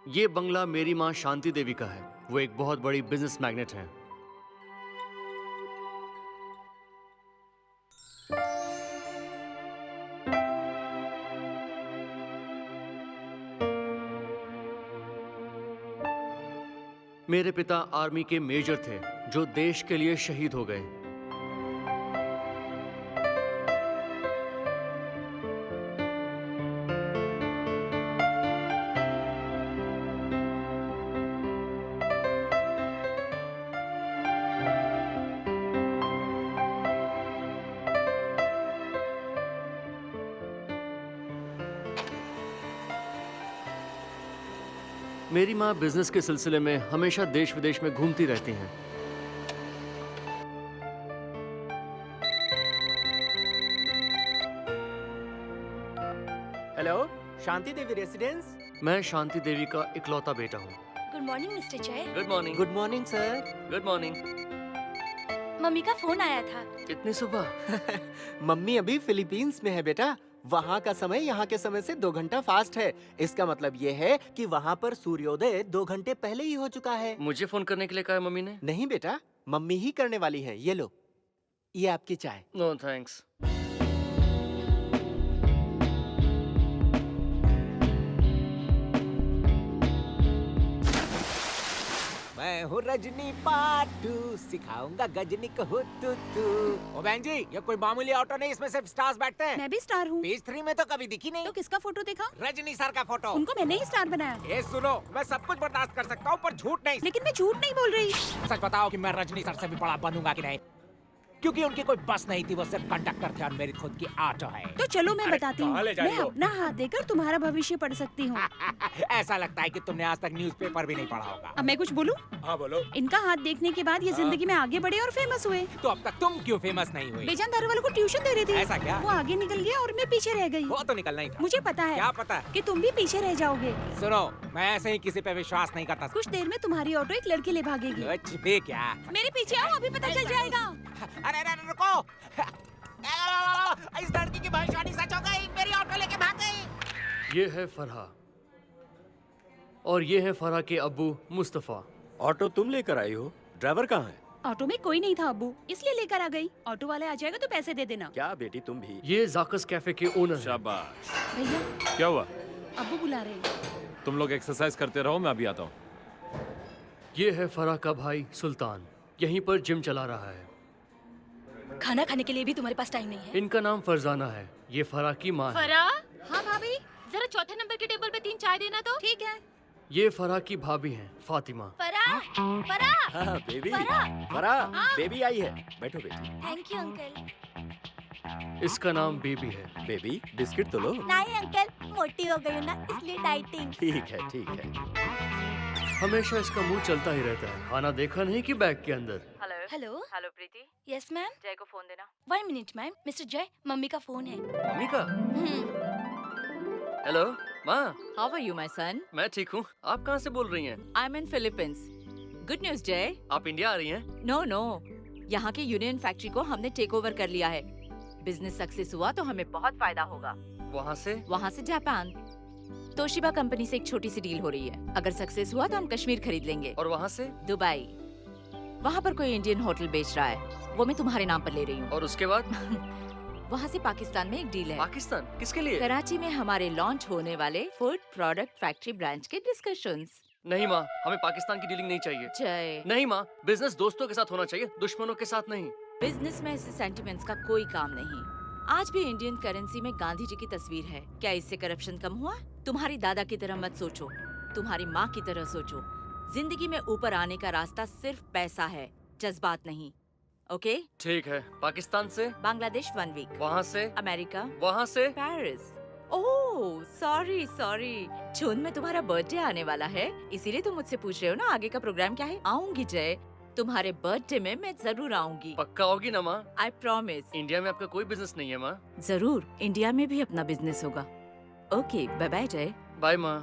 ये बंगला मेरी माँ शांति देवी का है। वो एक बहुत बड़ी बिजनेस मैग्नेट हैं। मेरे पिता आर्मी के मेजर थे जो देश के लिए शहीद हो गए। मेरी माँ बिजनेस के सिलसिले में हमेशा देश विदेश में घूमती रहती हैं। Hello, Shanti Devi residence. मैं शांति देवी का इकलौता बेटा हूँ। गुड मॉर्निंग मिस्टर जय। Good morning. Good morning sir. Good morning. Mummy का फोन आया था। इतनी सुबह? मम्मी अभी फिलीपींस में है बेटा। वहाँ का समय यहाँ के समय से 2 घंटा फास्ट है। इसका मतलब ये है कि वहाँ पर सूर्योदय 2 घंटे पहले ही हो चुका है। मुझे फोन करने के लिए कहा है मम्मी ने? नहीं बेटा, मम्मी ही करने वाली है। ये लो, ये आपकी चाय। No thanks. मैं हूँ रजनी पाटू, सिखाऊंगा गजनी को हुतू तू। ओ बहन जी, ये कोई मामूली ऑटो नहीं, इसमें सिर्फ स्टार्स बैठते हैं। मैं भी स्टार हूँ। पेज 3 में तो कभी दिखी नहीं। तो किसका फोटो देखा? रजनी सर का फोटो। उनको मैंने ही स्टार बनाया। ये सुनो, मैं सब कुछ बर्दाश्त कर सकता हूँ पर झूठ नहीं। लेकिन मैं झूठ नहीं बोल रही। सच बताओ कि मैं रजनी सर से भी बड़ा बनूंगा कि नहीं? क्योंकि उनकी कोई बस नहीं थी, वो सिर्फ कंडक्टर थे और मेरी खुद की ऑटो है। तो चलो मैं बताती हूँ। कहाँ ले जा रही मैं हो? अपना हाथ देकर तुम्हारा भविष्य पढ़ सकती हूँ। ऐसा लगता है कि तुमने आज तक न्यूज़पेपर भी नहीं पढ़ा होगा। अब मैं कुछ बोलूँ? हाँ बोलो। इनका हाथ देखने के बाद ये जिंदगी में आगे बढ़े और फेमस हुए। तो अब तक तुम क्यों फेमस नहीं हुई? बेजान दारू वालों को ट्यूशन दे रही थी। ऐसा क्या? वो आगे निकल गया और मैं पीछे रह गई। वो तो निकलना ही था। मुझे पता है क्या पता? कि तुम भी पीछे रह जाओगे। सुनो, मैं ऐसे ही किसी पे विश्वास नहीं करता। कुछ देर में तुम्हारी ऑटो एक लड़की ले भागेगी। कुछ भी क्या? मेरे पीछे आओ, अभी पता चल जाएगा। अरे अरे रुको! इस लड़की की भविष्यवाणी सच हो गई, मेरी ऑटो लेके भाग गई। ये है फरहा और ये है फरहा के अब्बू मुस्तफा। ऑटो तुम लेकर आई हो? ड्राइवर कहाँ है? ऑटो में कोई नहीं था अब्बू, इसलिए लेकर आ गई। ऑटो वाले आ जाएगा तो पैसे दे देना। क्या बेटी तुम भी? ये जाकस कैफे के ओनर हैं। शाबाश। भैया, क्या हुआ? अब्बू बुला रहे हैं। तुम लोग एक्सरसाइज करते रहो, मैं अभी आता हूँ। ये है फरहा का भाई सुल्तान, यहीं पर जिम चला रहा है। खाना खाने के लिए भी तुम्हारे पास टाइम नहीं है। इनका नाम फरजाना है। ये फरहा की माँ है। फरा, हाँ भाभी, जरा चौथे नंबर के टेबल पे 3 चाय देना तो। ठीक है। ये फरहा की भाभी हैं, फातिमा। फरा, फरा। हाँ baby. Farah. Farah, baby I है। बैठो बेटी। Thank you uncle. इसका नाम बेबी है। बेबी बिस्किट तो लो। नहीं अंकल, मोटी हो गई हूँ ना, इसलिए डाइटिंग। ठीक है ठीक है। हमेशा इसका मुंह चलता ही रहता है। खाना देखा नहीं कि बैग के अंदर। Hello hello. Hello Preeti, yes ma'am. Jay को फोन देना। 1 minute ma'am. Mister Jay, mummy का फोन है। मम्मी का? हेलो माँ। How are you my son? मैं ठीक हूँ। आप कहाँ से बोल रही हैं? I am in Philippines. Good news Jay. आप इंडिया आ रही हैं? नो नो, यहाँ के यूनियन फैक्ट्री को हमने टेक ओवर कर लिया है। बिजनेस सक्सेस हुआ तो हमें बहुत फायदा होगा। वहाँ से जापान तोशिबा कंपनी से एक छोटी सी डील हो रही है। अगर सक्सेस हुआ तो हम कश्मीर खरीद लेंगे। और वहाँ से? दुबई। वहाँ पर कोई इंडियन होटल बेच रहा है, वो मैं तुम्हारे नाम पर ले रही हूँ। और उसके बाद? वहाँ से पाकिस्तान में एक डील है। पाकिस्तान? किसके लिए? कराची में हमारे लॉन्च होने वाले फूड प्रोडक्ट फैक्ट्री ब्रांच के डिस्कशंस। नहीं माँ, हमें पाकिस्तान की डीलिंग नहीं चाहिए। जय, नहीं माँ, बिजनेस दोस्तों के साथ होना चाहिए, दुश्मनों के साथ नहीं। बिजनेस में ऐसे सेंटिमेंट्स का कोई काम नहीं। आज भी इंडियन करेंसी में गांधी जी की तस्वीर है। क्या इससे करप्शन कम हुआ? तुम्हारी दादा की तरह मत सोचो, तुम्हारी माँ की तरह सोचो। जिंदगी में ऊपर आने का रास्ता सिर्फ पैसा है, जज्बात नहीं। ओके? ठीक है। पाकिस्तान से? बांग्लादेश 1 वीक। वहाँ से? अमेरिका। वहाँ से? पेरिस। ओह सॉरी सॉरी, जून में तुम्हारा बर्थडे आने वाला है, इसीलिए तुम मुझसे पूछ रहे हो ना आगे का प्रोग्राम क्या है। आऊंगी जय, तुम्हारे बर्थडे में मैं जरूर आऊंगी। पक्का होगी ना माँ? I promise. इंडिया में आपका कोई बिजनेस नहीं है माँ? जरूर, इंडिया में भी अपना बिजनेस होगा। ओके, बाय बाय जय। बाय माँ।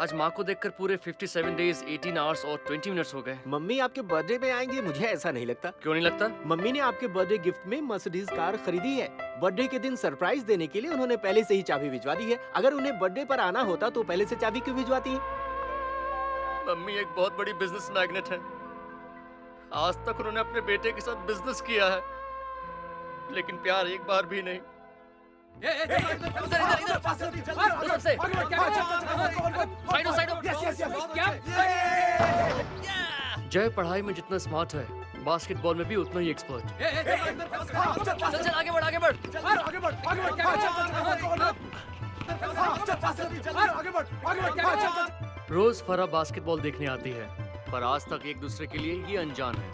आज माँ को देखकर पूरे 57 डेज 18 आवर्स और 20 मिनट्स हो गए। मम्मी आपके बर्थडे में आएंगे, मुझे ऐसा नहीं लगता। क्यों नहीं लगता? मम्मी ने आपके बर्थडे गिफ्ट में मर्सिडीज कार खरीदी है। बर्थडे के दिन सरप्राइज देने के लिए उन्होंने पहले से ही चाबी भिजवा दी है। अगर उन्हें बर्थडे पर आना होता तो पहले से चाबी क्यों भिजवाती है? मम्मी एक बहुत बड़ी बिजनेस मैग्नेट है। आज तक उन्होंने अपने बेटे के साथ बिजनेस किया है, लेकिन प्यार एक बार भी नहीं। जय पढ़ाई में जितना स्मार्ट है, बास्केटबॉल में भी उतना ही एक्सपर्ट। चल आगे बढ़, आगे बढ़। रोज फरा बास्केटबॉल देखने आती है, पर आज तक एक दूसरे के लिए ये अनजान है।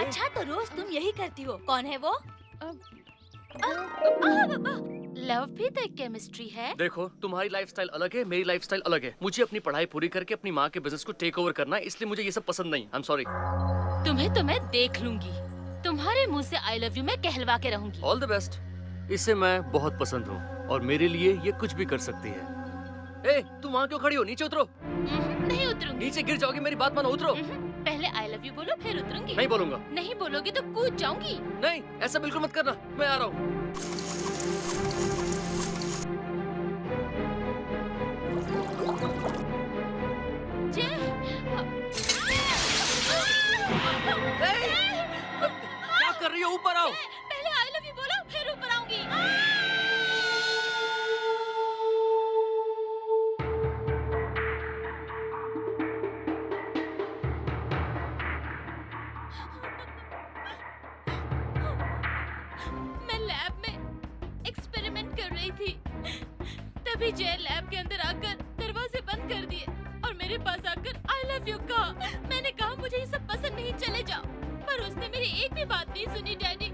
अच्छा तो रोज तुम यही करती हो। कौन है वो? लव भी तो एक केमिस्ट्री है। देखो, तुम्हारी लाइफस्टाइल अलग है, मेरी लाइफस्टाइल अलग है। मुझे अपनी पढ़ाई पूरी करके अपनी माँ के बिजनेस को टेक ओवर करना है, इसलिए मुझे ये सब पसंद नहीं। I am sorry. तुम्हें तो मैं देख लूंगी। तुम्हारे मुंह से आई लव यू मैं कहलवा के रहूंगी। All the best. इसे मैं बहुत पसंद हूँ और मेरे लिए ये कुछ भी कर सकती है। ए, तुम वहाँ क्यों खड़ी हो? नीचे उतरो। नहीं उतरूंगी। नीचे गिर जाओगी, मेरी बात मानो, उतरो। पहले आई लव यू बोलो फिर उतरूंगी। नहीं बोलूंगा। नहीं बोलोगी तो कूद जाऊंगी। नहीं, ऐसा बिल्कुल मत करना, मैं आ रहा हूँ। क्या कर रही हो? ऊपर आओ। पहले आई लव यू बोलो फिर ऊपर आऊंगी। मैं लैब में एक्सपेरिमेंट कर रही थी, तभी जय लैब के अंदर आकर दरवाजे बंद कर दिए और मेरे पास आकर आई लव यू कहा। मैंने कहा मुझे ये सब पसंद नहीं, चले जाओ, पर उसने मेरी एक भी बात नहीं सुनी डैडी।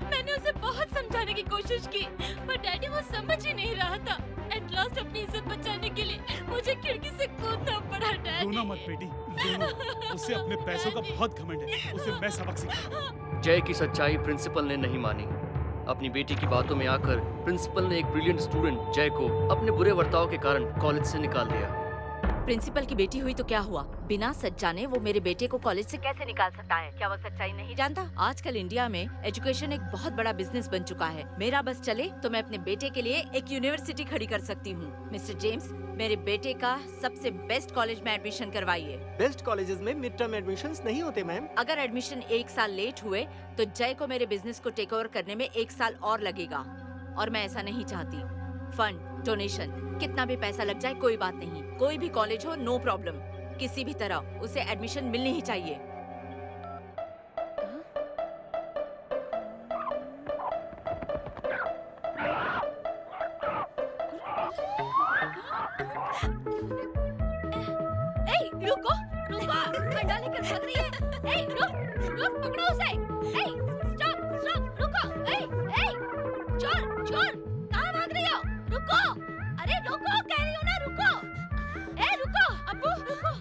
मैंने उसे बहुत समझाने की कोशिश की, पर डैडी वो समझ ही नहीं रहा था। एट लास्ट अपनी इज्जत बचाने के लिए मुझे खिड़की से कूदना पड़ा डैडी। रोना मत बेटी, रोना। उसे अपने पैसों का बहुत घमंड है, उसे मैं सबक सिखाऊंगा। जय की सच्चाई प्रिंसिपल ने नहीं मानी। अपनी बेटी की बातों में आकर प्रिंसिपल ने एक ब्रिलियंट स्टूडेंट जय को अपने बुरे बर्ताव के कारण कॉलेज से निकाल दिया। प्रिंसिपल की बेटी हुई तो क्या हुआ? बिना सच जाने वो मेरे बेटे को कॉलेज से कैसे निकाल सकता है? क्या वो सच्चाई नहीं जानता? आजकल इंडिया में एजुकेशन एक बहुत बड़ा बिजनेस बन चुका है। मेरा बस चले तो मैं अपने बेटे के लिए एक यूनिवर्सिटी खड़ी कर सकती हूँ। मिस्टर जेम्स, मेरे बेटे का सबसे बेस्ट कॉलेज में एडमिशन करवाइए। बेस्ट कॉलेजेस में मिड टर्म एडमिशंस नहीं होते मैम। अगर एडमिशन 1 साल लेट हुए तो जय को मेरे बिजनेस को टेक ओवर करने में 1 साल और लगेगा, और मैं ऐसा नहीं चाहती। फंड, डोनेशन, कितना भी पैसा लग जाए कोई बात नहीं। कोई भी कॉलेज हो, नो प्रॉब्लम। किसी भी तरह उसे एडमिशन मिलनी ही चाहिए। रुको, रुको, अंडा लेकर भाग रही है। ए, रुक, पकड़ो उसे। ए, स्टॉप, रुको। ए, चोर, कहाँ भाग रही हो? रुको, अरे रुको, कह रही हूँ ना, रुको। ए, रुको, अब्बू, रुको।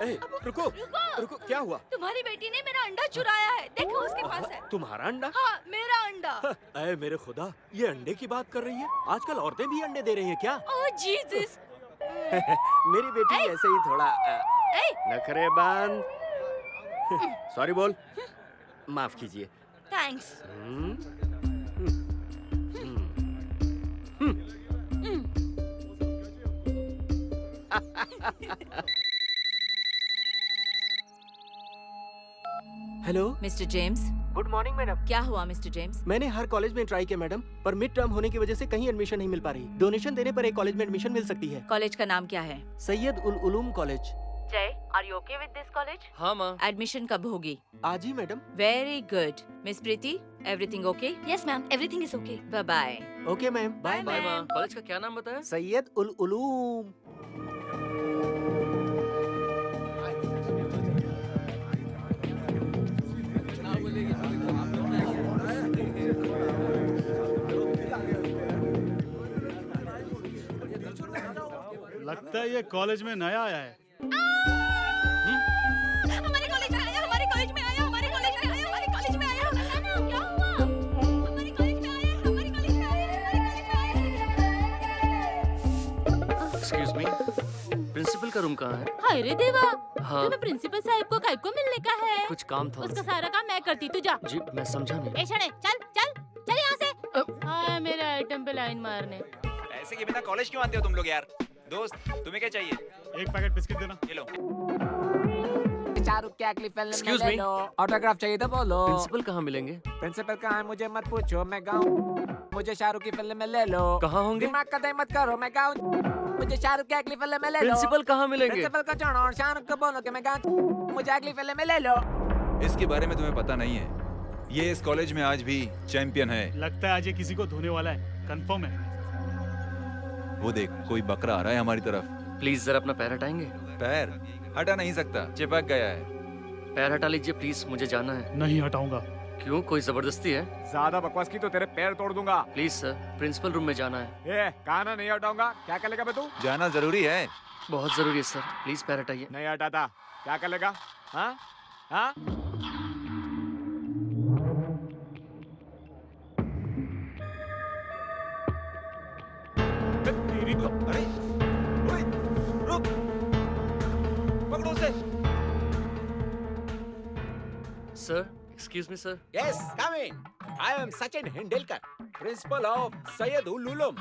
ए, रुको, क्या हुआ? तुम्हारी बेटी ने मेरा अंडा चुराया है, देखो उसके पास है। तुम्हारा अंडा? हाँ, मेरा अंडा। अरे मेरे खुदा, ये अंडे की बात कर रही है? आजकल औरतें भी अंडे दे रही हैं क्या? ओह जीसस। मेरी बेटी ऐसे ही थोड़ा नखरेबान। सॉरी बोल। माफ कीजिए। Thanks. Hello mister James. Good morning madam. क्या हुआ मिस्टर जेम्स? मैंने हर कॉलेज में ट्राई किया मैडम, पर मिड टर्म होने की वजह से कहीं एडमिशन नहीं मिल पा रही। डोनेशन देने पर एक कॉलेज में एडमिशन मिल सकती है। कॉलेज का नाम क्या है? Syed ul Uloom college. Jai, are you okay with this college? हाँ माँ। एडमिशन कब होगी? आज ही madam. Very good. Miss Preeti, everything okay? Yes ma'am, everything is okay. Bye bye. Okay ma'am, bye bye माँ। कॉलेज का क्या नाम बताया? सैयद उल उलूम। लगता है ये कॉलेज में नया आया है। हमारे कॉलेज में आया, हमारे कॉलेज में आया, हमारे कॉलेज में आया, हमारे कॉलेज में आया। क्या हुआ? एक्सक्यूज मी, प्रिंसिपल का रूम कहाँ है? हाय रे देवा, हाँ, तुम्हें प्रिंसिपल साहब को काय को मिलने का है? कुछ काम था उसका उनसे। सारा काम मैं करती, तू जा। जी मैं समझा नहीं। ए शणे, चल चल चल यहाँ से। हाँ मेरे आइटम पे लाइन मारने। ऐसे के बिना कॉलेज क्यों आते हो तुम लोग यार? दोस्त तुम्हें क्या चाहिए? एक पैकेट बिस्किट देना। ये लो। शाहरुख की अगली फिल्म में Excuse ले me? लो। ऑटोग्राफ चाहिए तो बोलो। प्रिंसिपल कहाँ मिलेंगे? प्रिंसिपल कहाँ है मुझे मत पूछो, मैं गाऊं। मुझे शाहरुख की फिल्म में ले लो। कहाँ होंगे? दिमाग का दही मत करो, मैं गाऊं। मुझे शाहरुख की अगली फिल्म में ले लो। प्रिंसिपल कहाँ मिलेंगे? प्रिंसिपल को छोड़ो और शाहरुख को बोलो कि मैं गाऊं। मुझे अगली फिल्म में ले लो। इसके बारे में तुम्हें पता नहीं है, ये इस कॉलेज में आज भी चैंपियन है। लगता है आज ये किसी को धोने वाला है, कंफर्म है। वो देख, कोई बकरा आ रहा है हमारी तरफ। प्लीज जरा अपना पैर हटाएंगे? पैर हटा नहीं सकता, चिपक गया है। पैर हटा लीजिए प्लीज, मुझे जाना है। नहीं हटाऊंगा। क्यों, कोई जबरदस्ती है? ज्यादा बकवास की तो तेरे पैर तोड़ दूंगा। प्लीज सर, प्रिंसिपल रूम में जाना है। ए, काना नहीं हटाऊंगा। क्या कर लेगा बे तू? जाना जरूरी है। बहुत जरूरी है सर, प्लीज पैर हटाइए। नहीं हटाता, क्या कर लेगा? हाँ हाँ? तेरी तो अरे ओए, रुक, पकड़ो उसे। Sir, excuse me sir. Yes, come in. I am Sachin Hindilkar, principal of Syed Ul Ulum.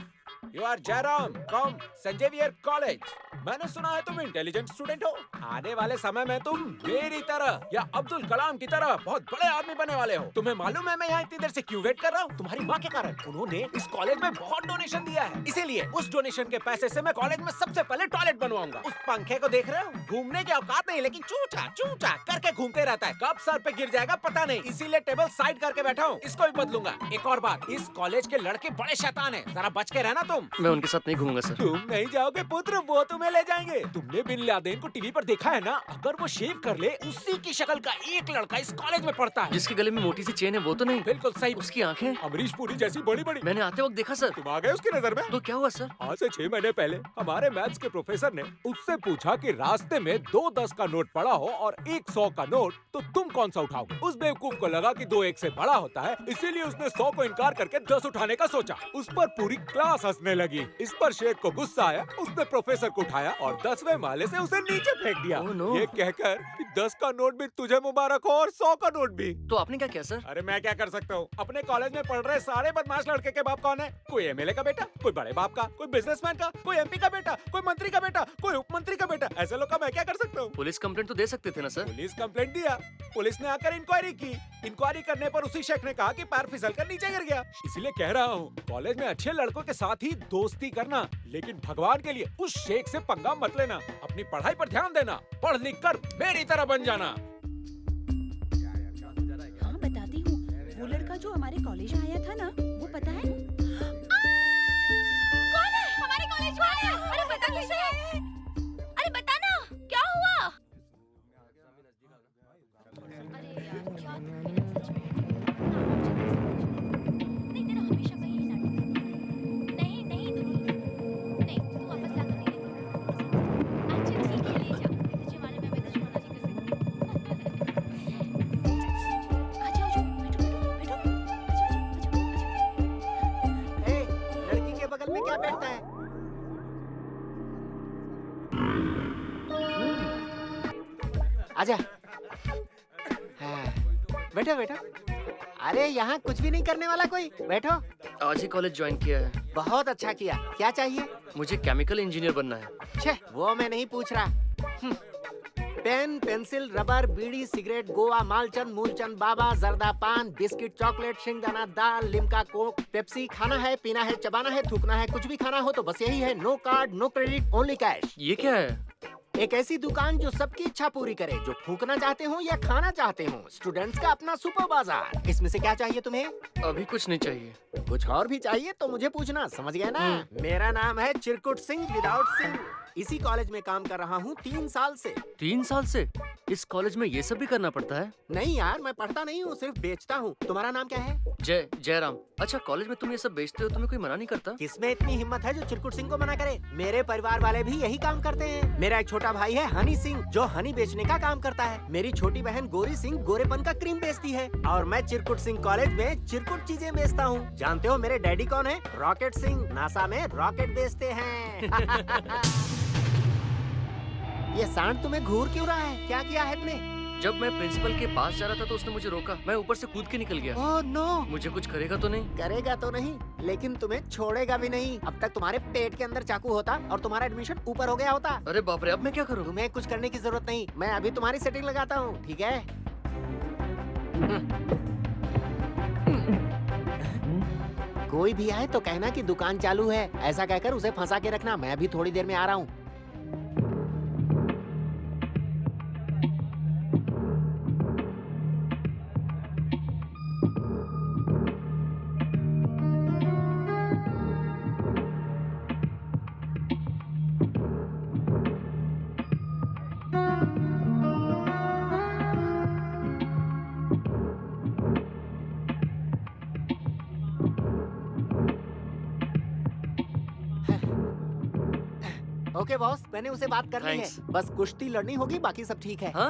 You are Jairam from St. Xavier College. मैंने सुना है तुम इंटेलिजेंट स्टूडेंट हो। आने वाले समय में तुम मेरी तरह या अब्दुल कलाम की तरह बहुत बड़े आदमी बनने वाले हो। तुम्हें मालूम है मैं यहाँ इतनी देर से क्यों वेट कर रहा हूँ? तुम्हारी माँ के कारण। उन्होंने इस कॉलेज में बहुत डोनेशन दिया है, इसीलिए उस डोनेशन के पैसे से मैं कॉलेज में सबसे पहले टॉयलेट बनवाऊंगा। उस पंखे को देख रहे हो? घूमने की औकात नहीं, लेकिन चूचा चूचा करके घूमते रहता है। कब सर पे गिर जाएगा पता नहीं, इसीलिए टेबल साइड करके बैठा हूँ। इसको भी बदलूंगा। एक और बात, इस कॉलेज के लड़के बड़े शैतान हैं, जरा बच के रहना तुम। मैं उनके साथ नहीं घूमूंगा सर। तुम नहीं जाओगे पुत्र, वो तुम्हें ले जाएंगे। तुमने बिन लादेन को टीवी पर देखा है ना? अगर वो शेव कर ले, उसी की शक्ल का एक लड़का इस कॉलेज में पढ़ता है। जिसके गले में मोटी सी चेन है वो तो नहीं? बिल्कुल सही। उसकी आंखें अमरीश पुरी जैसी बड़ी बड़ी। मैंने आते वक्त देखा सर। तुम आ गए उसकी नजर में? तो क्या हुआ सर? आज से 6 महीने पहले हमारे मैथ्स के प्रोफेसर ने उससे पूछा कि रास्ते में 2 10 का नोट पड़ा हो और 1 100 का नोट, तो तुम कौन सा उठाओगे? उस बेवकूफ को लगा कि 2 1 से बड़ा होता है, इसीलिए उसने 100 को इनकार करके 10 उठाने का सोचा। उस पर पूरी क्लास हंसने लगी। इस पर शेख को गुस्सा आया, उसने प्रोफेसर को उठाया और 10वें माले से उसे नीचे फेंक दिया। Oh no! ये कहकर कि 10 का नोट भी तुझे मुबारक हो और 100 का नोट भी। तो आपने क्या किया सर? अरे मैं क्या कर सकता हूँ? अपने कॉलेज में पढ़ रहे सारे बदमाश लड़के के बाप कौन है? कोई एमएलए का बेटा, कोई बड़े बाप का, कोई बिजनेसमैन का, कोई एमपी का बेटा, कोई मंत्री का बेटा, कोई उपमंत्री का बेटा। ऐसे लोग का मैं क्या कर सकता हूँ? पुलिस कंप्लेंट तो दे सकते थे ना सर? पुलिस कंप्लेंट दिया, पुलिस ने आकर इंक्वायरी की। इंक्वायरी करने पर उसी शेख ने कहा कि पैर फिसल कर नीचे गिर गया। इसीलिए कह रहा हूँ, कॉलेज में अच्छे लड़कों के साथ ही दोस्ती करना, लेकिन भगवान के लिए उस शेख से पंगा मत लेना। अपनी पढ़ाई पर ध्यान देना, पढ़ लिख कर मेरी तरह बन जाना। हाँ बताती हूँ, वो लड़का जो हमारे कॉलेज में आया था ना, वो पता है? कौन है? हमारे कॉलेज में आया। अरे बता किसे? अरे बता ना, क्या हुआ? अरे यार, क्या सच में? नहीं तेरा हमेशा का यही नाटक है। नहीं तू वापस ला कर नहीं लेती। अच्छा ठीक है, ले जा। तुझे मालूम है मैं तुझको राजी कर सकती हूँ। आ जाओ, बैठो। ए, लड़की के बगल में क्या बैठता है? आजा। हाँ, बैठो बैठो। अरे यहाँ कुछ भी नहीं करने वाला कोई, बैठो। आज ही कॉलेज ज्वाइन किया है। बहुत अच्छा किया। क्या चाहिए? मुझे केमिकल इंजीनियर बनना है। छे, वो मैं नहीं पूछ रहा। पेन, पेंसिल, रबर, बीड़ी, सिगरेट, गोवा, मालचंद, मूलचंद, बाबा, जर्दा, पान, बिस्किट, चॉकलेट, शिंगदाना, दाल, लिमका, कोक, पेप्सी। खाना है, पीना है, चबाना है, थूकना है, कुछ भी खाना हो तो बस यही है। No card, no credit, only cash. ये क्या है? एक ऐसी दुकान जो सबकी इच्छा पूरी करे, जो थूकना चाहते हो या खाना चाहते हो। स्टूडेंट्स का अपना सुपर बाजार। इसमें से क्या चाहिए तुम्हें? अभी कुछ नहीं चाहिए। कुछ और भी चाहिए तो मुझे पूछना, समझ गए ना? मेरा नाम है चिरकुट सिंह विदाउट सिंह। इसी कॉलेज में काम कर रहा हूँ 3 साल से। 3 साल से इस कॉलेज में ये सब भी करना पड़ता है? नहीं यार, मैं पढ़ता नहीं हूँ, सिर्फ बेचता हूँ। तुम्हारा नाम क्या है? जयराम। अच्छा, कॉलेज में तुम ये सब बेचते हो, तुम्हें कोई मना नहीं करता? किसमें इतनी हिम्मत है जो चिरकुट सिंह को मना करे? मेरे परिवार वाले भी यही काम करते हैं। मेरा एक छोटा भाई है हनी सिंह, जो हनी बेचने का काम करता है। मेरी छोटी बहन गोरी सिंह गोरेपन का क्रीम बेचती है, और मैं चिरकुट सिंह कॉलेज में चिरकुट चीजें बेचता हूँ। जानते हो मेरे डैडी कौन है? रॉकेट सिंह, नासा में रॉकेट बेचते हैं। ये सांड तुम्हें घूर क्यों रहा है? क्या किया है तुमने? जब मैं प्रिंसिपल के पास जा रहा था तो उसने मुझे रोका, मैं ऊपर से कूद के निकल गया। Oh no! मुझे कुछ करेगा तो नहीं? करेगा तो नहीं, लेकिन तुम्हें छोड़ेगा भी नहीं। अब तक तुम्हारे पेट के अंदर चाकू होता और तुम्हारा एडमिशन ऊपर हो गया होता। अरे बाप रे, अब मैं क्या करूँ? तुम्हें कुछ करने की जरूरत नहीं, मैं अभी तुम्हारी सेटिंग लगाता हूँ, ठीक है? कोई भी आए तो कहना कि दुकान चालू है, ऐसा कहकर उसे फंसा के रखना। मैं अभी थोड़ी देर में आ रहा हूँ। ओके बॉस, मैंने उसे बात कर ली है। Thanks. बस कुश्ती लड़नी होगी, बाकी सब ठीक है। हाँ?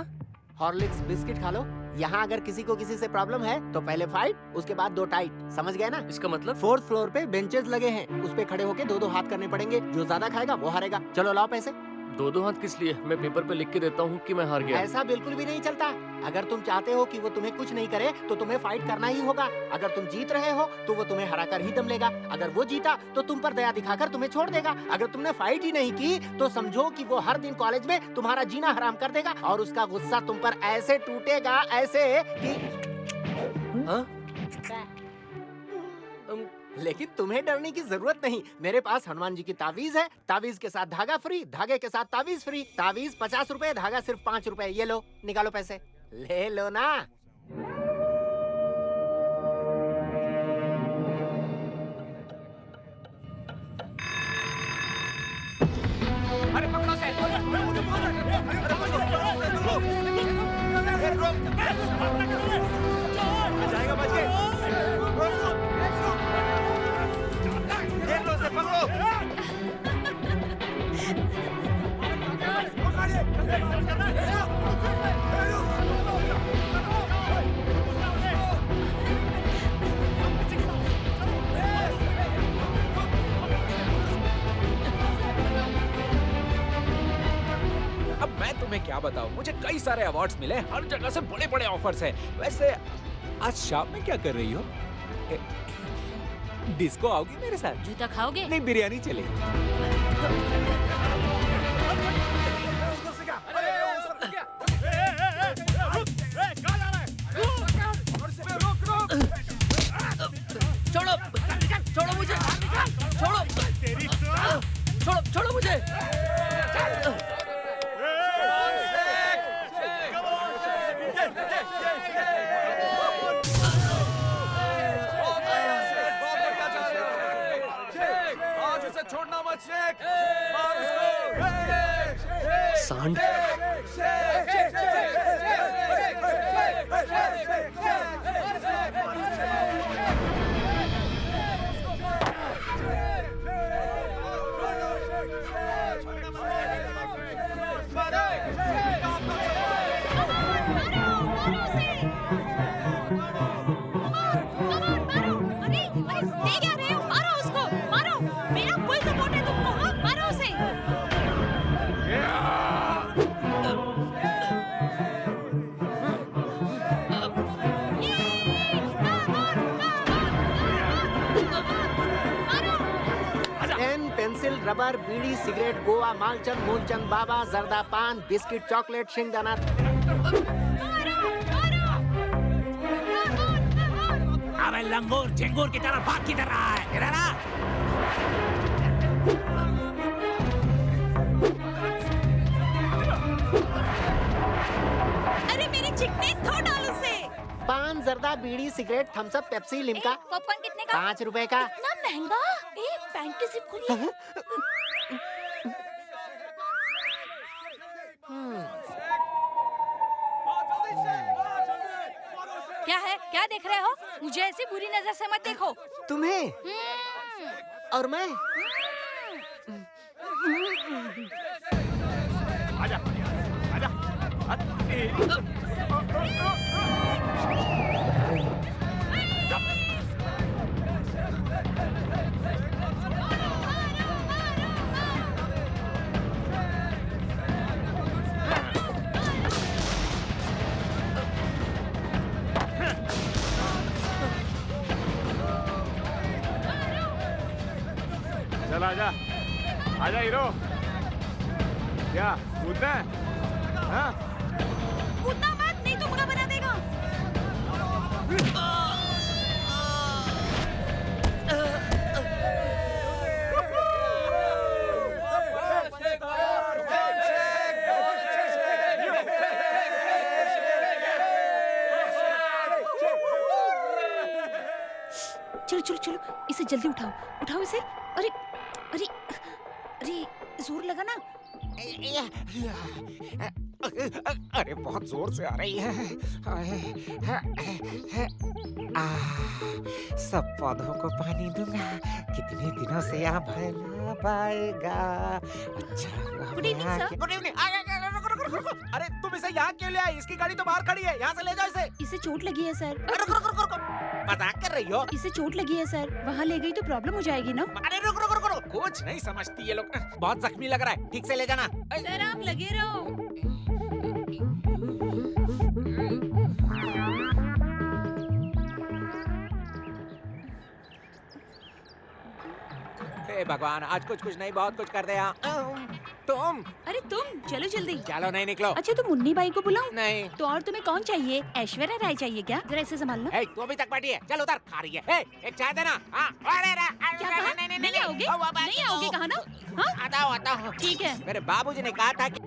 हॉर्लिक्स बिस्किट खा लो। यहाँ अगर किसी को किसी से प्रॉब्लम है तो पहले फाइट, उसके बाद 2 टाइट। समझ गए ना? इसका मतलब? 4th फ्लोर पे बेंचेस लगे हैं, उस पे खड़े होके 2-2 हाथ करने पड़ेंगे। जो ज्यादा खाएगा वो हारेगा। चलो लाओ पैसे। 2-2 हाथ किस लिए? मैं पेपर पे लिख के देता हूँ कि मैं हार गया। ऐसा बिल्कुल भी नहीं चलता। अगर तुम चाहते हो कि वो तुम्हें कुछ नहीं करे तो तुम्हें फाइट करना ही होगा। अगर तुम जीत रहे हो तो वो तुम्हें हराकर ही दम लेगा। अगर वो जीता तो तुम पर दया दिखाकर तुम्हें छोड़ देगा। अगर तुमने फाइट ही नहीं की तो समझो कि वो हर दिन कॉलेज में तुम्हारा जीना हराम कर देगा, और उसका गुस्सा तुम पर ऐसे टूटेगा, ऐसे कि हाँ? लेकिन तुम्हें डरने की जरूरत नहीं। मेरे पास हनुमान जी की तावीज है। तावीज के साथ धागा फ्री, धागे के साथ तावीज फ्री। तावीज 50 रुपए, धागा सिर्फ 5 रुपए। ये लो, निकालो पैसे। ले लो ना। अरे पकड़ो से! जाएगा बच के। अब मैं तुम्हें क्या बताऊं, मुझे कई सारे अवार्ड्स मिले, हर जगह से बड़े बड़े ऑफर्स हैं। वैसे आज शाम में क्या कर रही हो? डिस्को आओगी मेरे साथ? जूता खाओगे? नहीं, बिरयानी चलेगी। छोड़ो, छोड़ो मुझे, छोड़ो, छोड़ो, छोड़ो मुझे। आज उसे छोड़ना मत, शेख। मार उसको। सांड। पेंसिल, रबर, बीड़ी, सिगरेट, गोवा, मालचंद, मूलचंद, बाबा, जर्दा, पान, बिस्किट, चॉकलेट, शिंगदाना। अबे लंगूर झिंगूर की तरह भाग किधर रहा है? इधर आ। अरे मेरी चिकनी थो डाल उसे। पान, जर्दा, बीड़ी, cigarette, Thums Up, Pepsi, Limca. Popcorn कितने का? 5 रुपए का। इतना महंगा? पैंट की जिप खुली है। देख रहे हो? मुझे ऐसी बुरी नजर से मत देखो। तुम्हें और मैं आजा आजा चल आजा आजा हीरो। क्या कूदना है? हाँ? कूदना मत, नहीं तो बुरा बना देगा। चलो चलो चलो, इसे जल्दी उठाओ, उठाओ इसे। अरे अरे अरे, जोर लगा ना। अरे बहुत जोर से आ रही है। सब पौधों को पानी दूंगा, कितने दिनों से यहाँ फैला पाएगा। अच्छा good evening sir. Good evening. अरे तुम इसे यहाँ क्यों ले आई? इसकी गाड़ी तो बाहर खड़ी है, यहाँ से ले जाओ इसे। इसे चोट लगी है सर। रुक रुक रुक रुक, मजाक कर रही हो? इसे चोट लगी है सर, वहाँ ले गई तो प्रॉब्लम हो जाएगी ना। अरे रुक रुक रुक रुक, कुछ नहीं समझती ये लोग। बहुत जख्मी लग रहा है, ठीक से ले जाना। सर आप लगे रहो। हे भगवान, आज कुछ कुछ नहीं बहुत कुछ कर दिया। तुम अरे तुम चलो जल्दी। चलो नहीं निकलो। अच्छा तो मुन्नी बाई को बुलाऊं? नहीं। तो और तुम्हें कौन चाहिए? ऐश्वर्या राय चाहिए क्या? जरा इसे संभालना। ए, तू अभी तक बैठी है, चल उधर खा रही है। ए, एक चाय देना। हाँ, अरे क्या कहा? नहीं आओगे? नहीं आओगे कहा ना? हाँ? आता हूँ। ठीक है। मेरे बाबूजी ने कहा था कि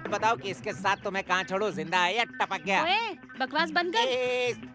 बताओ कि इसके साथ तुम्हें कहाँ छोड़ू, जिंदा है या टपक गया? ओए, बकवास बंद कर।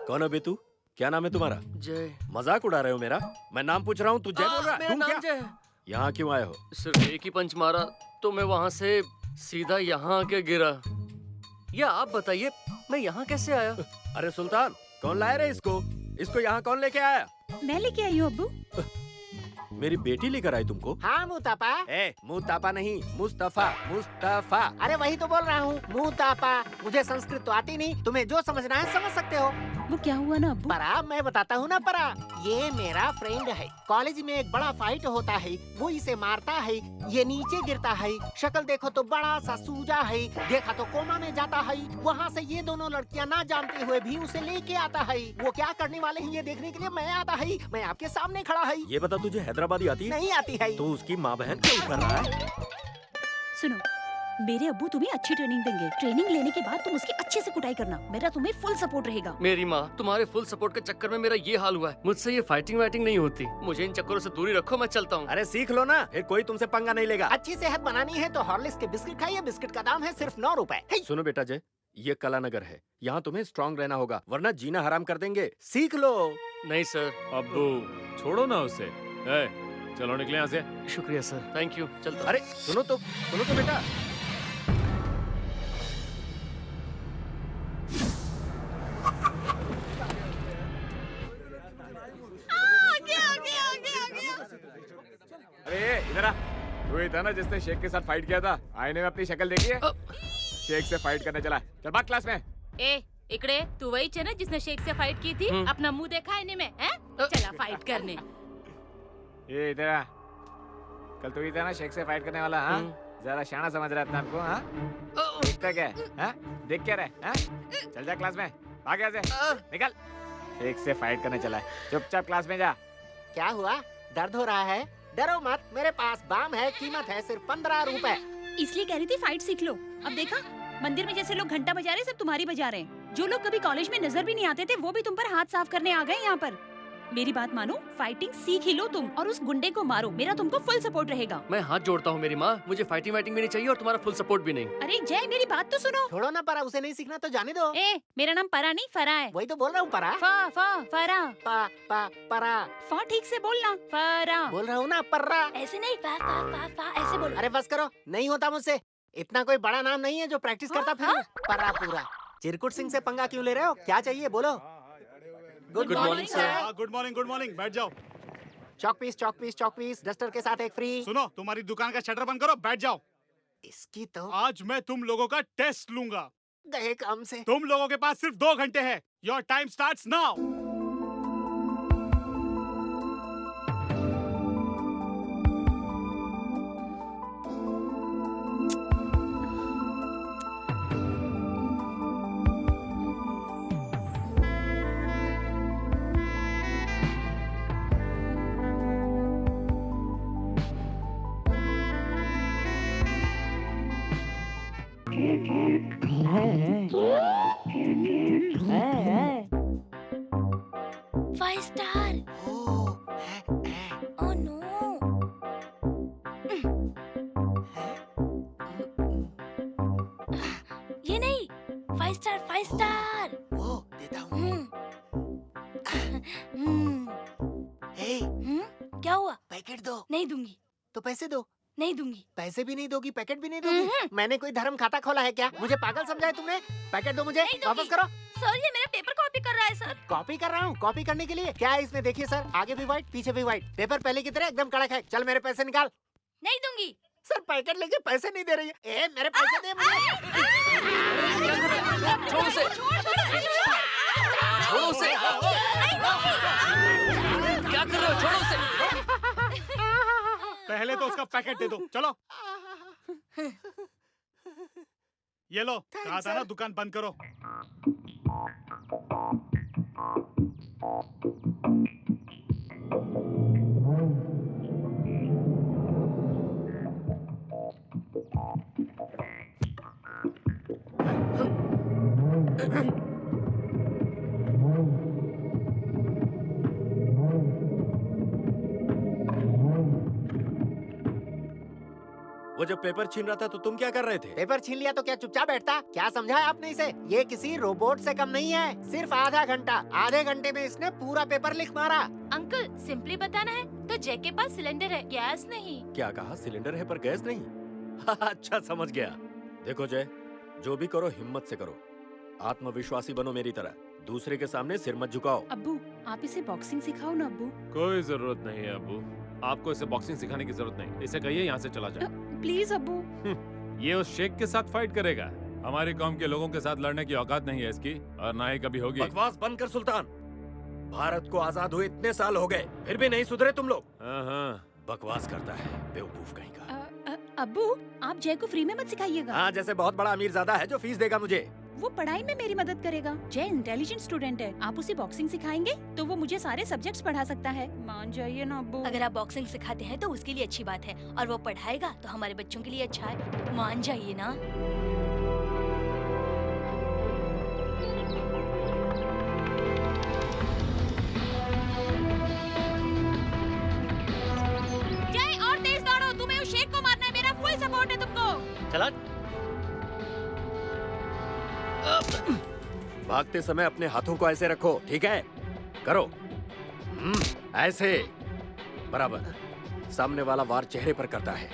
कौन है बे तू? क्या नाम है तुम्हारा? जय। मजाक उड़ा रहे हो मेरा? मैं नाम पूछ रहा हूँ, तू जय बोल रहा है? मेरा तुम नाम क्या? जय है। यहाँ क्यों आए हो? सिर्फ एक ही पंच मारा तो मैं वहाँ से सीधा यहाँ आके गिरा। या आप बताइए मैं यहाँ कैसे आया? अरे सुल्तान, कौन लाया रे इसको? इसको यहाँ कौन लेके आया? मैं लेके आई हूँ अब्बू। मेरी बेटी लेकर आई तुमको? हाँ मुतापा। ए, मुतापा नहीं, मुस्तफा, मुस्तफा। अरे वही तो बोल रहा हूँ, मुतापा। मुझे संस्कृत तो आती नहीं, तुम्हें जो समझना है समझ सकते हो। वो क्या हुआ ना अब्बू? परा, मैं बताता हूँ ना परा। ये मेरा फ्रेंड है। कॉलेज में एक बड़ा फाइट होता है, वो इसे मारता है, ये नीचे गिरता है। शक्ल देखो तो बड़ा सा सूजा है, देखा तो कोमा में जाता है। वहाँ से ये दोनों लड़कियाँ ना जानते हुए भी उसे लेके आता है। वो क्या करने वाले हैं ये देखने के लिए मैं आता है। मैं आपके सामने खड़ा है। ये बता, तुझे हैदराबादी आती है? नहीं आती है। तो उसकी माँ बहन क्यों कर रहा है? सुनो, मेरे अब्बू तुम्हें अच्छी ट्रेनिंग देंगे। ट्रेनिंग लेने के बाद तुम उसकी अच्छे से कुटाई करना। मेरा तुम्हें फुल सपोर्ट रहेगा। मेरी माँ, तुम्हारे फुल सपोर्ट के चक्कर में मेरा ये हाल हुआ है। मुझसे ये फाइटिंग वाइटिंग नहीं होती। मुझे इन चक्करों से दूरी रखो, मैं चलता हूँ। अरे सीख लो ना, फिर कोई तुमसे पंगा नहीं लेगा। अच्छी सेहत बनानी है तो हॉर्लिक्स के बिस्किट खाइए। बिस्किट का दाम है सिर्फ 9 रुपए। सुनो बेटा जय, ये कलानगर है, यहाँ तुम्हें स्ट्रांग रहना होगा, वरना जीना हराम कर देंगे। सीख लो। नहीं सर। अब्बू छोड़ो ना उसे। चलो निकले यहाँ से। शुक्रिया सर, थैंक यू। चलता। अरे सुनो तो बेटा। अरे इधर आ। तू ही था ना जिसने शेख के साथ फाइट किया था? आईने में अपनी शक्ल देखी है? शेख से फाइट करने चला। चल भाग क्लास में। ए इकड़े, तू वही है ना जिसने शेख से फाइट की थी? अपना मुंह देखा इन्हें में, हैं? चला फाइट करने। ये इधर आ। कल तू ही था ना शेख से फाइट करने वाला, हाँ? ज्यादा शाना समझ रहा है अपने आपको, हाँ? देखता क्या है, हाँ? देख क्या रहा है, हाँ? चल जा क्लास में, भाग यहाँ से, निकल। शेख से फाइट करने चला है, चुपचाप क्लास में जा। क्या हुआ? दर्द हो रहा है? डरो मत, मेरे पास बाम है, कीमत है सिर्फ 15 रुपए। इसलिए कह रही थी फाइट सीख लो। अब देखा, मंदिर में जैसे लोग घंटा बजा रहे हैं, सब तुम्हारी बजा रहे हैं। जो लोग कभी कॉलेज में नजर भी नहीं आते थे, वो भी तुम पर हाथ साफ करने आ गए यहाँ पर। मेरी बात मानो, फाइटिंग सीख ही लो तुम और उस गुंडे को मारो। मेरा तुमको फुल सपोर्ट रहेगा। मैं हाथ जोड़ता हूँ मेरी माँ, मुझे फाइटिंग वाइटिंग भी नहीं चाहिए और तुम्हारा फुल सपोर्ट भी नहीं। अरे जय, मेरी बात तो सुनो। छोड़ो ना परा, उसे नहीं सीखना तो जाने दो। ए, मेरा नाम परा नहीं फरा है। वही तो बोल रहा हूँ परा। फरा। परा। फा ठीक से बोलना, फरा। बोल रहा हूँ ना पर्रा। ऐसे नहीं, फा ऐसे बोलो। अरे बस करो, नहीं होता मुझसे। इतना कोई बड़ा नाम नहीं है जो प्रैक्टिस करता फिर। परा पूरा। चिरकुट सिंह से पंगा क्यों ले रहे हो? क्या चाहिए बोलो। Good morning sir. Good morning, बैठ जाओ। चॉक पीस, डस्टर के साथ एक फ्री। सुनो, तुम्हारी दुकान का शटर बंद करो, बैठ जाओ। इसकी तो आज मैं तुम लोगों का टेस्ट लूंगा। गए काम से। तुम लोगों के पास सिर्फ 2 घंटे हैं। Your time starts now. Five star. Oh no. ये नहीं, 5 star. वो देता हूँ। क्या हुआ? पैकेट दो। नहीं दूंगी। तो पैसे दो। नहीं दूंगी। पैसे भी नहीं दोगी, पैकेट भी नहीं दोगी। मैंने कोई धर्म खाता खोला है क्या? मुझे पागल समझा है तुमने? पैकेट दो मुझे, वापस करो। सर ये मेरा पेपर कॉपी कर रहा है सर। कॉपी कर रहा हूँ। कॉपी करने के लिए क्या है इसमें? देखिए सर, आगे भी व्हाइट, पीछे भी व्हाइट। पेपर पहले की तरह एकदम कड़क है। चल मेरे पैसे निकाल। नहीं दूंगी। सर पैकेट लेके पैसे नहीं दे रही है। ए, मेरे पैसे दे मुझे। छोड़ उसे। छोड़ो उसे। क्या कर रहे हो? छोड़ो उसे। पहले तो उसका पैकेट दे दो, चलो। ये लो, कहा था ना दुकान बंद करो। वो जब पेपर छीन रहा था तो तुम क्या कर रहे थे? पेपर छीन लिया तो क्या चुपचाप बैठता? क्या समझा है आपने इसे? ये किसी रोबोट से कम नहीं है। सिर्फ आधा घंटा, आधे घंटे में इसने पूरा पेपर लिख मारा। अंकल सिंपली बताना है तो जय के पास सिलेंडर है, गैस नहीं। क्या कहा? सिलेंडर है पर गैस नहीं? अच्छा समझ गया। देखो जय, जो भी करो हिम्मत से करो, आत्मविश्वासी बनो मेरी तरह। दूसरे के सामने सिर मत झुकाओ। अब्बू, आप इसे बॉक्सिंग सिखाओ ना अब्बू। कोई जरूरत नहीं है अब्बू, आपको इसे बॉक्सिंग सिखाने की जरूरत नहीं। इसे कहिए यहाँ से चला जाए। प्लीज अब्बू। ये उस शेख के साथ फाइट करेगा। हमारी कौम के लोगों के साथ लड़ने की औकात नहीं है इसकी, और ना ही कभी होगी। बकवास बंद कर सुल्तान। भारत को आजाद हुए इतने साल हो गए, फिर भी नहीं सुधरे तुम लोग। बकवास करता है बेवकूफ कहीं का। अब्बू, आप जय को फ्री में मत सिखाइएगा। हाँ, जैसे बहुत बड़ा अमीरजादा है जो फीस देगा मुझे। वो पढ़ाई में मेरी मदद करेगा। जय इंटेलिजेंट स्टूडेंट है। आप उसे बॉक्सिंग सिखाएंगे तो वो मुझे सारे सब्जेक्ट्स पढ़ा सकता है। मान जाइए ना अब्बू। अगर आप बॉक्सिंग सिखाते हैं तो उसके लिए अच्छी बात है, और वो पढ़ाएगा तो हमारे बच्चों के लिए अच्छा है। मान जाइए ना। जय और तेज दौड़ो, तुम्हें उस शेख को मारना है। मेरा फुल सपोर्ट है तुमको। चला। भागते समय अपने हाथों को ऐसे रखो, ठीक है? करो ऐसे बराबर। सामने वाला वार चेहरे पर करता है।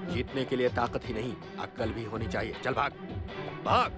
जीतने के लिए ताकत ही नहीं, अक्ल भी होनी चाहिए। चल भाग भाग।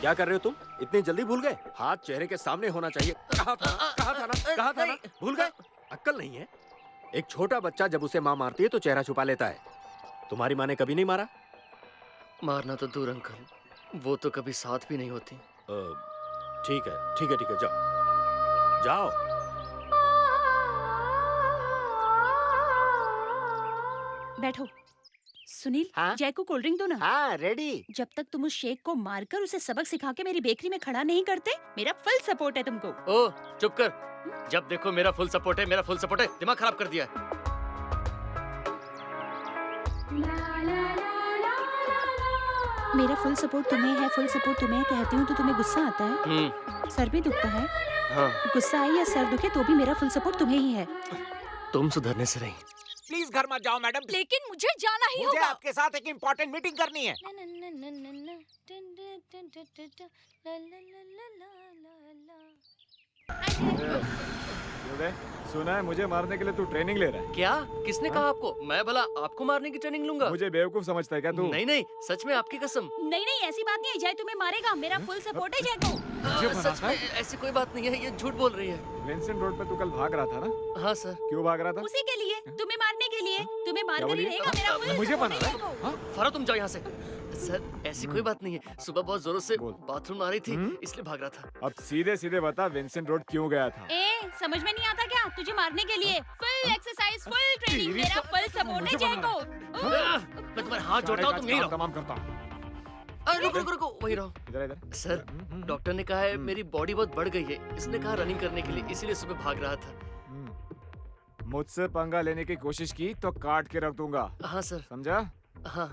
क्या कर रहे हो तुम? इतनी जल्दी भूल गए? हाथ चेहरे के सामने होना चाहिए। कहा था ना? भूल गए? अक्ल नहीं है? एक छोटा बच्चा जब उसे माँ मारती है तो चेहरा छुपा लेता है। तुम्हारी माँ ने कभी नहीं मारा? मारना तो दूर अंकल, वो तो कभी साथ भी नहीं होती। ठीक है, जाओ। बैठो। सुनील, हाँ? जय को कोल्ड ड्रिंक दो ना। हाँ रेडी। जब तक तुम उस शेख को मारकर उसे सबक सिखा के मेरी बेकरी में खड़ा नहीं करते, मेरा फुल सपोर्ट है तुमको। ओ चुप कर, जब देखो मेरा फुल सपोर्ट है, मेरा फुल सपोर्ट है, दिमाग खराब कर दिया है। मेरा फुल सपोर्ट तुम्हें है, फुल सपोर्ट तुम्हें कहती हूँ तो तुम्हें गुस्सा आता है? सर भी दुखता है? हाँ। गुस्सा आए या सर दुखे तो भी मेरा फुल सपोर्ट तुम्हें ही है। तुम सुधरने से नहीं। प्लीज घर मत जाओ मैडम। लेकिन मुझे जाना ही मुझे होगा। आपके साथ एक इम्पोर्टेंट मीटिंग करनी है। सुना है मुझे मारने के लिए तू ट्रेनिंग ले रहा है। क्या? किसने कहा आपको? मैं भला आपको मारने की ट्रेनिंग लूंगा? मुझे बेवकूफ समझता है क्या तू? नहीं, सच में आपकी कसम। नहीं, ऐसी बात नहीं है। जय तुम्हें मारेगा, मेरा फुल सपोर्ट है जय को। सच में ऐसी कोई बात नहीं है, ये झूठ बोल रही है। विंसेंट रोड पे तू कल भाग रहा था ना? हाँ सर। क्यों भाग रहा था? उसी के लिए, तुम्हें मारने के लिए। तुम्हें मारकर ही रहेगा, मेरा फुल मुझे सपोर्ट मारना है है? जय को। फरो तुम जाओ यहाँ से। सर ऐसी कोई बात नहीं है, सुबह बहुत जोरों से बाथरूम आ रही थी, इसलिए भाग रहा था। अब सीधे बता विंसेंट रोड क्यों गया था? समझ में नहीं आता क्या? तुझे मारने के लिए फुल एक्सरसाइज, फुल ट्रेनिंग, मेरा फुल सपोर्ट है जय को। मैं तुम्हारे हाथ जोड़ता हूँ, तुम यही रहो। तमाम करता हूँ। रुको, वही रहो। इधर सर डॉक्टर ने कहा है मेरी बॉडी बहुत बढ़ गई है, इसने कहा रनिंग करने के लिए, इसीलिए सुबह भाग रहा था। मुझसे पंगा लेने की कोशिश की तो काट के रख दूंगा। हाँ सर। समझा? हाँ।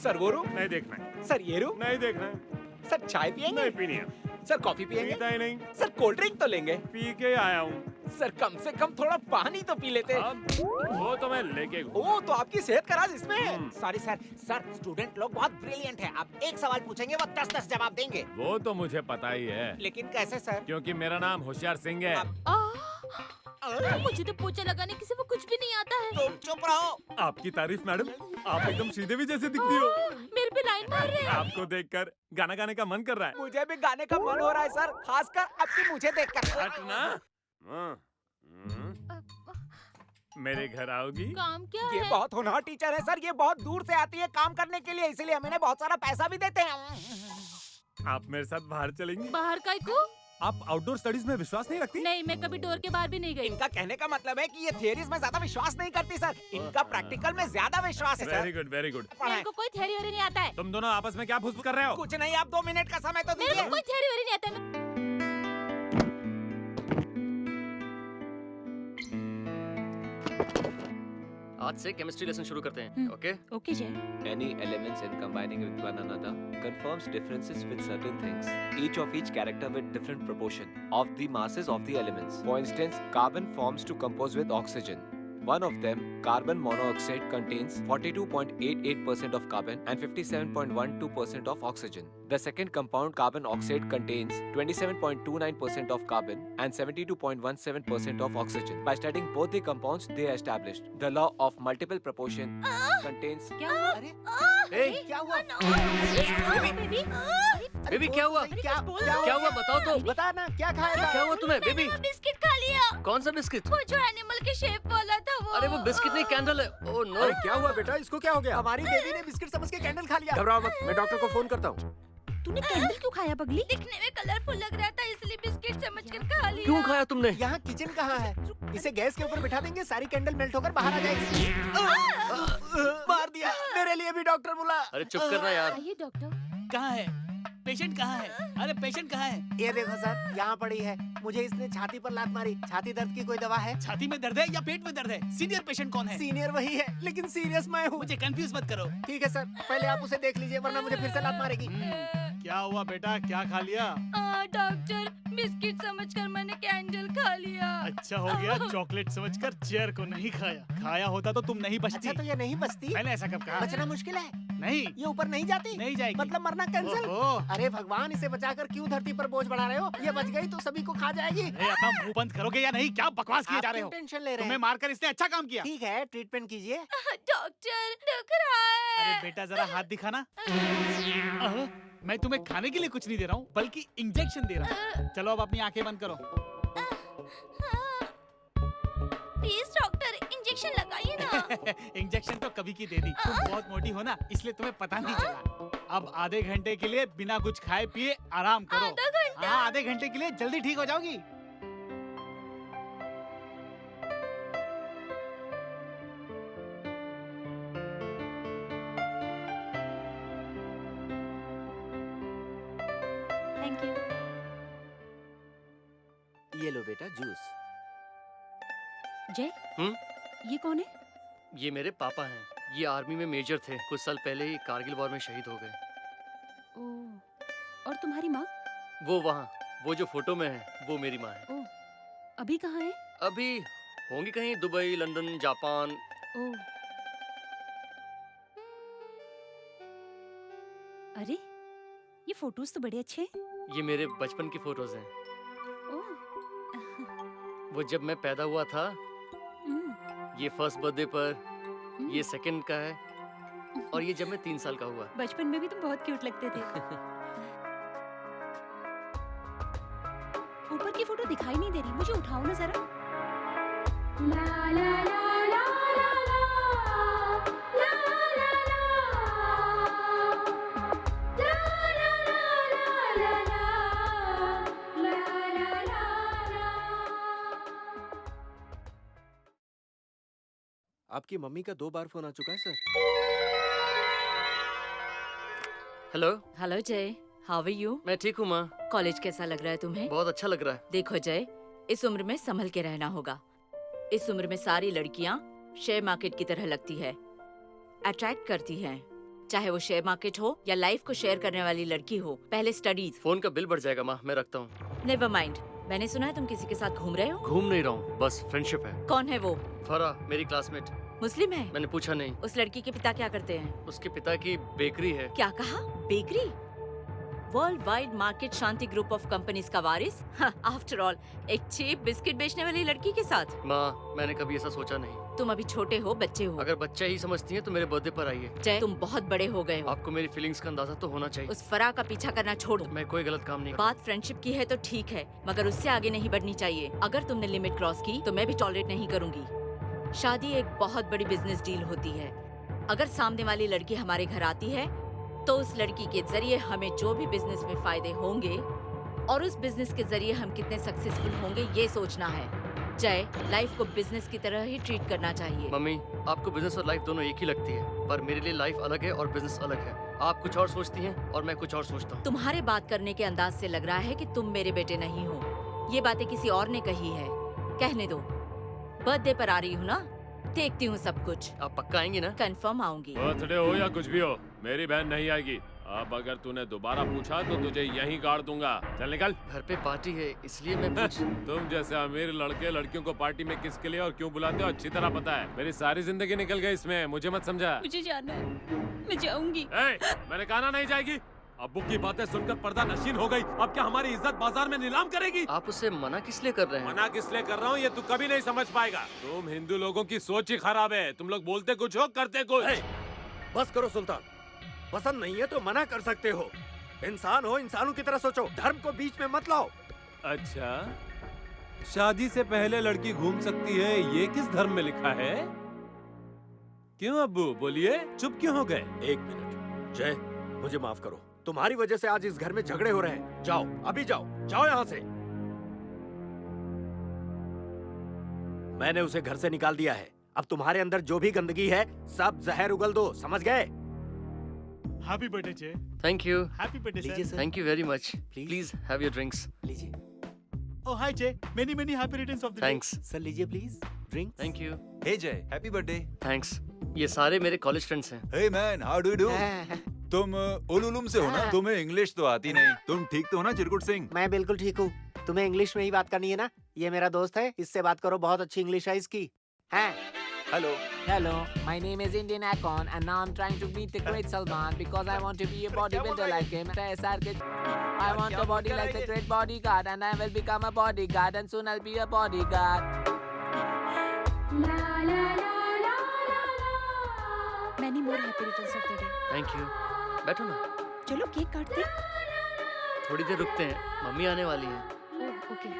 सर वो रूम नहीं देखना है। सर ये रूम नहीं देखना है। सर चाय पियेंगे? नहीं पीनी है। सर कॉफी पियेंगे? पीता ही नहीं। सर कोल्ड ड्रिंक तो लेंगे? पी के आया हूँ। सर कम से कम थोड़ा पानी तो पी लेते। वो तो मैं लेके ओ तो आपकी सेहत का राज इसमें है। सॉरी सर स्टूडेंट लोग बहुत ब्रिलियंट हैं। आप एक सवाल पूछेंगे वो 10 जवाब देंगे। वो तो मुझे पता ही है, लेकिन कैसे सर? क्योंकि मेरा नाम होशियार सिंह है। मुझे तो पोछा लगाने की सिवा कुछ भी नहीं आता है। तुम चुप रहो। आपकी तारीफ मैडम, आप एकदम श्रीदेवी जैसे दिखती हो। मेरे पे लाइन मार रहे हैं। आपको देखकर गाना गाने का मन कर रहा है। मुझे भी गाने का मन हो रहा है सर, खासकर आपकी मुझे देखकर। हटना। मेरे घर आओगी? काम क्या है? ये बहुत होनहार टीचर है सर, ये बहुत दूर से आती है काम करने के लिए, इसीलिए हम इन्हें बहुत सारा पैसा भी देते हैं। आप मेरे साथ बाहर चलेंगी? बाहर का को? आप आउटडोर स्टडीज में विश्वास नहीं रखती? नहीं, मैं कभी डोर के बाहर भी नहीं गई। इनका कहने का मतलब है कि ये थियरीज में ज्यादा विश्वास नहीं करती सर, इनका प्रैक्टिकल में ज्यादा विश्वास है सर। Very good. मेरे को कोई थ्योरी नहीं आता है। तुम दोनों आपस में क्या फुसफुस कर रहे हो? कुछ नहीं, आप 2 मिनट का समय तो मेरे दीजिए। को कोई थ्योरी नहीं आता है। आज से केमिस्ट्री लेसन शुरू करते हैं। ओके? ओके जय। Any elements in combining with one another confirms differences with certain things, each character with different proportion of the masses of the elements. For instance, carbon forms to compose with oxygen. One of them, carbon monoxide, contains 42.88% of carbon and 57.12% of oxygen. The second compound, carbon oxide, contains 27.29% of carbon and 72.17% of oxygen. By studying both the compounds, they established the law of multiple proportion contains. क्या हुआ? ए, क्या हुआ? Baby क्या हुआ? क्या हुआ बताओ तो। बता ना क्या खाया था? क्या हुआ तुम्हें बेबी? बिस्किट खा लिया। कौन सा बिस्किट? वो जो एनिमल के शेप वाला था वो। अरे वो बिस्किट नहीं, कैंडल है। Oh no. अरे क्या हुआ बेटा, इसको क्या हो गया? हमारी बेबी ने बिस्किट समझ के कैंडल खा लिया। घबराओ मत, मैं डॉक्टर को फोन करता हूँ। तूने कैंडल क्यों खाया पगली? दिखने में कलरफुल लग रहा था इसलिए बिस्किट समझकर खा लिया। क्यों खाया तुमने? यहाँ किचन कहाँ है? इसे गैस के ऊपर बिठा देंगे, सारी कैंडल मेल्ट होकर बाहर आ जाएगी। मार दिया। मेरे लिए भी डॉक्टर बुला। अरे चुप करना यार। आइए डॉक्टर। कहाँ है पेशेंट? कहाँ है? अरे पेशेंट कहाँ है? ये देखो सर, यहाँ पड़ी है। मुझे इसने छाती पर लात मारी। छाती दर्द की कोई दवा है? छाती में दर्द है या पेट में दर्द है? सीनियर पेशेंट कौन है? सीनियर वही है, लेकिन सीरियस मैं हूँ। मुझे कंफ्यूज मत करो। ठीक है सर, पहले आप उसे देख लीजिए वरना मुझे फिर से लात मारेगी। क्या हुआ बेटा, क्या खा लिया? डॉक्टर, बिस्किट समझकर मैंने कैंडल खा लिया। अच्छा हो गया, चॉकलेट समझकर चेयर को नहीं खाया। खाया होता तो तुम नहीं बचती। अच्छा तो ये नहीं बचती? मैंने ऐसा कब कहा? बचना मुश्किल है। नहीं ये ऊपर नहीं जाती? नहीं जाएगी। मतलब मरना कैंसिल? अरे भगवान, इसे बचाकर क्यों धरती पर बोझ बढ़ा रहे हो? ये बच गई तो सभी को खा जाएगी। अरे अपना मुंह बंद करोगे या नहीं? क्या बकवास किए जा रहे हो? टेंशन ले रहे तुम्हें हैं। मारकर इसने अच्छा काम किया। ठीक है, ट्रीटमेंट कीजिए। डॉक्टर दुख रहा है। अरे बेटा जरा हाथ दिखाना। मैं तुम्हें खाने के लिए कुछ नहीं दे रहा हूँ, बल्कि इंजेक्शन दे रहा हूँ। चलो अब अपनी आंखें बंद करो। प्लीज डॉक्टर, इंजेक्शन लगाइए ना। इंजेक्शन तो कभी की दे दी। तुम बहुत मोटी हो ना, इसलिए तुम्हें पता नहीं चला। अब आधे घंटे के लिए बिना कुछ खाए पिए आराम करो। आधा घंटा? हाँ, आधे घंटे के लिए जल्दी ठीक हो जाओगी। Thank you. ये लो बेटा जूस। जय, ये कौन है? ये मेरे पापा हैं। ये आर्मी में मेजर थे। कुछ साल पहले ही कारगिल वॉर में शहीद हो गए। ओह, और तुम्हारी माँ? वो वहाँ, वो जो फोटो में है, वो मेरी माँ है। ओह, अभी कहाँ है? अभी होंगी कहीं दुबई, लंदन, जापान। ओह, अरे ये फोटोज तो बड़े अच्छे हैं। ये मेरे बचपन की फोटोज हैं। ओह, वो जब मैं पैदा हुआ था, ये फर्स्ट बर्थडे पर, ये सेकंड का है, और ये जब मैं 3 साल का हुआ। बचपन में भी तुम बहुत क्यूट लगते थे। ऊपर की फोटो दिखाई नहीं दे रही, मुझे उठाओ ना जरा। ला ला ला ला आपकी मम्मी का 2 बार फोन आ चुका है सर। हेलो। हेलो जय, हाउ आर यू? मैं ठीक हूँ माँ। कॉलेज कैसा लग रहा है तुम्हें? बहुत अच्छा लग रहा है। देखो जय, इस उम्र में संभल के रहना होगा। इस उम्र में सारी लड़कियाँ शेयर मार्केट की तरह लगती है, अट्रैक्ट करती हैं। चाहे वो शेयर मार्केट हो या लाइफ को शेयर करने वाली लड़की हो। पहले स्टडीज। फोन का बिल बढ़ जाएगा माँ, मैं रखता हूँ। Never mind. मैंने सुना है तुम किसी के साथ घूम रहे हो। घूम नहीं रहा हूँ, बस फ्रेंडशिप है। कौन है वो? फरा, मेरी क्लासमेट। मुस्लिम है? मैंने पूछा नहीं। उस लड़की के पिता क्या करते हैं? उसके पिता की बेकरी है। क्या कहा? Bakery? World wide market Shanti group of companies का वारिस? आफ्टर ऑल एक चीप बिस्किट बेचने वाली लड़की के साथ? माँ, मैंने कभी ऐसा सोचा नहीं। तुम अभी छोटे हो, बच्चे हो। अगर बच्चा ही समझती हैं तो मेरे बर्थडे पर आइए। जय, तुम बहुत बड़े हो गए हो। आपको मेरी फीलिंग्स का अंदाजा तो होना चाहिए। उस फरा का पीछा करना छोड़ो। मैं कोई गलत काम नहीं। बात फ्रेंडशिप की है तो ठीक है, मगर उससे आगे नहीं बढ़नी चाहिए। अगर तुमने लिमिट क्रॉस की तो मैं भी टॉलरेट नहीं करूंगी। शादी एक बहुत बड़ी बिजनेस डील होती है। अगर सामने वाली लड़की हमारे घर आती है तो उस लड़की के जरिए हमें जो भी बिजनेस में फायदे होंगे और उस बिजनेस के जरिए हम कितने सक्सेसफुल होंगे ये सोचना है। जय, लाइफ को बिजनेस की तरह ही ट्रीट करना चाहिए। मम्मी, आपको बिजनेस और लाइफ दोनों एक ही लगती है, पर मेरे लिए लाइफ अलग है और बिजनेस अलग है। आप कुछ और सोचती हैं और मैं कुछ और सोचता हूँ। तुम्हारे बात करने के अंदाज से लग रहा है कि तुम मेरे बेटे नहीं हो। ये बातें किसी और ने कही है। कहने दो, बर्थडे पर आ रही हूँ ना, देखती हूँ सब कुछ। आप पक्का आएंगी ना? कंफर्म आऊंगी। बर्थडे हो या कुछ भी हो, मेरी बहन नहीं आएगी। अब अगर तूने दोबारा पूछा तो तुझे यहीं गाड़ दूंगा। चल निकल। घर पे पार्टी है इसलिए मैं पूछ। तुम जैसे अमीर लड़के लड़कियों को पार्टी में किसके लिए और क्यों बुलाते हो अच्छी तरह पता है। मेरी सारी जिंदगी निकल गई इसमें, मुझे मत समझा। मुझे जाना है, मैं जाऊंगी। मैंने कहा ना नहीं जाएगी। अब्बू की बातें सुनकर पर्दा नशीन हो गई। अब क्या हमारी इज्जत बाजार में नीलाम करेगी? आप उसे मना किस लिए कर रहे हैं? मना किस लिए कर रहा हूँ ये तू कभी नहीं समझ पाएगा। तुम हिंदू लोगों की सोच ही खराब है। तुम लोग बोलते कुछ हो, करते कुछ। बस करो सुल्तान, पसंद नहीं है तो मना कर सकते हो। इंसान हो, इंसानों की तरह सोचो, धर्म को बीच में मत लाओ। अच्छा, शादी से पहले लड़की घूम सकती है, ये किस धर्म में लिखा है? क्यों अब्बू, बोलिए, चुप क्यों हो गए? 1 मिनट। जय, मुझे माफ करो, तुम्हारी वजह से आज इस घर में झगड़े हो रहे हैं। जाओ, अभी जाओ, जाओ यहाँ से। मैंने उसे घर से निकाल दिया है। अब तुम्हारे अंदर जो भी गंदगी है सब जहर उगल दो, समझ गए? Happy birthday Jai. Thank you. Happy birthday sir. Thank you very much. Please have your drinks. लीजिए। Oh hi Jai, many many happy returns of the day. Thanks. Sir लीजिए please drink. Thank you. Hey Jai, happy birthday. Thanks. ये सारे मेरे college friends हैं। Hey man, how do you do? तुम उलुलुम से हो ना? तुम्हें इंग्लिश तो आती नहीं। तुम ठीक तो हो ना चिरकुट सिंह? मैं बिल्कुल ठीक हूँ। तुम्हें इंग्लिश में ही बात करनी है ना? ये मेरा दोस्त है, इससे बात करो, बहुत अच्छी इंग्लिश है इसकी। हैं? Hello Hello, my name is Indian Akon and now I'm trying to meet the great Salman because I want to be a bodybuilder like him. I want a body like the great bodyguard and I will become a bodyguard and soon I'll be a bodyguard. Many more happy returns of the day. Thank you. बैठो ना, चलो cake काटते। थोड़ी देर रुकते हैं, mummy आने वाली है। ओह, ओके।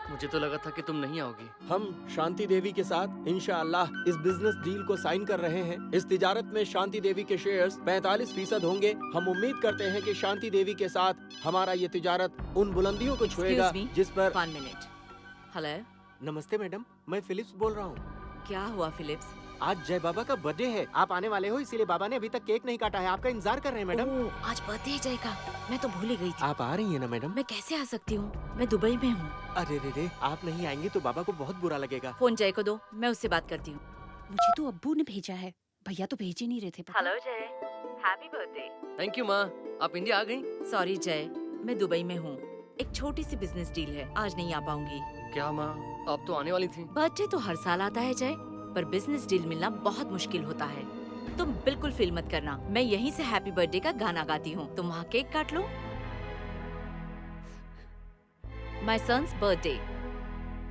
मुझे तो लगा था कि तुम नहीं आओगी। हम शांति देवी के साथ इंशाअल्लाह इस बिजनेस डील को साइन कर रहे हैं। इस तिजारत में शांति देवी के शेयर्स 45% होंगे। हम उम्मीद करते हैं कि शांति देवी के साथ हमारा ये तिजारत उन बुलंदियों को छुएगा Excuse me, जिस पर। 1 minute. हेलो, नमस्ते मैडम, मैं फिलिप्स बोल रहा हूँ। क्या हुआ फिलिप्स? आज जय बाबा का बर्थडे है, आप आने वाले हो इसीलिए बाबा ने अभी तक केक नहीं काटा है, आपका इंतजार कर रहे हैं मैडम। ओह, आज बर्थडे है जय का। मैं तो भूल ही गई थी। आप आ रही हैं ना मैडम? मैं कैसे आ सकती हूँ? मैं दुबई में हूँ। अरे रे, आप नहीं आएंगी तो बाबा को बहुत बुरा लगेगा। फोन जय को दो, मैं उससे बात करती हूँ। मुझे तो अब्बू ने भेजा है, भैया तो भेज ही नहीं रहे थे। पता। हेलो जय, हैप्पी बर्थडे। थैंक यू माँ, आप इंडिया आ गई? सॉरी जय, मैं दुबई में हूँ। एक छोटी सी बिजनेस डील है, आज नहीं आ पाऊंगी। क्या माँ, आप तो आने वाली थी। बर्थडे तो हर साल आता है जय, पर बिजनेस डील मिलना बहुत मुश्किल होता है। तुम बिल्कुल फील मत करना, मैं यहीं से हैप्पी बर्थडे का गाना गाती हूँ, तुम वहाँ केक काट लो। My son's birthday,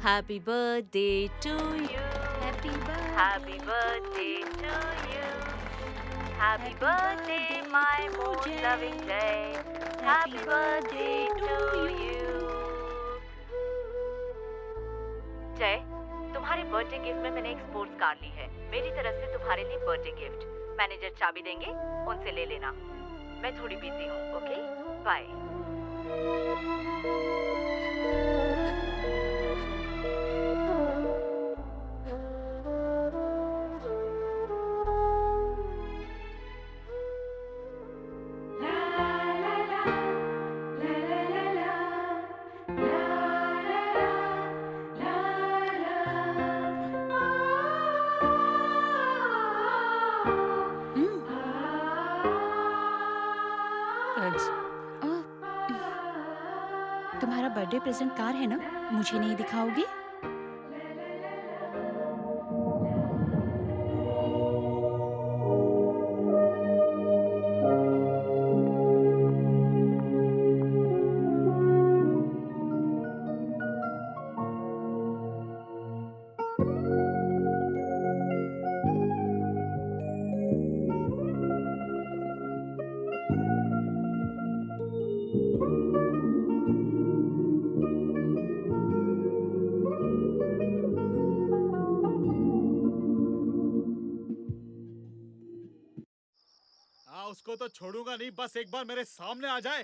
happy birthday to you, happy birthday to you, happy birthday my most loving Jai, happy birthday to you. Jai, तुम्हारे बर्थडे गिफ्ट में मैंने एक स्पोर्ट्स कार ली है, मेरी तरफ से तुम्हारे लिए बर्थडे गिफ्ट। मैनेजर चाबी देंगे, उनसे ले लेना। मैं थोड़ी बिजी हूँ, ओके, बाय। थैंक्स। तुम्हारा बर्थडे प्रेजेंट कार है ना, मुझे नहीं दिखाओगे? उसको तो छोड़ूंगा नहीं, बस एक बार मेरे सामने आ जाए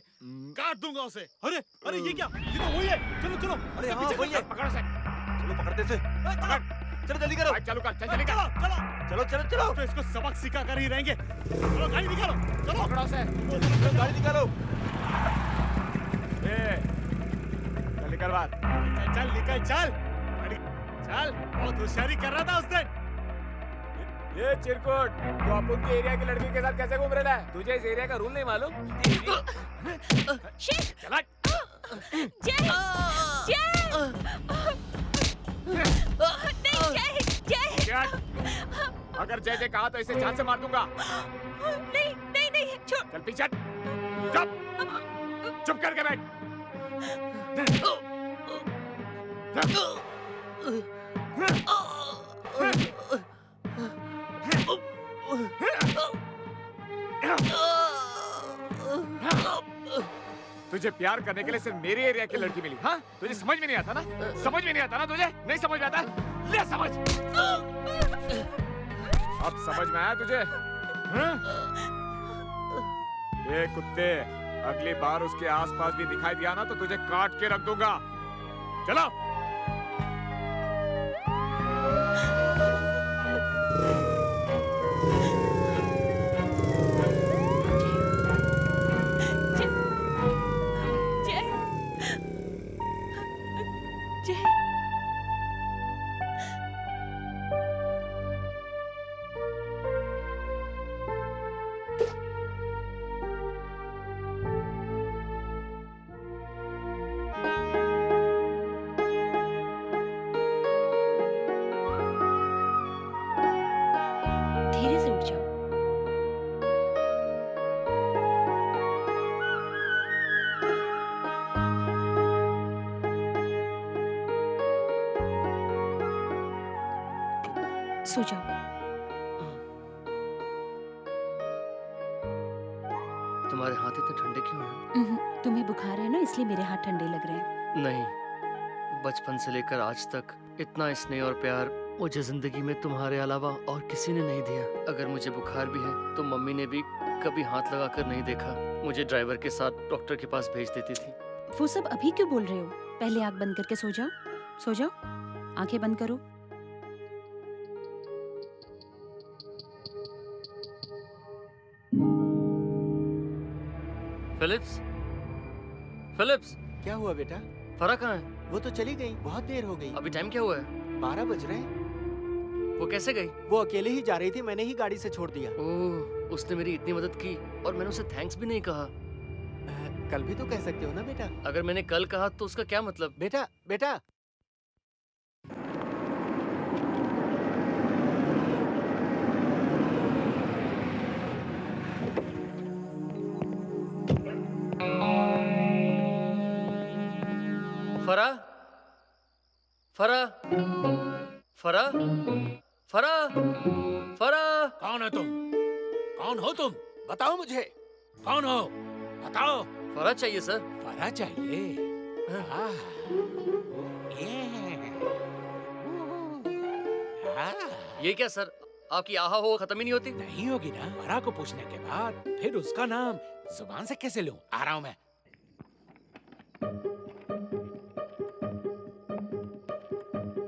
काट दूंगा उसे। अरे अरे ये क्या, ये तो वही है। चलो चलो, अरे हाँ पीछे वही है, पकड़ से, चलो पकड़ते से, पकड़, चलो जल्दी करो, चलो कर, चल जल्दी कर, चलो चलो चलो चलो, तो इसको सबक सिखा कर ही रहेंगे। चलो गाड़ी निकालो, चलो पकड़ो से, गाड़ी निकालो। चल निकल बाहर, चल निकल, चल चल। बहुत होशियारी कर रहा था उस दिन। ये चिरकुट, तो अपन के एरिया की लड़की के साथ कैसे घूम रहा है? तुझे इस एरिया का रूल नहीं मालूम? शेख! चला। जय! नहीं जय! अगर जय जय कहा तो इसे जान से मार दूंगा। नहीं, छोड़। चल पीछे, चुप करके बैठ। तुझे प्यार करने के लिए सिर्फ मेरे एरिया की लड़की मिली, हाँ? तुझे समझ में नहीं आता ना? समझ में नहीं आता ना तुझे? नहीं समझ में आता? ले समझ। अब समझ में आया तुझे? हाँ? ये कुत्ते, अगली बार उसके आसपास भी दिखाई दिया ना तो तुझे काट के रख दूंगा। चलो। सो जाओ। तुम्हारे हाथ इतने ठंडे क्यों हैं? तुम्हें बुखार है ना, इसलिए मेरे हाथ ठंडे लग रहे हैं। नहीं, बचपन से लेकर आज तक इतना स्नेह और प्यार मुझे जिंदगी में तुम्हारे अलावा और किसी ने नहीं दिया। अगर मुझे बुखार भी है तो मम्मी ने भी कभी हाथ लगाकर नहीं देखा। मुझे ड्राइवर के साथ डॉक्टर के पास भेज देती थी। वो सब अभी क्यों बोल रहे हो? पहले आंख बंद करके सो जाओ। सो जाओ, आंखें बंद करो। फिलिप्स, फिलिप्स, क्या हुआ बेटा? फरा कहाँ है? वो तो चली गई, बहुत देर हो गई। अभी टाइम क्या हुआ है? 12 बज रहे हैं। वो कैसे गई? वो अकेले ही जा रही थी, मैंने ही गाड़ी से छोड़ दिया। ओह, उसने मेरी इतनी मदद की और मैंने उसे थैंक्स भी नहीं कहा। कल भी तो कह सकते हो ना बेटा। अगर मैंने कल कहा तो उसका क्या मतलब? बेटा बेटा, फरा, फरा, फरा, फरा, फरा। कौन है तुम? कौन हो तुम? बताओ मुझे। कौन हो? बताओ। फरा चाहिए सर। फरा चाहिए? ये क्या सर, आपकी आहा हो खत्म ही नहीं होती? नहीं होगी ना। फरा को पूछने के बाद फिर उसका नाम जुबान से कैसे लूं? आ रहा हूं मैं।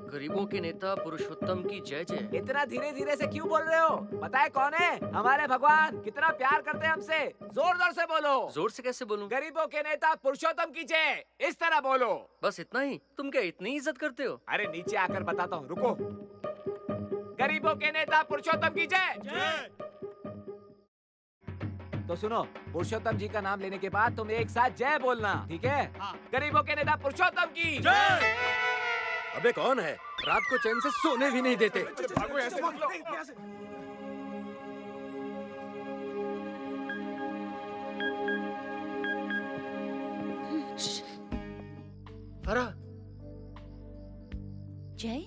गरीबों के नेता पुरुषोत्तम की जय जय। इतना धीरे धीरे से क्यों बोल रहे हो? बताए कौन है? हमारे भगवान कितना प्यार करते हैं हमसे। जोर जोर से बोलो। जोर से कैसे बोलूं? गरीबों के नेता पुरुषोत्तम की जय, इस तरह बोलो। बस इतना ही? तुम क्या इतनी इज्जत करते हो? अरे नीचे आकर बताता हूँ, रुको। गरीबों के नेता पुरुषोत्तम की जय। तो सुनो, पुरुषोत्तम जी का नाम लेने के बाद तुम एक साथ जय बोलना, ठीक है? गरीबों के नेता पुरुषोत्तम की जय। अबे कौन है? रात को चैन से सोने भी नहीं देते। भागो ऐसे। फरा, जय,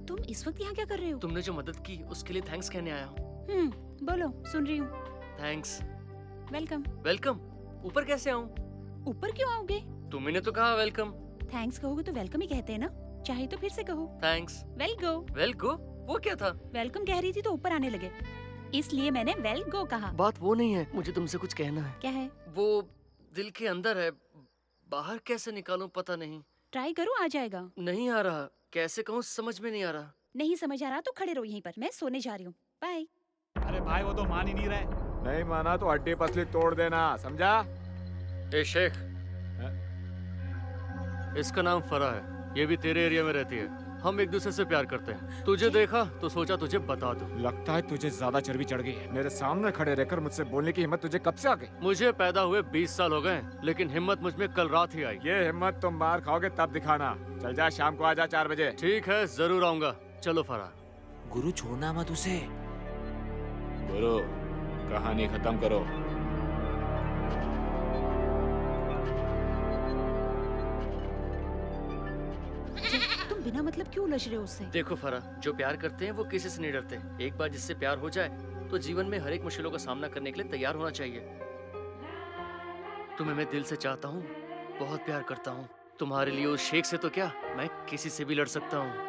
तुम इस वक्त यहाँ क्या कर रहे हो? तुमने जो मदद की उसके लिए थैंक्स कहने आया हूँ। बोलो, सुन रही हूँ। थैंक्स। वेलकम। वेलकम? ऊपर कैसे आऊँ? ऊपर क्यों आओगे? तुम्ही ने तो कहा वेलकम। थैंक्स कहोगे तो वेलकम ही कहते हैं ना। चाहे तो फिर से कहो। Thanks. Well go. Well go? वो क्या था? वेलकम कह रही थी तो ऊपर आने लगे, इसलिए मैंने वेल गो कहा। बात वो नहीं है, मुझे तुमसे कुछ कहना है। क्या है? वो दिल के अंदर है, बाहर कैसे निकालूं पता नहीं। ट्राई करो, आ जाएगा। नहीं आ रहा, कैसे कहूँ समझ में नहीं आ रहा। नहीं समझ आ रहा तो खड़े रहो यहीं पर, मैं सोने जा रही हूँ। बाय। अरे भाई वो तो मान ही नहीं रहे। नहीं माना तो हड्डी पसली तोड़ देना, समझा? ए शेख, इसका नाम फरा है, ये भी तेरे एरिया में रहती है। हम एक दूसरे से प्यार करते हैं। तुझे देखा तो सोचा तुझे बता दूं। लगता है तुझे ज्यादा चर्बी चढ़ गई है। मेरे सामने खड़े रहकर मुझसे बोलने की हिम्मत तुझे कब से आ गई? मुझे पैदा हुए 20 साल हो गए, लेकिन हिम्मत मुझ में कल रात ही आई। ये हिम्मत तुम बाहर खाओगे तब दिखाना। चल जा, शाम को आजा 4 बजे। ठीक है, जरूर आऊंगा। चलो फरा। गुरु छोड़ना मत उसे। गुरु, कहानी खत्म करो। तुम बिना मतलब क्यों उलझ रहे हो उससे? देखो फरा, जो प्यार करते हैं वो किसी से नहीं डरते। एक बार जिससे प्यार हो जाए तो जीवन में हर एक मुश्किलों का सामना करने के लिए तैयार होना चाहिए। तुम्हें मैं दिल से चाहता हूँ, बहुत प्यार करता हूँ। तुम्हारे लिए उस शेख से तो क्या, मैं किसी से भी लड़ सकता हूँ।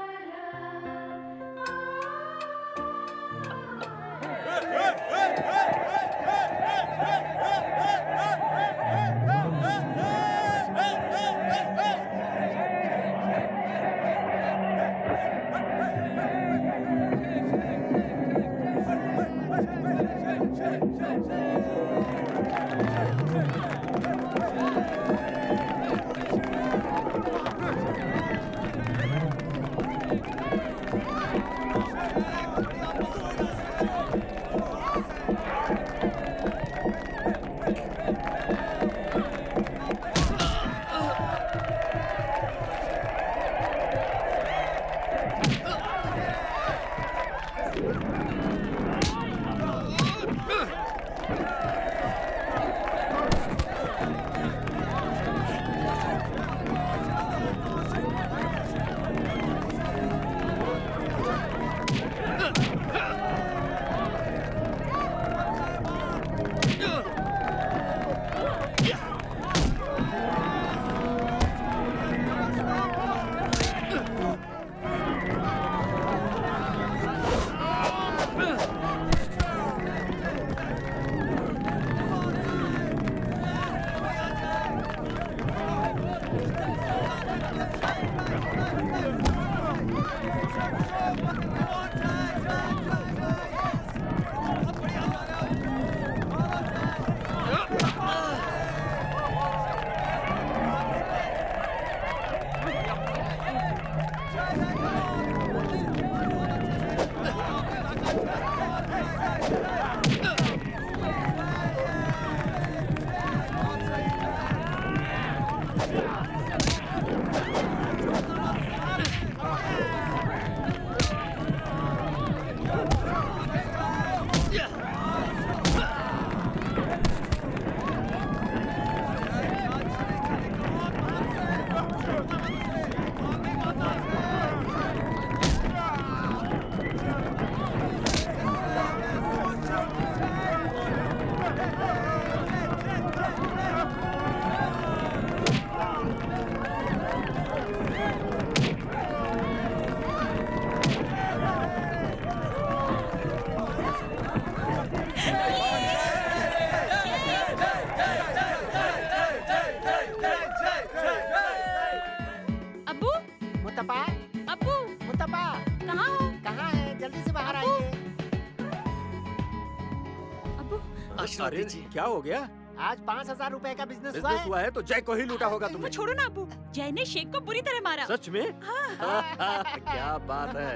आशीर्वाद अरे दीजिए। क्या हो गया? आज 5,000 रुपए का बिजनेस हुआ बिजनेस है। हुआ है तो जय को ही लूटा होगा वो तुमने। छोड़ो ना अबू, जय ने शेख को बुरी तरह मारा। सच में? क्या बात है,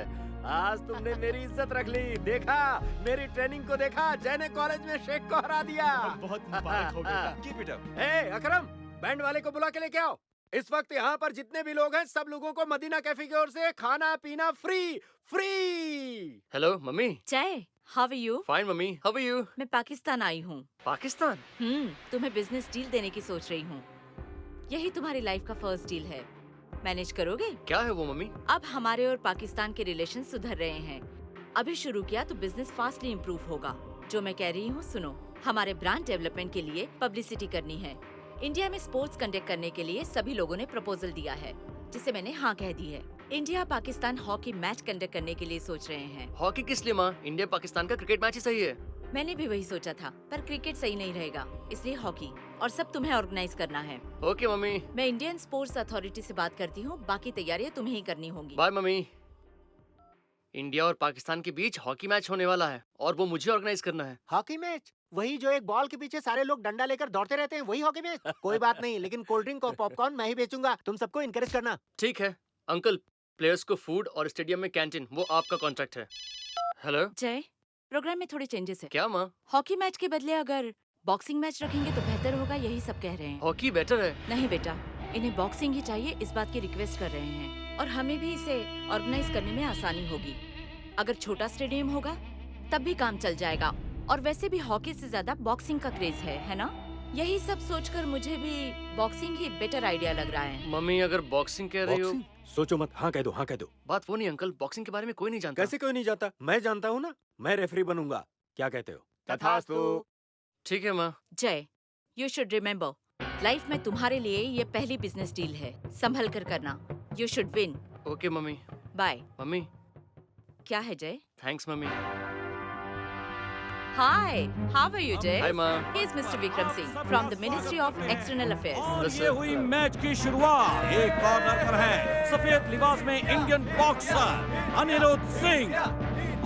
आज तुमने मेरी इज्जत रख ली। देखा, मेरी ट्रेनिंग को देखा, जय ने कॉलेज में शेख को हरा दिया। बहुत मुबारक हो बेटा। Keep it up. A Akram, band वाले को बुला के लेके आओ। इस वक्त यहाँ पर जितने भी लोग हैं सब लोगों को मदीना कैफे की ओर से खाना पीना free free. Hello mummy. Jai, how are you? Fine mummy, how are you? मैं पाकिस्तान आई हूँ। पाकिस्तान? तुम्हें बिजनेस डील देने की सोच रही हूँ। यही तुम्हारी लाइफ का फर्स्ट डील है। मैनेज करोगे? क्या है वो मम्मी? अब हमारे और पाकिस्तान के रिलेशन सुधर रहे हैं। अभी शुरू किया तो बिजनेस फास्टली इम्प्रूव होगा। जो मैं कह रही हूँ सुनो, हमारे ब्रांड डेवलपमेंट के लिए पब्लिसिटी करनी है। इंडिया में स्पोर्ट्स कंडक्ट करने के लिए सभी लोगों ने प्रपोजल दिया है, जिसे मैंने हाँ कह दी है। India Pakistan hockey match conduct करने के लिए सोच रहे हैं। हॉकी किस लिए माँ? इंडिया पाकिस्तान का क्रिकेट मैच ही सही है। मैंने भी वही सोचा था, पर क्रिकेट सही नहीं रहेगा, इसलिए हॉकी। और सब तुम्हें ऑर्गेनाइज करना है। Okay mummy. मैं इंडियन स्पोर्ट्स अथॉरिटी से बात करती हूँ, बाकी तैयारियाँ तुम्हें ही करनी होंगी। Bye mummy. इंडिया और पाकिस्तान के बीच हॉकी मैच होने वाला है और वो मुझे ऑर्गेनाइज करना है। Hockey match? वही जो एक बॉल के पीछे सारे लोग डंडा लेकर दौड़ते रहते हैं, वही हॉकी मैच? कोई बात नहीं, लेकिन कोल्ड ड्रिंक और पॉपकॉर्न मैं ही बेचूंगा। तुम सबको इनकरेज करना। ठीक है अंकल, प्लेयर्स को फूड और स्टेडियम में कैंटीन, वो आपका कॉन्ट्रैक्ट है। हेलो जय, प्रोग्राम में थोड़े चेंजेस है। क्या माँ? हॉकी मैच के बदले अगर बॉक्सिंग मैच रखेंगे तो बेहतर होगा, यही सब कह रहे हैं। हॉकी बेटर है? नहीं बेटा, इन्हें बॉक्सिंग ही चाहिए, इस बात की रिक्वेस्ट कर रहे हैं। और हमें भी इसे ऑर्गेनाइज करने में आसानी होगी। अगर छोटा स्टेडियम होगा तब भी काम चल जाएगा। और वैसे भी हॉकी से ज्यादा बॉक्सिंग का क्रेज है ना? यही सब सोचकर मुझे भी बॉक्सिंग ही बेटर आइडिया लग रहा है। मम्मी अगर बॉक्सिंग कह रही हो। सोचो मत, हाँ कह दो, हाँ कह दो। बात वो नहीं अंकल, बॉक्सिंग के बारे में कोई नहीं जानता। कैसे कोई नहीं जानता? मैं जानता हूँ ना, मैं रेफरी बनूंगा। क्या कहते हो? तथास्तु। ठीक है माँ। जय, यू शुड रिमेम्बर, लाइफ में तुम्हारे लिए ये पहली बिजनेस डील है, संभल कर करना। You should win. Okay mummy. Bye. Mummy. क्या है Jay? Thanks mummy. Hi, how are you Jay? Hi माँ। He is Mr. Vikram Singh from the Ministry of External Affairs. और ये हुई मैच की शुरुआत। एक कॉर्नर पर है सफेद लिबास में इंडियन बॉक्सर अनिरुद्ध सिंह,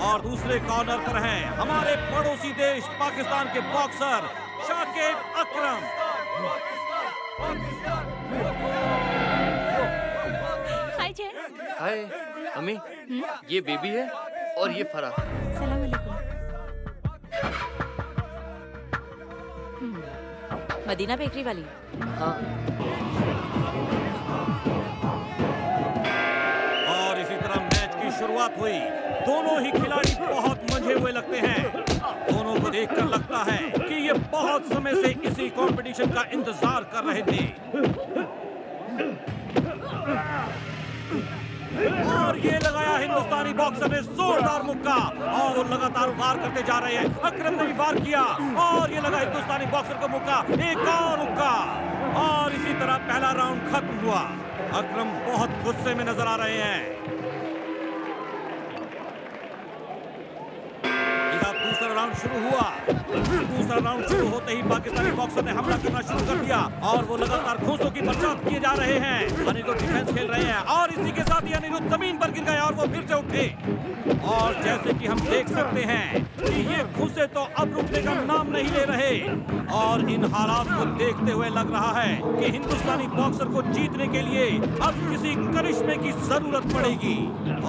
और दूसरे कॉर्नर पर हैं हमारे पड़ोसी देश पाकिस्तान के बॉक्सर शाकिब अकरम। हाय जय। हाय मम्मी, ये बेबी है और ये फराह। सलाम अलैकुम। मदीना बेकरी वाली? हाँ। और इसी तरह मैच की शुरुआत हुई। दोनों ही खिलाड़ी बहुत मंझे हुए लगते हैं। दोनों को देखकर लगता है कि ये बहुत समय से इसी कंपटीशन का इंतजार कर रहे थे। और ये लगाया हिंदुस्तानी बॉक्सर ने जोरदार मुक्का, और वो लगातार वार करते जा रहे हैं। अकरम ने भी वार किया और ये लगा हिंदुस्तानी बॉक्सर को मुक्का, एक और मुक्का, और इसी तरह पहला राउंड खत्म हुआ। अकरम बहुत गुस्से में नजर आ रहे हैं। दूसरा राउंड शुरू हुआ। दूसरा राउंड शुरू होते ही पाकिस्तानी बॉक्सर ने हमला करना शुरू कर दिया, और वो लगातार घूंसों की बरसात किए जा रहे हैं। अनिरुद्ध डिफेंस खेल रहे हैं, और इसी के साथ ही अनिरुद्ध जमीन पर गिर गए और वो फिर से उठे। और जैसे कि हम देख सकते हैं कि ये घूंसे तो अब रुकने का नाम नहीं ले रहे, और इन हालात को देखते हुए लग रहा है कि हिंदुस्तानी बॉक्सर को जीतने के लिए अब किसी करिश्मे की जरूरत पड़ेगी।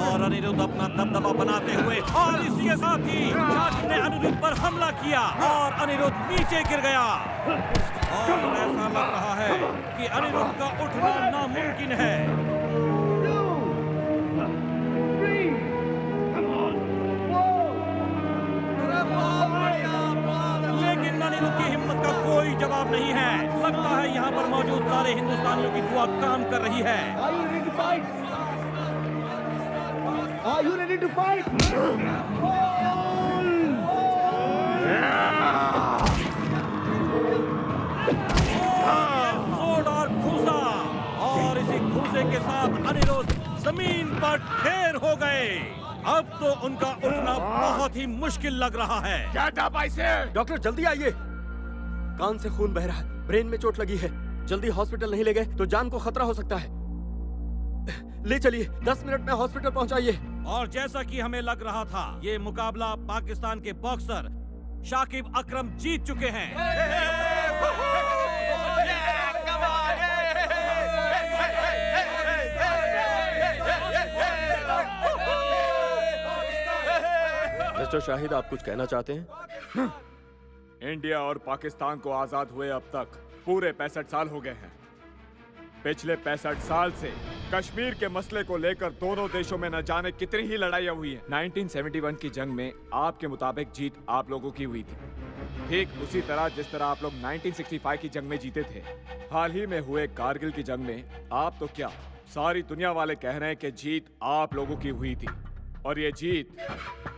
और अनिरुद्ध अपना दबदबा बनाते हुए, और इसी के साथ ही शाकिब ने अनिरुद्ध पर हमला किया और अनिरुद्ध नीचे गिर गया। और ऐसा लग रहा है कि अनिरुद्ध का उठना नामुमकिन है। लेकिन अनिरुद्ध की हिम्मत का कोई जवाब नहीं है। लगता है यहाँ पर मौजूद सारे हिंदुस्तानियों की दुआ काम कर रही है। Are you ready to fight? जोरदार घूंसा, और इसी घूंसे के साथ अनिरुद्ध जमीन पर ढेर हो गए। अब तो उनका उठना बहुत ही मुश्किल लग रहा है। क्या था भाई से? डॉक्टर जल्दी आइए, कान से खून बह रहा है, ब्रेन में चोट लगी है। जल्दी हॉस्पिटल नहीं ले गए तो जान को खतरा हो सकता है। ले चलिए, 10 मिनट में हॉस्पिटल पहुंचाइए। और जैसा कि हमें लग रहा था, ये मुकाबला पाकिस्तान के बॉक्सर शाकिब अकरम जीत चुके हैं। मिस्टर शाहिद, आप कुछ कहना चाहते हैं? इंडिया और पाकिस्तान को आजाद हुए अब तक पूरे 65 साल हो गए हैं। पिछले 65 साल से कश्मीर के मसले को लेकर दोनों देशों में न जाने कितनी ही लड़ाइयाँ हुई हैं। 1971 की जंग में आपके मुताबिक जीत आप लोगों की हुई थी, ठीक उसी तरह जिस तरह आप लोग 1965 की जंग में जीते थे। हाल ही में हुए कारगिल की जंग में आप तो क्या सारी दुनिया वाले कह रहे हैं कि जीत आप लोगों की हुई थी, और ये जीत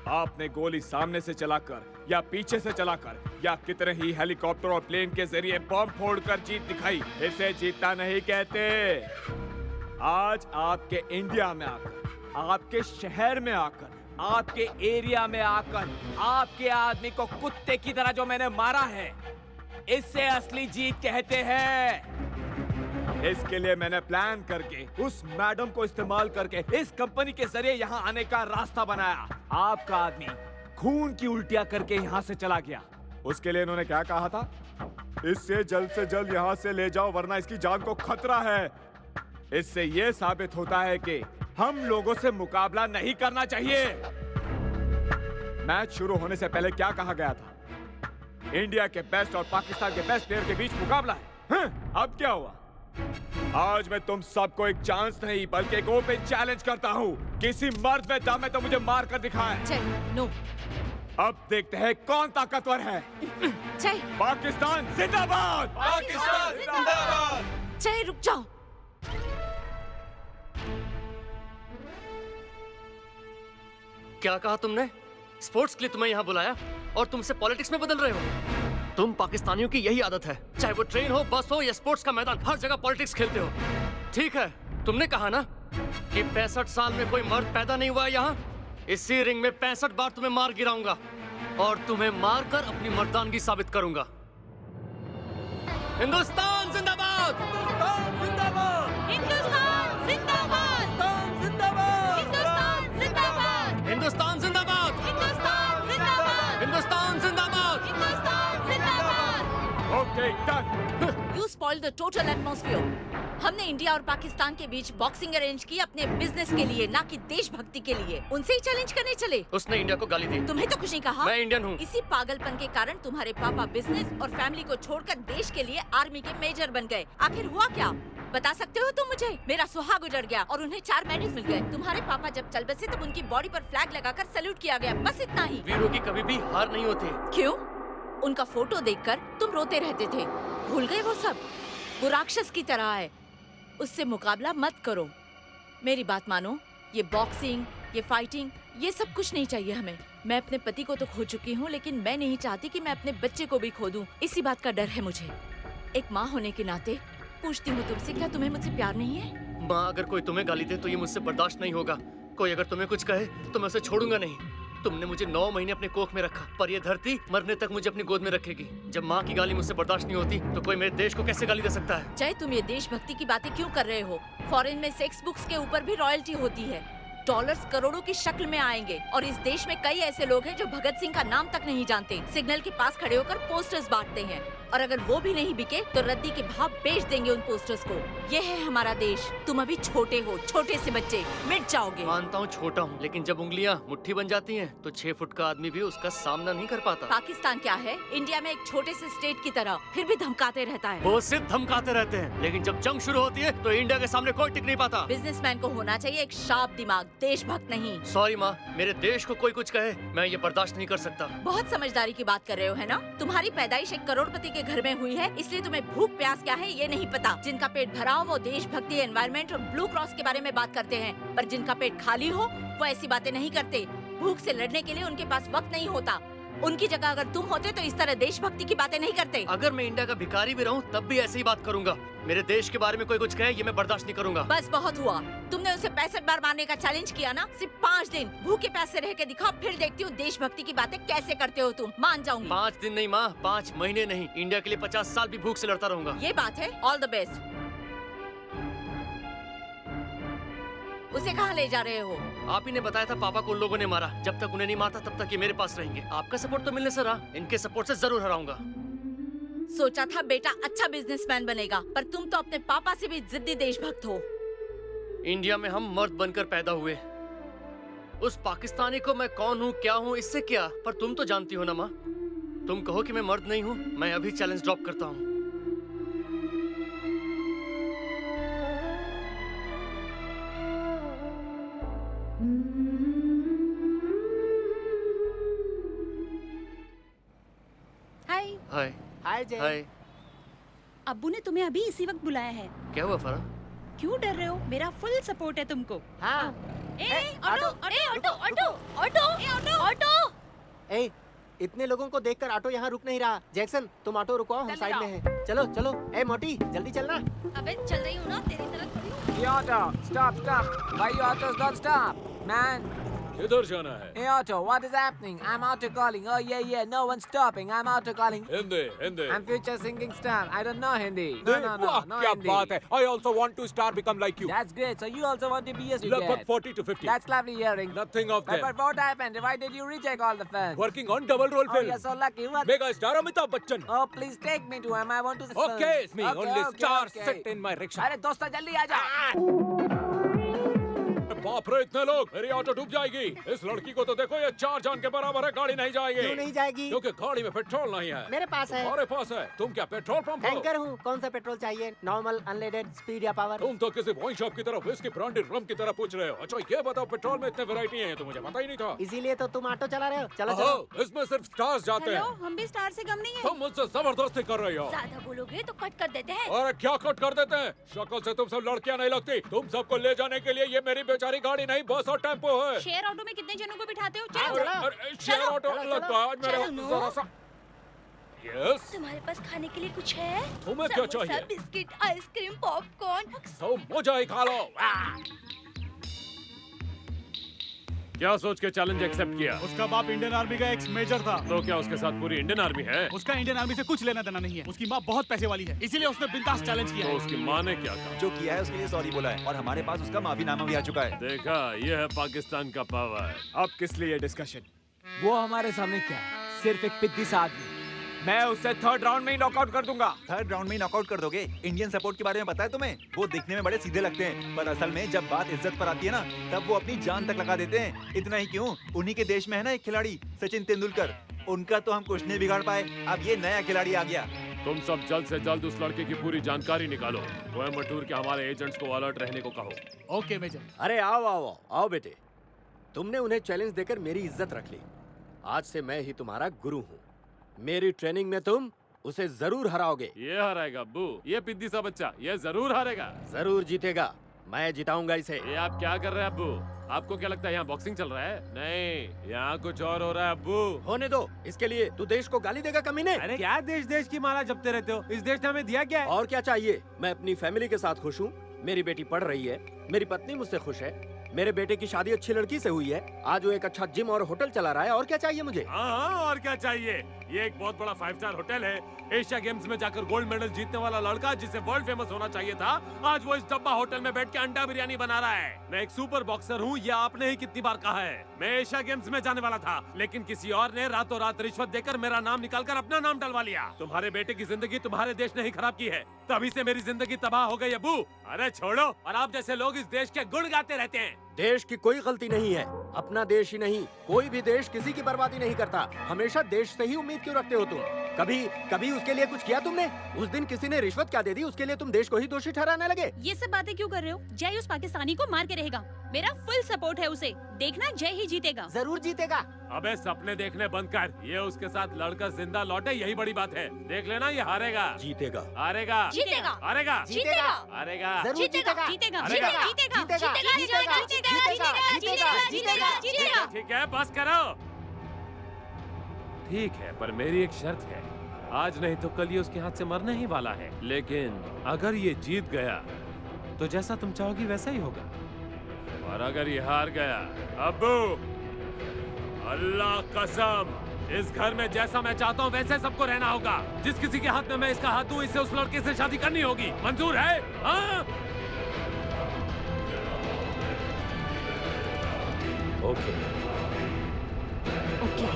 आपने गोली सामने से चलाकर या पीछे से चलाकर या कितने ही हेलीकॉप्टर और प्लेन के जरिए बम फोड़कर जीत दिखाई। इसे जीतना नहीं कहते। आज आपके इंडिया में आकर, आपके शहर में आकर, आपके एरिया में आकर आपके आदमी को कुत्ते की तरह जो मैंने मारा है, इससे असली जीत कहते हैं। इसके लिए मैंने प्लान करके उस मैडम को इस्तेमाल करके इस कंपनी के जरिए यहाँ आने का रास्ता बनाया। आपका आदमी खून की उल्टियां करके यहाँ से चला गया। उसके लिए इन्होंने क्या कहा था? इससे जल्द यहाँ से ले जाओ वरना इसकी जान को खतरा है। इससे यह साबित होता है कि हम लोगों से मुकाबला नहीं करना चाहिए। मैच शुरू होने से पहले क्या कहा गया था? इंडिया के बेस्ट और पाकिस्तान के बेस्ट प्लेयर के बीच मुकाबला है। अब क्या हुआ? आज मैं तुम सबको एक चांस नहीं बल्कि एक ओपन चैलेंज करता हूँ। किसी मर्द में दम है तो मुझे मार कर दिखाए। नो। अब देखते हैं कौन ताकतवर है। पाकिस्तान जिंदाबाद! पाकिस्तान जिंदाबाद! जय, रुक जाओ। क्या कहा तुमने? स्पोर्ट्स के लिए तुम्हें यहाँ बुलाया और तुमसे पॉलिटिक्स में बदल रहे हो? तुम पाकिस्तानियों की यही आदत है, चाहे वो ट्रेन हो, बस हो या स्पोर्ट्स का मैदान, हर जगह पॉलिटिक्स खेलते हो। ठीक है, तुमने कहा ना कि 65 साल में कोई मर्द पैदा नहीं हुआ है यहाँ। इसी रिंग में 65 बार तुम्हें मार गिराऊंगा और तुम्हें मार कर अपनी मर्दानगी साबित करूंगा। हिंदुस्तान जिंदाबाद! हिंदुस्तान जिंदाबाद! हिंदुस्तान जिंदाबाद! हिंदुस्तान जिंदाबाद! हिंदुस्तान जिंदाबाद! हिंदुस्तान जिंदाबाद! हिंदुस्तान जिंदाबाद! हिंदुस्तान जिंदाबाद! Okay, done. You spoiled the total atmosphere. हमने इंडिया और पाकिस्तान के बीच बॉक्सिंग अरेंज की अपने बिजनेस के लिए, ना कि देशभक्ति के लिए। उनसे ही चैलेंज करने चले। उसने इंडिया को गाली दी। तुम्हें तो कुछ नहीं कहा। मैं इंडियन हूँ। इसी पागलपन के कारण तुम्हारे पापा बिजनेस और फैमिली को छोड़कर देश के लिए आर्मी के मेजर बन गए। आखिर हुआ क्या? बता सकते हो तुम मुझे? मेरा सुहाग उजड़ गया और उन्हें 4 मेडल्स मिल गए। तुम्हारे पापा जब चल बसे तब उनकी बॉडी पर फ्लैग लगाकर सैल्यूट किया गया। बस इतना ही। वीरों की कभी भी हार नहीं होती। क्यों? उनका फोटो देखकर तुम रोते रहते थे। भूल गए वो सब? वो राक्षस की तरह है, उससे मुकाबला मत करो। मेरी बात मानो, ये बॉक्सिंग, ये फाइटिंग, ये सब कुछ नहीं चाहिए हमें। मैं अपने पति को तो खो चुकी हूँ, लेकिन मैं नहीं चाहती कि मैं अपने बच्चे को भी खो दूँ। इसी बात का डर है मुझे। एक माँ होने के नाते पूछती हूँ तुमसे, क्या तुम्हें मुझसे प्यार नहीं है? माँ, अगर कोई तुम्हें गाली दे तो ये मुझसे बर्दाश्त नहीं होगा। कोई अगर तुम्हें कुछ कहे तो मैं उसे छोड़ूंगा नहीं। तुमने मुझे 9 महीने अपने कोख में रखा, पर ये धरती मरने तक मुझे अपनी गोद में रखेगी। जब माँ की गाली मुझसे बर्दाश्त नहीं होती तो कोई मेरे देश को कैसे गाली दे सकता है? जय, तुम ये देशभक्ति की बातें क्यों कर रहे हो? फॉरेन में सेक्स बुक्स के ऊपर भी रॉयल्टी होती है। डॉलर्स करोड़ों की शक्ल में आएंगे और इस देश में कई ऐसे लोग हैं जो भगत सिंह का नाम तक नहीं जानते। सिग्नल के पास खड़े होकर पोस्टर्स बांटते हैं और अगर वो भी नहीं बिके तो रद्दी के भाव बेच देंगे उन पोस्टर्स को। ये है हमारा देश। तुम अभी छोटे हो, छोटे से बच्चे, मिट जाओगे। मानता हूँ छोटा हूँ, लेकिन जब उंगलियाँ मुट्ठी बन जाती हैं तो 6 फुट का आदमी भी उसका सामना नहीं कर पाता। पाकिस्तान क्या है? इंडिया में एक छोटे से स्टेट की तरह, फिर भी धमकाते रहता है। वो सिर्फ धमकाते रहते हैं, लेकिन जब जंग शुरू होती है तो इंडिया के सामने कोई टिक नहीं पाता। बिजनेसमैन को होना चाहिए एक शार्प दिमाग, देशभक्त नहीं। सॉरी माँ, मेरे देश को कोई कुछ कहे मैं ये बर्दाश्त नहीं कर सकता। बहुत समझदारी की बात कर रहे हो, है ना? तुम्हारी पैदाइश एक करोड़पति के घर में हुई है, इसलिए तुम्हें भूख प्यास क्या है ये नहीं पता। जिनका पेट भरा हो वो देशभक्ति, एनवायरनमेंट और ब्लू क्रॉस के बारे में बात करते हैं, पर जिनका पेट खाली हो वो ऐसी बातें नहीं करते। भूख से लड़ने के लिए उनके पास वक्त नहीं होता। उनकी जगह अगर तुम होते तो इस तरह देशभक्ति की बातें नहीं करते। अगर मैं इंडिया का भिखारी भी रहूं तब भी ऐसे ही बात करूंगा। मेरे देश के बारे में कोई कुछ कहे ये मैं बर्दाश्त नहीं करूंगा। बस बहुत हुआ। तुमने उसे 65 बार मारने का चैलेंज किया ना। सिर्फ 5 दिन भूखे प्यासे रह के दिखाओ, फिर देखती हूँ देशभक्ति की बातें कैसे करते हो तुम। मान जाऊंगी। 5 दिन नहीं माँ, 5 महीने नहीं, इंडिया के लिए 50 साल भी भूख से लड़ता रहूंगा। ये बात है। All the best. उसे कहाँ ले जा रहे हो? आप ही ने बताया था पापा को उन लोगों ने मारा। जब तक उन्हें नहीं मारता तब तक ये मेरे पास रहेंगे। आपका सपोर्ट तो मिलने से रहा, इनके सपोर्ट से जरूर हराऊंगा। सोचा था बेटा अच्छा बिजनेसमैन बनेगा, पर तुम तो अपने पापा से भी जिद्दी देशभक्त हो। इंडिया में हम मर्द बनकर पैदा हुए। उस पाकिस्तानी को मैं कौन हूँ क्या हूँ इससे क्या, पर तुम तो जानती हो ना माँ। तुम कहो कि मैं मर्द नहीं हूँ, मैं अभी चैलेंज ड्रॉप करता हूँ। हाय। हाय। हाय जय। हाय। अब्बू ने तुम्हें अभी इसी वक्त बुलाया है। क्या हुआ फरा? क्यों डर रहे हो? मेरा फुल सपोर्ट है तुमको। हाँ। Auto auto auto auto auto. ए, इतने लोगों को देखकर ऑटो यहाँ रुक नहीं रहा। जैक्सन तुम ऑटो रुकवाओ, हम साइड में हैं। चलो चलो। ए मोटी जल्दी चलना। अबे चल रही हूँ ना, तेरी तरह थोड़ी हूँ। ये auto stop stop. Why your autos don't stop man? किधर जाना है? Hey Otto, what is happening? I'm Otto calling. Oh yeah, no one's stopping. I'm Otto calling. Hindi I'm future singing star. I don't know Hindi. वाह, No क्या Hindi. बात है। I also want to star become like you. That's great. So you also want to be as you लगभग get. 40 to 50. That's lovely hearing. Nothing of them. But what happened? Why did you reject all the films? Working on double role Oh, film. you're so lucky. What? Mega star Amitabh Bachchan. Oh, please take me to him. I want to see Okay, films. it's me. Only stars sit in my rickshaw. अरे दोस्तों जल्दी आ जा। बाप रे इतने लोग, मेरी auto डूब जाएगी। इस लड़की को तो देखो, ये 4 जान के बराबर है। गाड़ी नहीं जाएगी। क्यों नहीं जाएगी? क्योंकि गाड़ी में पेट्रोल नहीं है। मेरे पास है। हमारे पास है। तुम क्या पेट्रोल पंप हो? टैंकर हूँ। कौन सा पेट्रोल चाहिए? नॉर्मल, अनलेडेड, स्पीड या पावर? तुम तो किसी वाइन शॉप की तरह विस्की ब्रांडी रम की तरह पूछ रहे हो। अच्छा ये बताओ, पेट्रोल में इतने वैरायटी हैं, तो मुझे पता ही नहीं था। इसीलिए तो तुम ऑटो चला रहे हो। चलो ओहो, चलो। इसमें सिर्फ स्टार्स जाते हेलो, हैं। हम भी स्टार से कम नहीं है। तुम मुझसे जबरदस्ती कर रही हो। ज्यादा बोलोगे तो कट कर देते हैं। अरे क्या कट कर देते हैं? शक्ल से तुम सब लड़कियां नहीं लगती। तुम सबको ले जाने के लिए ये मेरी बेचारी गाड़ी नहीं, बस और टेम्पो है। शेयर ऑटो में कितने जनों को बिठाते हो? अरे, शेयर ऑटो लगता है आज मेरा जरा सा। यस। तुम्हारे पास खाने के लिए कुछ है? तुम्हें क्या समोसा, चाहिए? Biscuit, ice cream, popcorn. तो मजा ही खा लो। क्या सोच के चैलेंज एक्सेप्ट किया? उसका बाप इंडियन आर्मी का एक्स मेजर था। तो क्या उसके साथ पूरी इंडियन आर्मी है? उसका इंडियन आर्मी से कुछ लेना देना नहीं है। उसकी माँ बहुत पैसे वाली है, इसीलिए उसने बिंदास चैलेंज किया तो है। उसकी माँ ने क्या कहा? जो किया है उसके लिए सॉरी बोला है और हमारे पास उसका माफीनामा भी आ चुका है। देखा, ये है पाकिस्तान का पावर। अब किस लिए डिस्कशन? वो हमारे सामने क्या है? सिर्फ एक पिद्दी सा आदमी। मैं उसे 3rd राउंड में ही नॉकआउट कर दूंगा। 3rd राउंड में ही नॉकआउट कर दोगे? इंडियन सपोर्ट के बारे में पता है तुम्हें? वो दिखने में बड़े सीधे लगते हैं, पर असल में जब बात इज्जत पर आती है ना, तब वो अपनी जान तक लगा देते हैं। इतना ही क्यों, उन्हीं के देश में है ना एक खिलाड़ी, सचिन तेंदुलकर। उनका तो हम कुछ नहीं बिगाड़ पाए, अब ये नया खिलाड़ी आ गया। तुम सब जल्द से जल्द उस लड़के की पूरी जानकारी निकालो। कोयम्बटूर के हमारे एजेंट्स को अलर्ट रहने को कहो। Okay major. अरे आओ आओ आओ बेटे, तुमने उन्हें चैलेंज देकर मेरी इज्जत रख ली। आज से मैं ही तुम्हारा गुरु हूँ। मेरी ट्रेनिंग में तुम उसे जरूर हराओगे। ये हराएगा अब्बू, ये पिद्दी सा बच्चा, ये जरूर हारेगा। जरूर जीतेगा, मैं जिताऊंगा इसे। ये आप क्या कर रहे हैं अब्बू? आपको क्या लगता है यहाँ बॉक्सिंग चल रहा है? नहीं, यहाँ कुछ और हो रहा है अब्बू। होने दो, इसके लिए तू देश को गाली देगा कमीने? अरे क्या देश देश की माला जपते रहते हो? इस देश ने हमें दिया क्या है? और क्या चाहिए? मैं अपनी फैमिली के साथ खुश हूँ। मेरी बेटी पढ़ रही है, मेरी पत्नी मुझसे खुश है, मेरे बेटे की शादी अच्छी लड़की से हुई है, आज वो एक अच्छा जिम और होटल चला रहा है। और क्या चाहिए मुझे? हाँ, और क्या चाहिए? ये एक बहुत बड़ा 5 स्टार होटल है। एशिया गेम्स में जाकर गोल्ड मेडल जीतने वाला लड़का, जिसे वर्ल्ड फेमस होना चाहिए था, आज वो इस डब्बा होटल में बैठ के अंडा बिरयानी बना रहा है। मैं एक सुपर बॉक्सर हूँ, ये आपने ही कितनी बार कहा है। मैं एशिया गेम्स में जाने वाला था, लेकिन किसी और ने रातों रात रिश्वत देकर मेरा नाम निकालकर अपना नाम डलवा लिया। तुम्हारे बेटे की जिंदगी तुम्हारे देश ने ही खराब की है, तभी से मेरी जिंदगी तबाह हो गई अब्बू। अरे छोड़ो, और आप जैसे लोग इस देश के गुण गाते रहते हैं। देश की कोई गलती नहीं है, अपना देश ही नहीं, कोई भी देश किसी की बर्बादी नहीं करता। हमेशा देश से ही उम्मीद क्यों रखते हो तुम? कभी उसके लिए कुछ किया तुमने? उस दिन किसी ने रिश्वत क्या दे दी, उसके लिए तुम देश को ही दोषी ठहराने लगे? ये सब बातें क्यों कर रहे हो? जय उस पाकिस्तानी को मार के रहेगा। मेरा फुल सपोर्ट है उसे। देखना, जय ही जीतेगा। जरूर जीतेगा। अबे सपने देखने बंद कर, ये उसके साथ लड़का जिंदा लौटे यही बड़ी बात है। देख लेना, ये हारेगा। जीतेगा। हारेगा। जीतेगा। हारेगा। जीतेगा। हारेगा। जरूर जीतेगा। जीतेगा। हारेगा। जीतेगा। जीतेगा। जीतेगा। जीतेगा। जीतेगा। जीतेगा। जीतेगा। जीतेगा। ठीक है, बस करो। ठीक है, पर मेरी एक शर्त है। आज नहीं तो कल ये उसके हाथ से मरने ही वाला है, लेकिन अगर ये जीत गया तो जैसा तुम चाहोगी वैसा ही होगा, और अगर ये हार गया, अब्बू अल्लाह कसम, इस घर में जैसा मैं चाहता हूँ वैसे सबको रहना होगा। जिस किसी के हाथ में मैं इसका हाथ दूं, इससे उस लड़के से शादी करनी होगी। मंजूर है? हाँ? Okay okay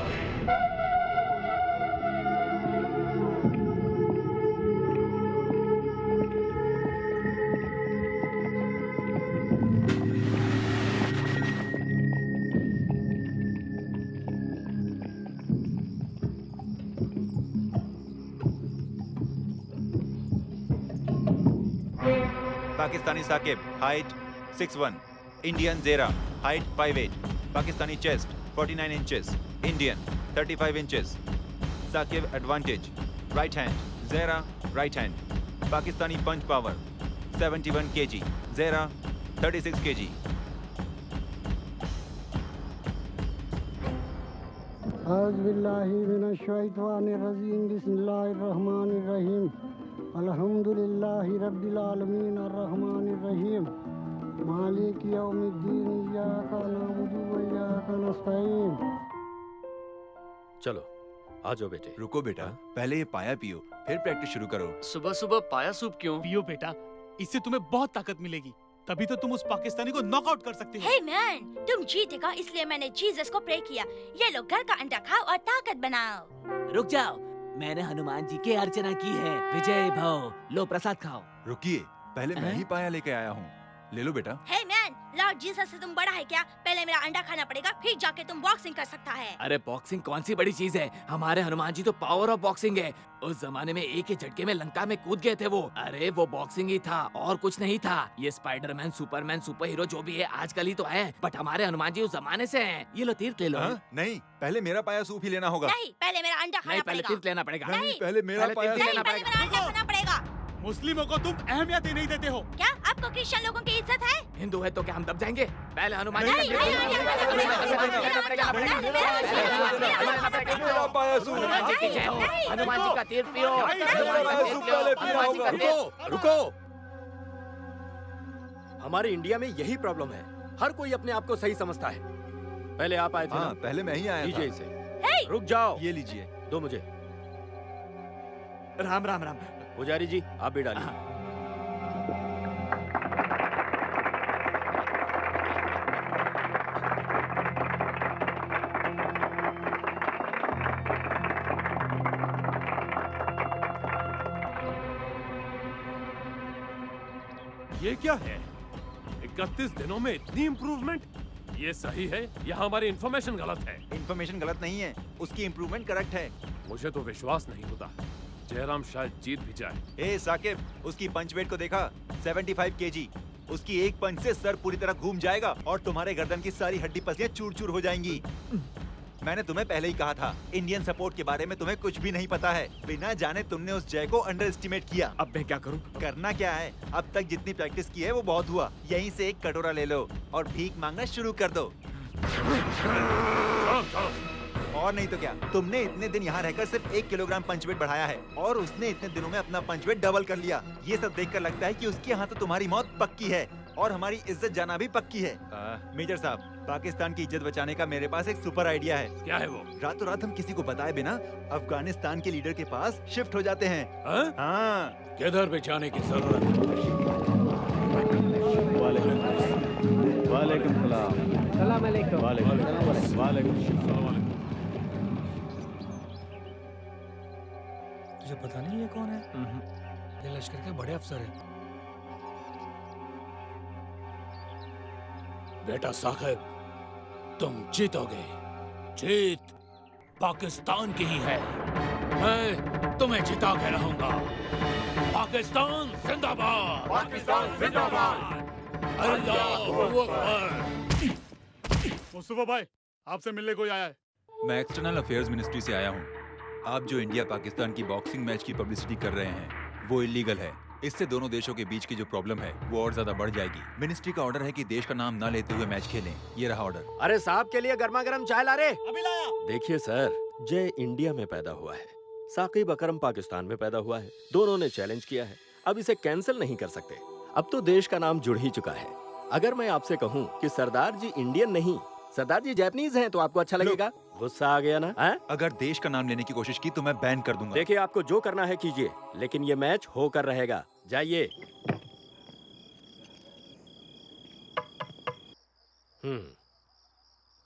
Pakistani Saqib height 6'1", Indian Jera height 5'8", Pakistani chest 49 inches, Indian 35 inches, Saqib advantage right hand, Jera right hand, Pakistani punch power 71 kg, जेरा 36 kg। औज़ुबिल्लाहिमिनश्शैतानिर्रजीम बिस्मिल्लाहिर्रहमानिर्रहीम अल्हम्दुलिल्लाहि रब्बिल आलमीन अर्रहमानिर रहीम मालिक यौमिद्दीन इय्याका नअबुदु व इय्याका नस्तईन। चलो आ जाओ बेटे। रुको बेटा, पहले ये पाया पियो, फिर प्रैक्टिस शुरू करो। सुबह सुबह पाया सूप क्यों? पियो बेटा, इससे तुम्हें बहुत ताकत मिलेगी, तभी तो तुम उस पाकिस्तानी को नॉकआउट कर सकते हो। हे मैन, तुम जीतेगा इसलिए मैंने जीसस को प्रे किया। ये लो घर का अंडा खाओ और ताकत बनाओ। रुक जाओ, मैंने हनुमान जी की अर्चना की है। विजय भव, लो प्रसाद खाओ। रुकिए, पहले मैं ही पाया लेके आया हूँ, ले लो बेटा। हे मैन, लॉर्ड जीसस से तुम बड़ा है क्या? पहले मेरा अंडा खाना पड़ेगा, फिर जाके तुम बॉक्सिंग कर सकता है। अरे बॉक्सिंग कौन सी बड़ी चीज है, हमारे हनुमान जी तो पावर ऑफ बॉक्सिंग है। उस जमाने में एक ही झटके में लंका में कूद गए थे वो। अरे वो बॉक्सिंग ही था और कुछ नहीं था। ये स्पाइडरमैन, सुपरमैन, सुपर हीरो जो भी है आजकल ही तो है, बट हमारे हनुमान जी उस जमाने से हैं। ये लो तीर्थ ले लो। नहीं, पहले मेरा पाया सूप ही लेना होगा। नहीं, पहले मेरा अंडा खाना नहीं, पहले पड़ेगा। तीर्थ लेना पड़ेगा। नहीं, पहले मेरा पाया नहीं, पहले मेरा अंडा खाना पड़ेगा। मुस्लिमों को तुम अहमियत ही नहीं देते हो। क्या आपको क्रिश्चियन लोगों की इज्जत है? हिंदू है तो क्या हम दब जाएंगे? पहले हनुमान जी नहीं, नहीं, हनुमान जी का तीर्थ पियो। रुको रुको, हमारे इंडिया में यही प्रॉब्लम है, हर कोई अपने आप को सही समझता है। पहले आप आए थे ना? पहले मैं ही आया था। लीजिए इसे। रुक जाओ, ये लीजिए। दो मुझे। राम राम राम। पुजारी जी आप भी डालिए। ये क्या है? 31 दिनों में इतनी इम्प्रूवमेंट? ये सही है या हमारी इन्फॉर्मेशन गलत है? इन्फॉर्मेशन गलत नहीं है, उसकी इम्प्रूवमेंट करेक्ट है। मुझे तो विश्वास नहीं होता। जयराम शायद जीत भी जाए। ए साकिब, उसकी पंच वेट को देखा? 75 kg। उसकी एक पंच से सर पूरी तरह घूम जाएगा और तुम्हारे गर्दन की सारी हड्डी पसलियां चूर चूर हो जाएंगी। मैंने तुम्हें पहले ही कहा था, इंडियन सपोर्ट के बारे में तुम्हें कुछ भी नहीं पता है। बिना जाने तुमने उस जय को अंडर एस्टिमेट किया। अब मैं क्या करूं? करना क्या है, अब तक जितनी प्रैक्टिस की है वो बहुत हुआ। यहीं से एक कटोरा ले लो और भीख मांगना शुरू कर दो। और नहीं तो क्या, तुमने इतने दिन यहाँ रहकर सिर्फ 1 किलोग्राम पंच वेट बढ़ाया है और उसने इतने दिनों में अपना पंच वेट डबल कर लिया। ये सब देखकर लगता है कि उसके यहाँ तो तुम्हारी मौत पक्की है और हमारी इज्जत जाना भी पक्की है। मेजर साहब, पाकिस्तान की इज्जत बचाने का मेरे पास एक सुपर आइडिया है। क्या है वो? रातों रात हम किसी को बताए बिना अफगानिस्तान के लीडर के पास शिफ्ट हो जाते हैं। हाँ, किधर भी जाने की जरूरत नहीं। वालेकुम सलाम अलैकुम। तुझे पता नहीं ये कौन है? ये लश्कर के बड़े अफसर हैं। बेटा साकिब, तुम जीतोगे। जीत पाकिस्तान की ही है। मैं तुम्हें जिता के रहूंगा। पाकिस्तान जिंदाबाद। पाकिस्तान जिंदाबाद। अल्लाहू अकबर। मुस्तफा भाई, आपसे मिलने कोई आया है। मैं एक्सटर्नल अफेयर्स मिनिस्ट्री से आया हूँ। आप जो इंडिया पाकिस्तान की बॉक्सिंग मैच की पब्लिसिटी कर रहे हैं वो इलीगल है। इससे दोनों देशों के बीच की जो प्रॉब्लम है वो और ज्यादा बढ़ जाएगी। मिनिस्ट्री का ऑर्डर है कि देश का नाम ना लेते हुए मैच खेलें। ये रहा ऑर्डर। अरे साहब के लिए गर्मा गर्म चाय ला रे। अभी लाया। देखिए सर, जय इंडिया में पैदा हुआ है, साकिब अकरम पाकिस्तान में पैदा हुआ है। दोनों ने चैलेंज किया है, अब इसे कैंसिल नहीं कर सकते। अब तो देश का नाम जुड़ ही चुका है। अगर मैं आपसे कहूँ कि सरदार जी इंडियन नहीं, सरदार जी जापानीज हैं, तो आपको अच्छा लगेगा? गुस्सा आ गया ना? अगर देश का नाम लेने की कोशिश की तो मैं बैन कर दूंगा। देखिए, आपको जो करना है कीजिए, लेकिन ये मैच होकर रहेगा। जाइए।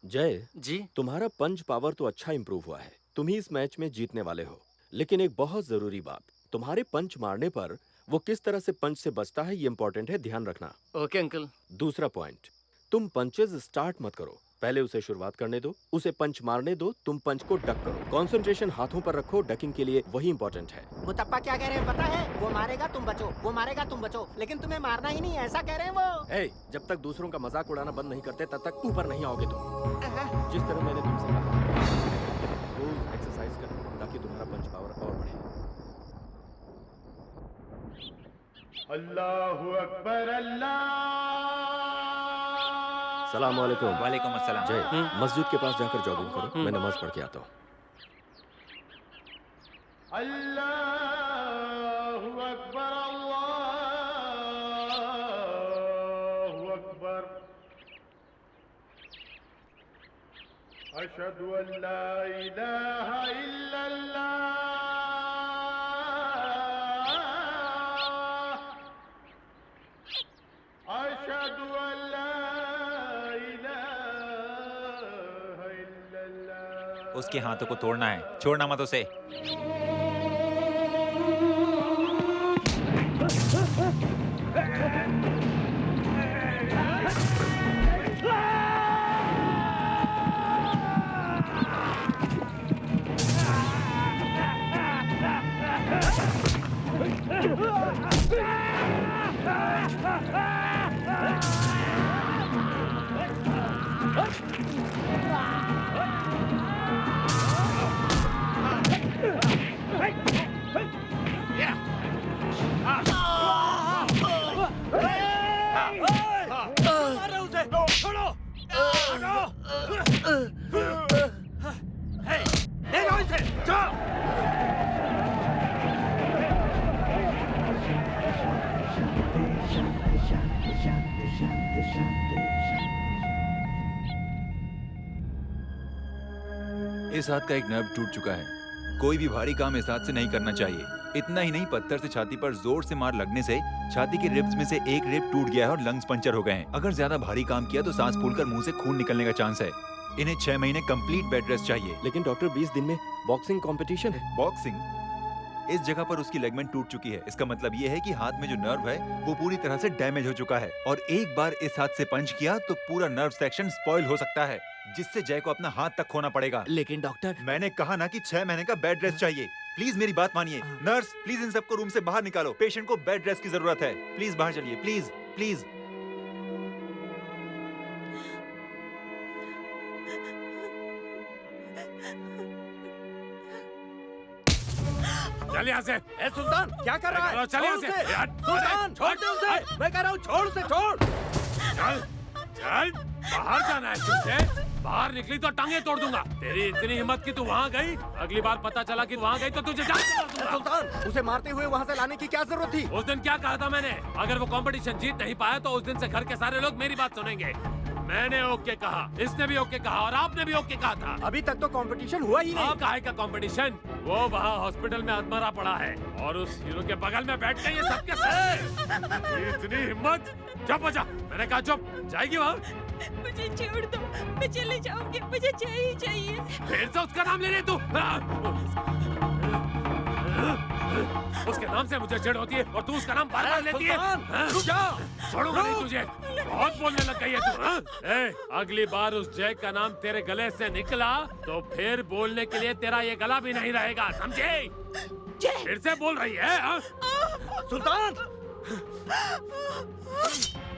जय जी तुम्हारा पंच पावर तो अच्छा इंप्रूव हुआ है, तुम ही इस मैच में जीतने वाले हो। लेकिन एक बहुत जरूरी बात, तुम्हारे पंच मारने पर वो किस तरह से पंच से बचता है ये इंपॉर्टेंट है, ध्यान रखना। Okay uncle. दूसरा पॉइंट, तुम पंचेस स्टार्ट मत करो, पहले उसे शुरुआत करने दो, उसे पंच मारने दो, तुम पंच को डक करो। कंसंट्रेशन हाथों पर रखो, डकिंग के लिए वही इंपॉर्टेंट है। मुतप्पा क्या कह रहे हैं पता है? वो मारेगा तुम बचो, वो मारेगा तुम बचो, लेकिन तुम्हें मारना ही नहीं, ऐसा कह रहे हैं वो। जब तक दूसरों का मजाक उड़ाना बंद नहीं करते तब तक ऊपर नहीं आओगे तुम। जिस तरह मैंने तुमसे कहा, रोज एक्सरसाइज करो ताकि तुम्हारा पंच पावर और बढ़े। अल्लाहु अकबर अल्लाह। सलाम वालेकुम। वालेकुम अस्सलाम। जय, मस्जिद के पास जाकर जॉगिंग करो, मैं नमाज पढ़ के आता हूँ। अल्लाहु अकबर अल्लाहु अकबर। अशहदु अल्ला इलाहा इल्लल्लाह। अशहदु अल्ला उसके हाथों को तोड़ना है, छोड़ना मत उसे। इस हाथ का एक नर्व टूट चुका है। कोई भी भारी काम इस हाथ से नहीं करना चाहिए। इतना ही नहीं, पत्थर से छाती पर जोर से मार लगने से छाती के रिब्स में से एक रिब टूट गया है और लंग्स पंचर हो गए हैं। अगर ज्यादा भारी काम किया तो सांस फूलकर मुंह से खून निकलने का चांस है। इन्हें 6 महीने कंप्लीट बेड रेस्ट चाहिए। लेकिन डॉक्टर 20 दिन में बॉक्सिंग कंपटीशन है। बॉक्सिंग? इस जगह पर उसकी लेगमेंट टूट चुकी है। इसका मतलब ये है कि हाथ में जो नर्व है वो पूरी तरह से डैमेज हो चुका है और एक बार इस हाथ से पंच किया तो पूरा नर्व सेक्शन स्पॉइल हो सकता है, जिससे जय को अपना हाथ तक खोना पड़ेगा। लेकिन डॉक्टर, मैंने कहा ना कि 6 महीने का बेड रेस्ट चाहिए। प्लीज मेरी बात मानिए। नर्स, प्लीज इन सबको रूम से बाहर निकालो। पेशेंट को बेड रेस्ट की जरूरत है। प्लीज बाहर चलिए, प्लीज प्लीज। चल यहाँ से। ए सुल्तान, क्या कर रहा है? चल यहाँ से। सुल्तान, छोड़ दे उसे। मैं कह रहा हूँ छोड़ उसे, छोड़। चल चल, बाहर जाना है तुझे। बाहर निकली तो टांगे तोड़ दूंगा। तेरी इतनी हिम्मत कि तू वहाँ गई, अगली बार पता चला कि वहाँ गई तो तुझे जान से मार दूंगा। सुल्तान, उसे मारते हुए वहाँ से लाने की क्या जरूरत थी? उस दिन क्या कहा था मैंने? अगर वो कंपटीशन जीत नहीं पाया तो उस दिन से घर के सारे लोग मेरी बात सुनेंगे। मैंने ओके कहा, इसने भी ओके कहा और आपने भी ओके कहा था। अभी तक तो कंपटीशन हुआ ही नहीं। काहे का कंपटीशन? वो वहाँ हॉस्पिटल में अधमरा पड़ा है और उस हीरो के बगल में बैठ के ये सबके साथ। इतनी हिम्मत? चुप हो जा। मैंने कहा चुप। जाएगी वहाँ? मुझे छोड़ दो, मैं चले जाऊंगी, मुझे चाहिए चाहिए। फिर से उसका नाम ले रही तू? उसके नाम से मुझे चिढ़ होती है और तू उसका नाम बार-बार लेती है। रुक जा। छोड़ूंगा नहीं तुझे। बहुत बोलने लग गई है तू। ए, अगली बार उस जय का नाम तेरे गले से निकला तो फिर बोलने के लिए तेरा ये गला भी नहीं रहेगा, समझे? फिर से बोल रही है? सुल्तान,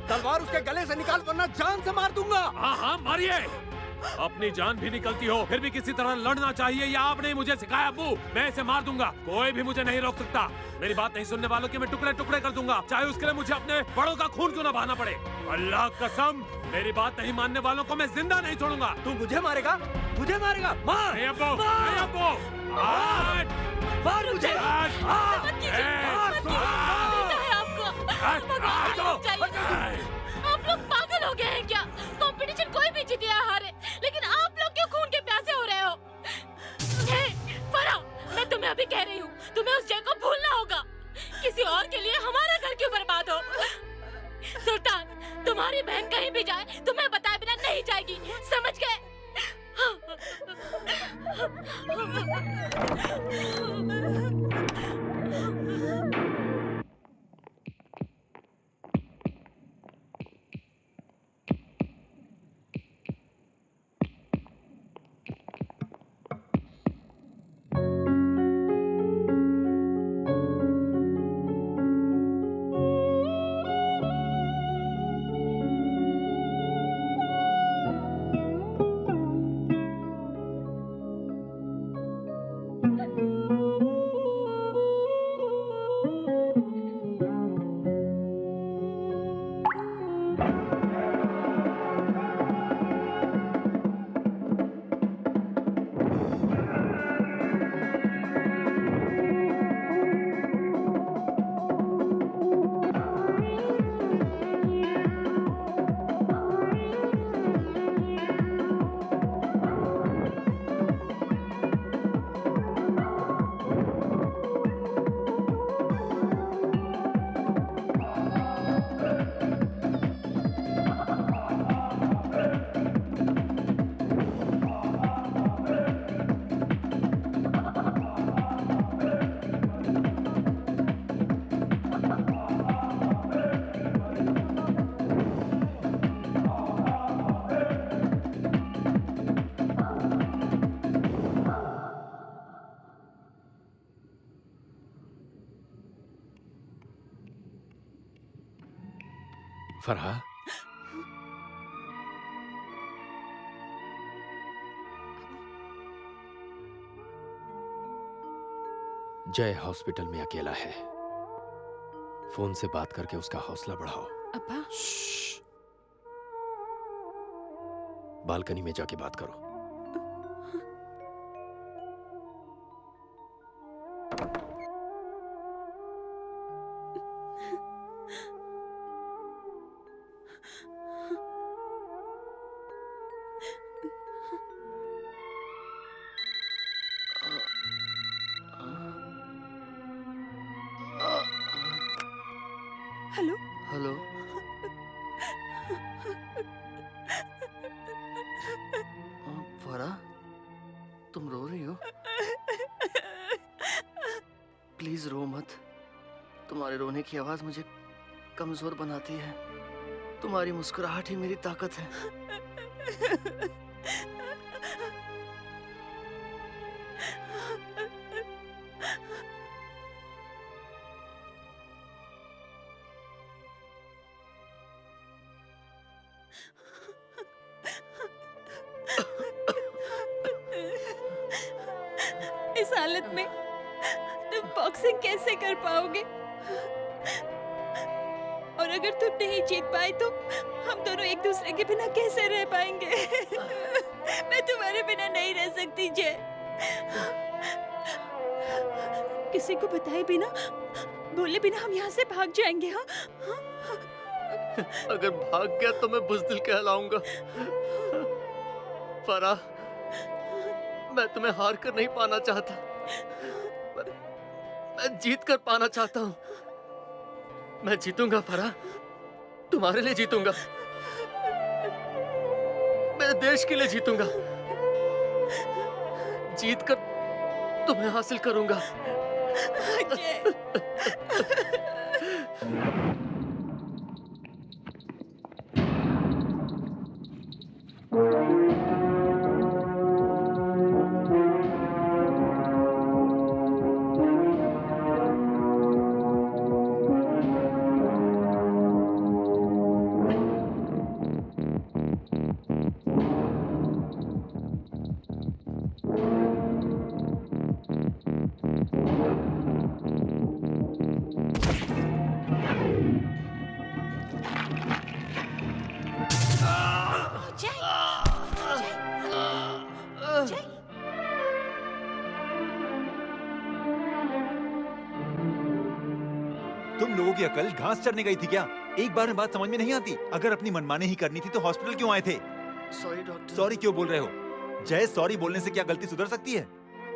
तलवार उसके गले से निकाल वरना जान से मार दूंगा। हाँ हाँ मारिए। अपनी जान भी निकलती हो फिर भी किसी तरह लड़ना चाहिए, या आपने मुझे सिखाया अब्बू? मैं इसे मार दूंगा, कोई भी मुझे नहीं रोक सकता। मेरी बात नहीं सुनने वालों के मैं टुकड़े टुकड़े कर दूंगा, चाहे उसके लिए मुझे अपने बड़ों का खून क्यों ना बहाना पड़े। अल्लाह कसम, मेरी बात नहीं मानने वालों को मैं जिंदा नहीं छोड़ूंगा। तू मुझे मारेगा? मुझे मारेगा? मार। नहीं अब्बू, नहीं अब्बू। मार मुझे। आप लोग पागल हो गए हैं क्या? कंपटीशन कोई भी जीते या हारे, लेकिन आप लोग क्यों खून के प्यासे हो रहे हो? हे, फरा, मैं तुम्हें अभी कह रही हूँ, तुम्हें उस जय को भूलना होगा। किसी और के लिए हमारा घर क्यों बर्बाद हो? सुल्तान, तुम्हारी बहन कहीं भी जाए तुम्हें बताए बिना नहीं जाएगी, समझ गए? फरहा, जय हॉस्पिटल में अकेला है। फोन से बात करके उसका हौसला बढ़ाओ। अब्बा, बालकनी में जाके बात करो। Hello hello. फरा, तुम रो रही हो? प्लीज रो मत। तुम्हारे रोने की आवाज मुझे कमजोर बनाती है। तुम्हारी मुस्कुराहट ही मेरी ताकत है। इस हालत में तुम बॉक्सिंग कैसे कर पाओगे? और अगर तुम नहीं जीत पाए तो हम दोनों एक दूसरे के बिना कैसे रह पाएंगे? मैं तुम्हारे बिना नहीं रह सकती जय। किसी को बताए बिना, बोले बिना हम यहाँ से भाग जाएंगे। हाँ, अगर भाग गया तो मैं बुज़दिल कहलाऊंगा। फरा, मैं तुम्हें हार कर नहीं पाना चाहता, मैं जीत कर पाना चाहता हूँ। मैं जीतूंगा फरा, तुम्हारे लिए जीतूंगा, मेरे देश के लिए जीतूंगा। जीत कर तुम्हें हासिल करूंगा। तुम लोगों की अकल घास चरने गई थी क्या? एक बार में बात समझ में नहीं आती। अगर अपनी मनमानी ही करनी थी तो हॉस्पिटल क्यों आए थे? Sorry doctor. सॉरी क्यों बोल रहे हो? जय, सॉरी बोलने से क्या गलती सुधर सकती है?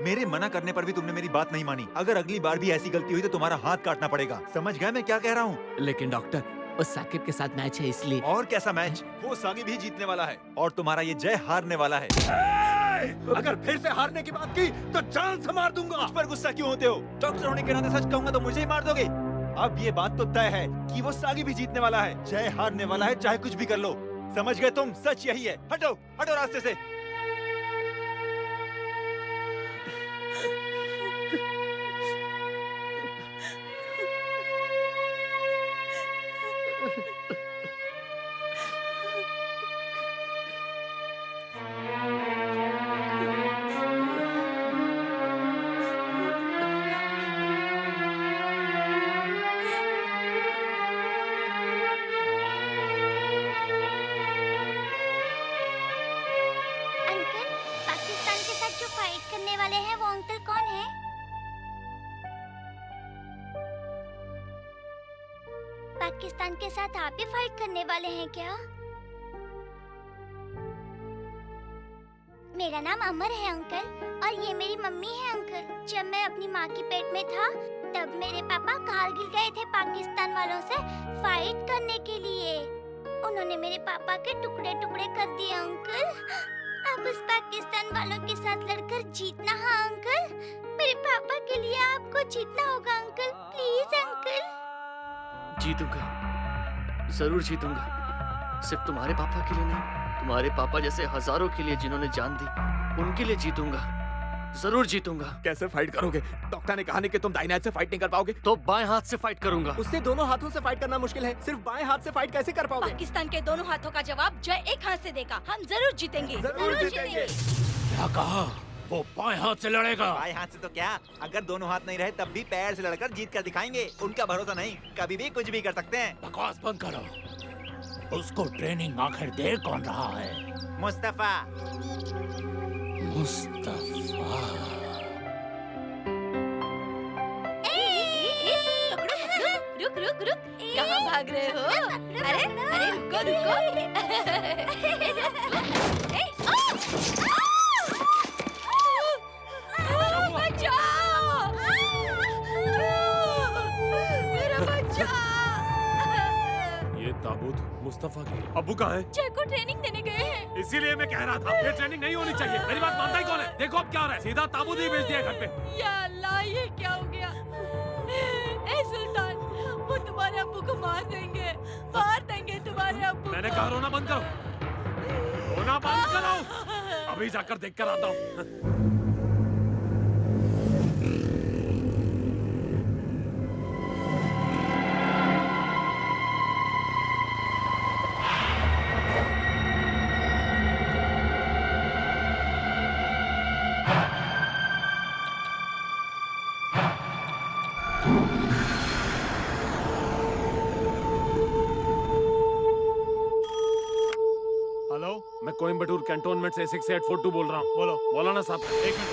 मेरे मना करने पर भी तुमने मेरी बात नहीं मानी। अगर अगली बार भी ऐसी गलती हुई तो तुम्हारा हाथ काटना पड़ेगा। समझ गए मैं क्या कह रहा हूँ? लेकिन डॉक्टर, उस साकिब के साथ मैच है इसलिए। और कैसा मैच? वो साकिब ही जीतने वाला है और तुम्हारा ये जय हारने वाला है। अगर फिर से हारने की बात की तो जान से मार दूंगा। मुझ पर गुस्सा क्यों होते हो? डॉक्टर होने के नाते सच कहूंगा तो मुझे ही मार दोगे। अब ये बात तो तय है कि वो सागी भी जीतने वाला है, चाहे हारने वाला है, चाहे कुछ भी कर लो। समझ गए तुम? सच यही है। हटो हटो रास्ते से। अंकल, पाकिस्तान के साथ जो फाइट करने वाले हैं वो अंकल कौन है? पाकिस्तान के साथ आप भी फाइट करने वाले हैं क्या? मेरा नाम अमर है अंकल, और ये मेरी मम्मी है अंकल। जब मैं अपनी माँ की पेट में था तब मेरे पापा कारगिल गए थे पाकिस्तान वालों से फाइट करने के लिए। उन्होंने मेरे पापा के टुकड़े टुकड़े कर दिए अंकल। अब उस पाकिस्तान वालों के साथ लड़कर जीतना है अंकल। मेरे पापा के लिए आपको जीतना होगा अंकल, प्लीज अंकल। जीतूंगा, जरूर जीतूंगा। सिर्फ तुम्हारे पापा के लिए नहीं, तुम्हारे पापा जैसे हजारों के लिए जिन्होंने जान दी, उनके लिए जीतूंगा, जरूर जीतूंगा। कैसे फाइट करोगे? डॉक्टर ने कहा नहीं कि तुम दाहिने हाथ से फाइट नहीं कर पाओगे। तो बाएं हाथ से फाइट करूंगा। उससे दोनों हाथों से फाइट करना मुश्किल है, सिर्फ बाएं हाथ से फाइट कैसे कर पाओगे? पाकिस्तान के दोनों हाथों का जवाब जय एक हाथ से देगा। हम जरूर जीतेंगे, जरूर जीतेंगे। क्या कहा? वो बाएं हाथ से लड़ेगा। बाएं हाथ से तो क्या, अगर दोनों हाथ नहीं रहे तब भी पैर से लड़कर जीत कर दिखाएंगे। उनका भरोसा नहीं, कभी भी कुछ भी कर सकते हैं। बकवास बंद करो। उसको ट्रेनिंग आखिर दे कौन रहा है? मुस्तफा। मुस्तफा। रुक रुक रुक, कहाँ भाग रहे हो? अरे अरे रुको रुको। बचाओ! मेरा बच्चा! ये ताबूत मुस्तफा की अब्बू कहाँ है? जय को ट्रेनिंग देने गए हैं। इसीलिए मैं कह रहा था ये ट्रेनिंग नहीं होनी चाहिए। मेरी बात मानता ही कौन है? देखो अब क्या हो रहा है, सीधा ताबूत ही भेज दिया घर पे। या अल्लाह, ये क्या हो गया? ए सुल्तान, वो तुम्हारे अब्बू को मार देंगे तुम्हारे अब्बू। मैंने कहा रोना बंद करो, रोना बंद करो। अभी जाकर देख कर आता हूँ। मैं कोयम्बटूर कैंटोनमेंट से 6842 बोल रहा हूँ। बोलो मौलाना साहब। एक मिनट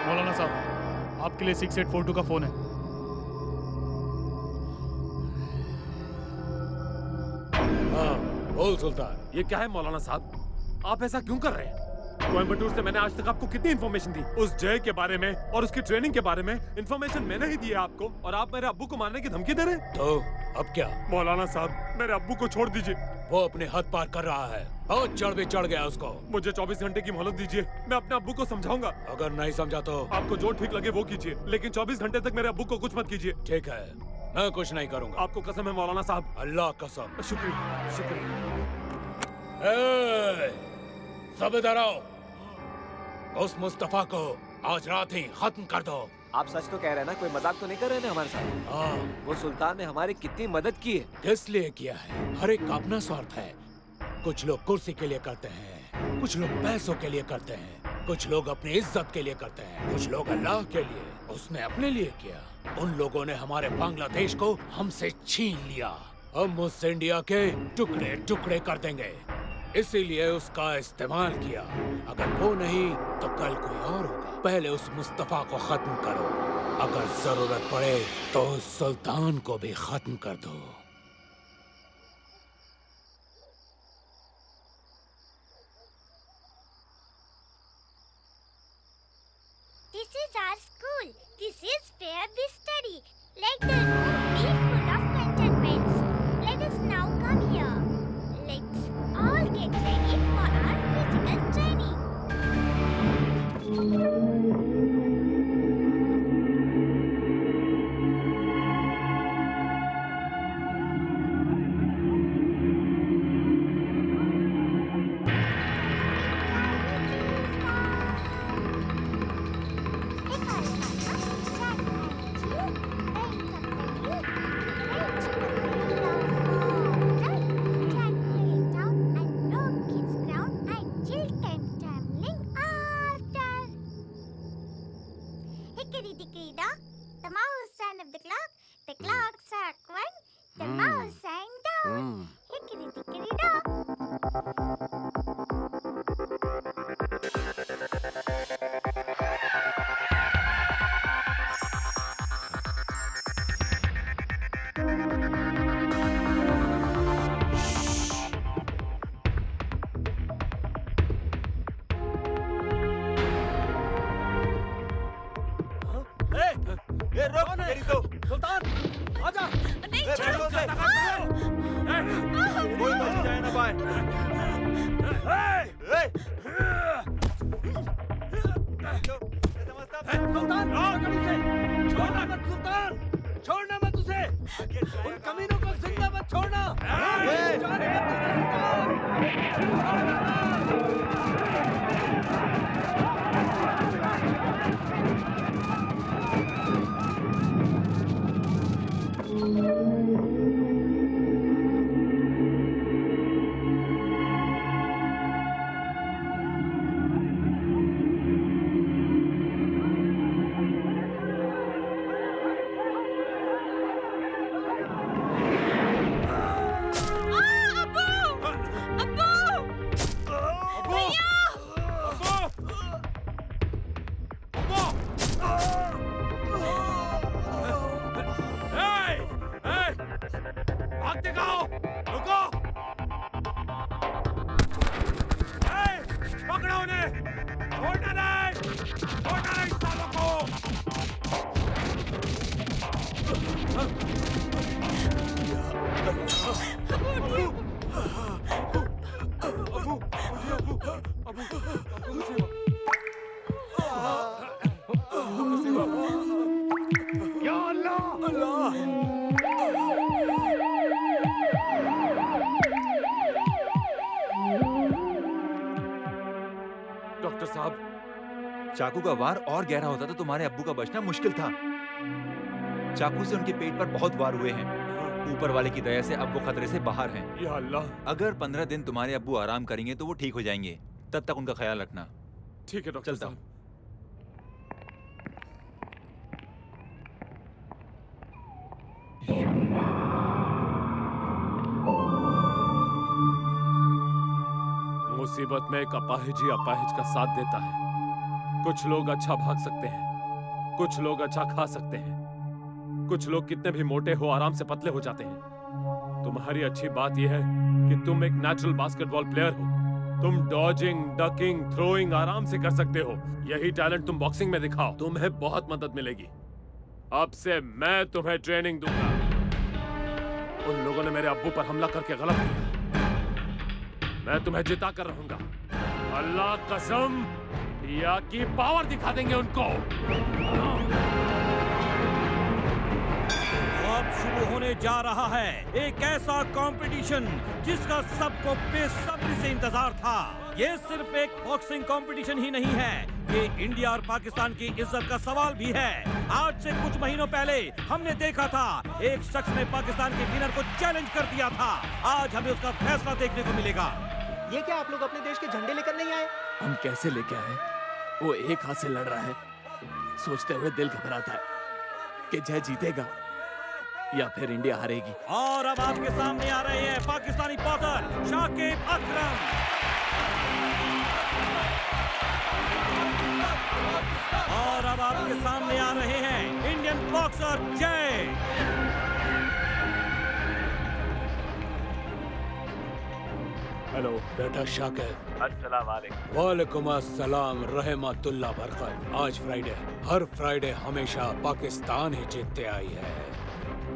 मौलाना साहब, आपके लिए 6842 का फोन है। हाँ बोल सुल्तान। ये क्या है मौलाना साहब, आप ऐसा क्यों कर रहे हैं? कोयम्बटूर से मैंने आज तक आपको कितनी इन्फॉर्मेशन दी, उस जय के बारे में और उसकी ट्रेनिंग के बारे में इन्फॉर्मेशन मैंने ही दी है आपको, और आप मेरे अब्बू को मारने की धमकी दे रहे हैं। तो अब क्या? मौलाना साहब मेरे अब्बू को छोड़ दीजिए। वो अपने हद पार कर रहा है, बहुत चढ़ भी चढ़ गया उसको। मुझे 24 घंटे की मोहलत दीजिए, मैं अपने अब्बू को समझाऊंगा। अगर नहीं समझा तो आपको जो ठीक लगे वो कीजिए, लेकिन 24 घंटे तक मेरे अब्बू को कुछ मत कीजिए। ठीक है, मैं कुछ नहीं करूंगा। आपको कसम है मौलाना साहब। अल्लाह कसम। शुक्रिया शुक्रिया। सब इधर आओ, उस मुस्तफा को आज रात ही खत्म कर दो। आप सच तो कह रहे हैं ना, कोई मजाक तो नहीं कर रहे हैं हमारे साथ? हाँ। वो सुल्तान ने हमारी कितनी मदद की है। किस लिए किया है? हर एक का अपना स्वार्थ है। कुछ लोग कुर्सी के लिए करते हैं, कुछ लोग पैसों के लिए करते हैं, कुछ लोग अपनी इज्जत के लिए करते हैं, कुछ लोग अल्लाह के लिए। उसने अपने लिए किया। उन लोगों ने हमारे बांग्लादेश को हमसे छीन लिया। हम उस इंडिया के टुकड़े टुकड़े कर देंगे, इसीलिए उसका इस्तेमाल किया। अगर वो नहीं तो कल कोई और होगा। पहले उस मुस्तफा को खत्म करो, अगर जरूरत पड़े तो उस सुल्तान को भी खत्म कर दो। This is our school. This is where we study. Let the room be full of contentments. Let us now come here. Let's all get ready for our रोक मेरी तो सुल्तान आजा। नहीं छोड़ो उसे। कोई बच जाए ना भाई। सुल्तान पकड़ उसे। छोड़ना मत सुल्तान, छोड़ना मत उसे। उन कमीनों को जिंदा मत छोड़ना। जाने मत देना सुल्तान। छोड़ना मत। डॉक्टर साहब, चाकू का वार और गहरा होता तो तुम्हारे अब्बू का बचना मुश्किल था। चाकू से उनके पेट पर बहुत वार हुए हैं। ऊपर वाले की दया से अब वो खतरे से बाहर हैं। या अल्लाह। अगर 15 दिन तुम्हारे अब्बू आराम करेंगे तो वो ठीक हो जाएंगे। तब तक उनका ख्याल रखना। ठीक है डॉक्टर साहब। मुसीबत में एक अपाहिज ही अपाहिज का साथ देता है। कुछ लोग अच्छा भाग सकते हैं, कुछ लोग अच्छा खा सकते हैं, कुछ लोग कितने भी मोटे हो आराम से पतले हो जाते हैं। तुम्हारी अच्छी बात यह है कि तुम एक नेचुरल बास्केटबॉल प्लेयर हो। तुम डॉजिंग, डकिंग, थ्रोइंग आराम से कर सकते हो। यही टैलेंट तुम बॉक्सिंग में दिखाओ, तुम्हें बहुत मदद मिलेगी। अब से मैं तुम्हें ट्रेनिंग दूंगा। उन लोगों ने मेरे अब्बू पर हमला करके गलत किया। मैं तुम्हें जिता कर रहूंगा। अल्लाह कसम, इंडिया की पावर दिखा देंगे उनको। अब शुरू होने जा रहा है एक ऐसा कंपटीशन जिसका सबको बेसब्री से इंतजार था। ये सिर्फ एक बॉक्सिंग कंपटीशन ही नहीं है, ये इंडिया और पाकिस्तान की इज्जत का सवाल भी है। आज से कुछ महीनों पहले हमने देखा था एक शख्स ने पाकिस्तान के विनर को चैलेंज कर दिया था। आज हमें उसका फैसला देखने को मिलेगा। ये क्या आप लोग अपने देश के झंडे लेकर नहीं आए? हम कैसे लेके आए? वो एक हाथ से लड़ रहा है। सोचते हुए दिल घबराता है कि जय जीतेगा या फिर इंडिया हारेगी। और अब आपके सामने आ रहे हैं पाकिस्तानी बॉक्सर शाकिब अकरम। और अब आपके सामने आ रहे हैं इंडियन बॉक्सर जय। हेलो बेटा शाकिब। अस्सलाम वालेकुम। वालेकुम अस्सलाम रहमतुल्लाह बरकत। आज फ्राइडे है। हर फ्राइडे हमेशा पाकिस्तान ही जीतते आई है।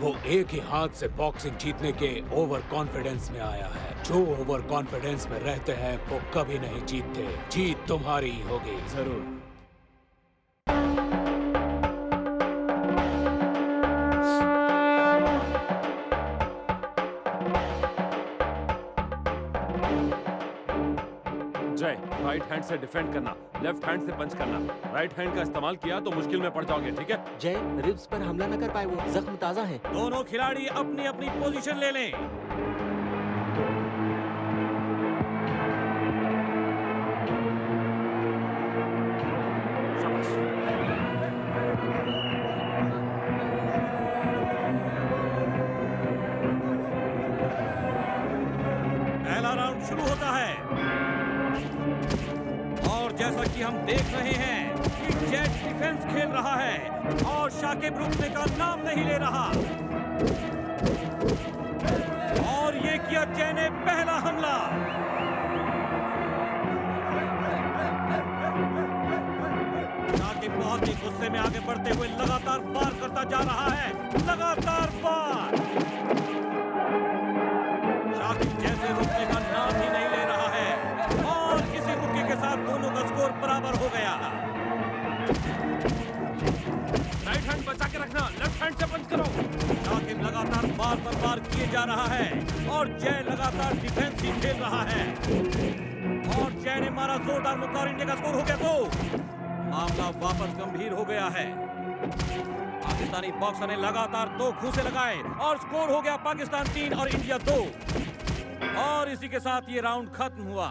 वो एक ही हाथ से बॉक्सिंग जीतने के ओवर कॉन्फिडेंस में आया है। जो ओवर कॉन्फिडेंस में रहते हैं वो कभी नहीं जीतते। जीत तुम्हारी ही होगी। जरूर। जय, राइट हैंड से डिफेंड करना, लेफ्ट हैंड से पंच करना। राइट हैंड का इस्तेमाल किया तो मुश्किल में पड़ जाओगे, ठीक है? जय, रिब्स पर हमला न कर पाए, वो जख्म ताजा है। दोनों खिलाड़ी अपनी अपनी पोजीशन ले लें। पहला राउंड राउंड शुरू होता है और जैसा कि हम देख रहे हैं कि जय डिफेंस खेल रहा है और शाकिब रुकने का नाम नहीं ले रहा और ये किया जय ने पहला हमला। शाकिब बहुत ही गुस्से में आगे बढ़ते हुए लगातार वार करता जा रहा है, लगातार वार। शाकिब जैसे रुकने का नाम ही नहीं ले रहा है और इसी मुक्के के साथ दोनों का स्कोर बराबर हो गया। राइट हैंड बचा के रखना, लेफ्ट हैंड से पंच करो। शाकिब लगातार बार पर बार किए जा रहा है और जय लगातार डिफेंस ही खेल रहा है और जय ने मारा जोरदार मुक्का और इंडिया का स्कोर हो गया 2। मामला वापस गंभीर हो गया है। पाकिस्तानी बॉक्सर ने लगातार 2 घूंसे लगाए और स्कोर हो गया पाकिस्तान 3 और इंडिया 2 और इसी के साथ ये राउंड खत्म हुआ।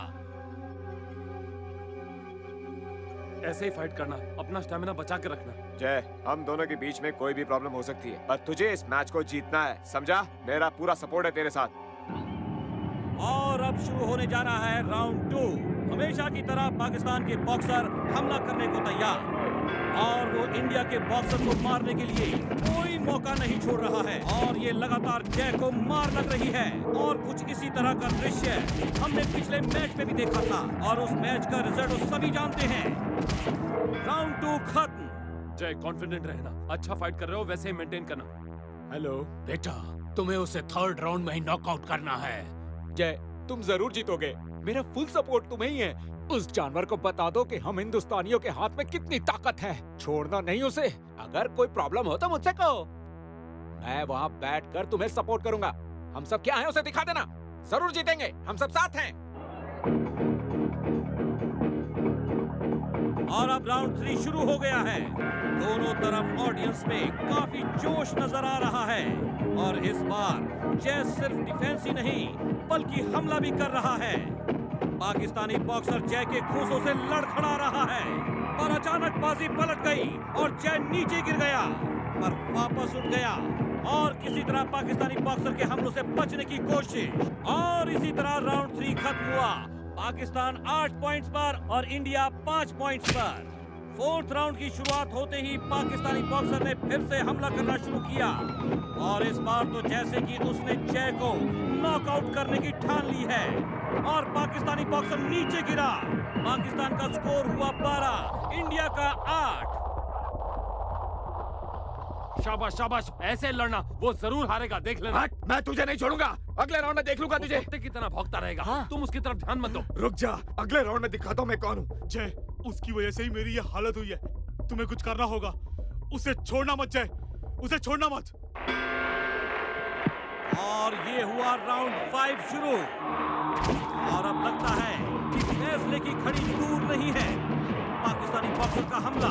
ऐसे ही फाइट करना, अपना स्टैमिना बचा के रखना। जय, हम दोनों के बीच में कोई भी प्रॉब्लम हो सकती है, पर तुझे इस मैच को जीतना है, समझा? मेरा पूरा सपोर्ट है तेरे साथ। और अब शुरू होने जा रहा है राउंड 2। हमेशा की तरह पाकिस्तान के बॉक्सर हमला करने को तैयार और वो इंडिया के बॉक्सर को मारने के लिए कोई मौका नहीं छोड़ रहा है और ये लगातार जय को मार लग रही है और कुछ इसी तरह का दृश्य हमने पिछले मैच में भी देखा था और उस मैच का रिजल्ट सभी जानते हैं। राउंड 2 खत्म। जय, कॉन्फिडेंट रहना, अच्छा फाइट कर रहे हो, वैसे ही मेंटेन करना। हेलो बेटा, तुम्हें उसे 3rd राउंड में ही नॉकआउट करना है। जय, तुम जरूर जीतोगे, मेरा फुल सपोर्ट तुम्हें ही है। उस जानवर को बता दो कि हम हिंदुस्तानियों के हाथ में कितनी ताकत है, छोड़ना नहीं उसे। अगर कोई प्रॉब्लम हो तो मुझसे कहो, मैं वहाँ बैठकर तुम्हें सपोर्ट करूंगा। हम सब क्या हैं उसे दिखा देना, जरूर जीतेंगे, हम सब साथ हैं। और अब राउंड 3 शुरू हो गया है। दोनों तरफ ऑडियंस में काफी जोश नजर आ रहा है और इस बार जय सिर्फ डिफेंस ही नहीं बल्कि हमला भी कर रहा है। पाकिस्तानी बॉक्सर जय के घूंसों से लड़खड़ा रहा है पर अचानक बाजी पलट गई और जय नीचे गिर गया पर वापस उठ गया और किसी तरह पाकिस्तानी बॉक्सर के हमलों से बचने की कोशिश और इसी तरह राउंड 3 खत्म हुआ। पाकिस्तान 8 पॉइंट्स पर और इंडिया 5 पॉइंट्स पर। 4th राउंड की शुरुआत होते ही पाकिस्तानी बॉक्सर ने फिर से हमला करना शुरू किया और इस बार तो जैसे कि उसने जय को नॉकआउट करने की ठान ली है और पाकिस्तानी बॉक्सर नीचे गिरा। पाकिस्तान का स्कोर हुआ 12, इंडिया का 8। शाबाश शाबाश, ऐसे लड़ना, वो जरूर हारेगा, देख लेना। मैं तुझे नहीं छोड़ूंगा, अगले राउंड में देख लूंगा तुझे। कुत्ते की तरह भौंकता रहेगा, तुम उसकी तरफ ध्यान मत दो। रुक जा, अगले राउंड में दिखाता हूँ मैं कौन हूँ। जय, उसकी वजह से ही मेरी ये हालत हुई है, तुम्हें कुछ करना होगा। उसे छोड़ना मत जय, उसे छोड़ना मत। और ये हुआ राउंड 5 शुरू और अब लगता है कि फैसले की घड़ी दूर नहीं है। पाकिस्तानी बॉक्सर का हमला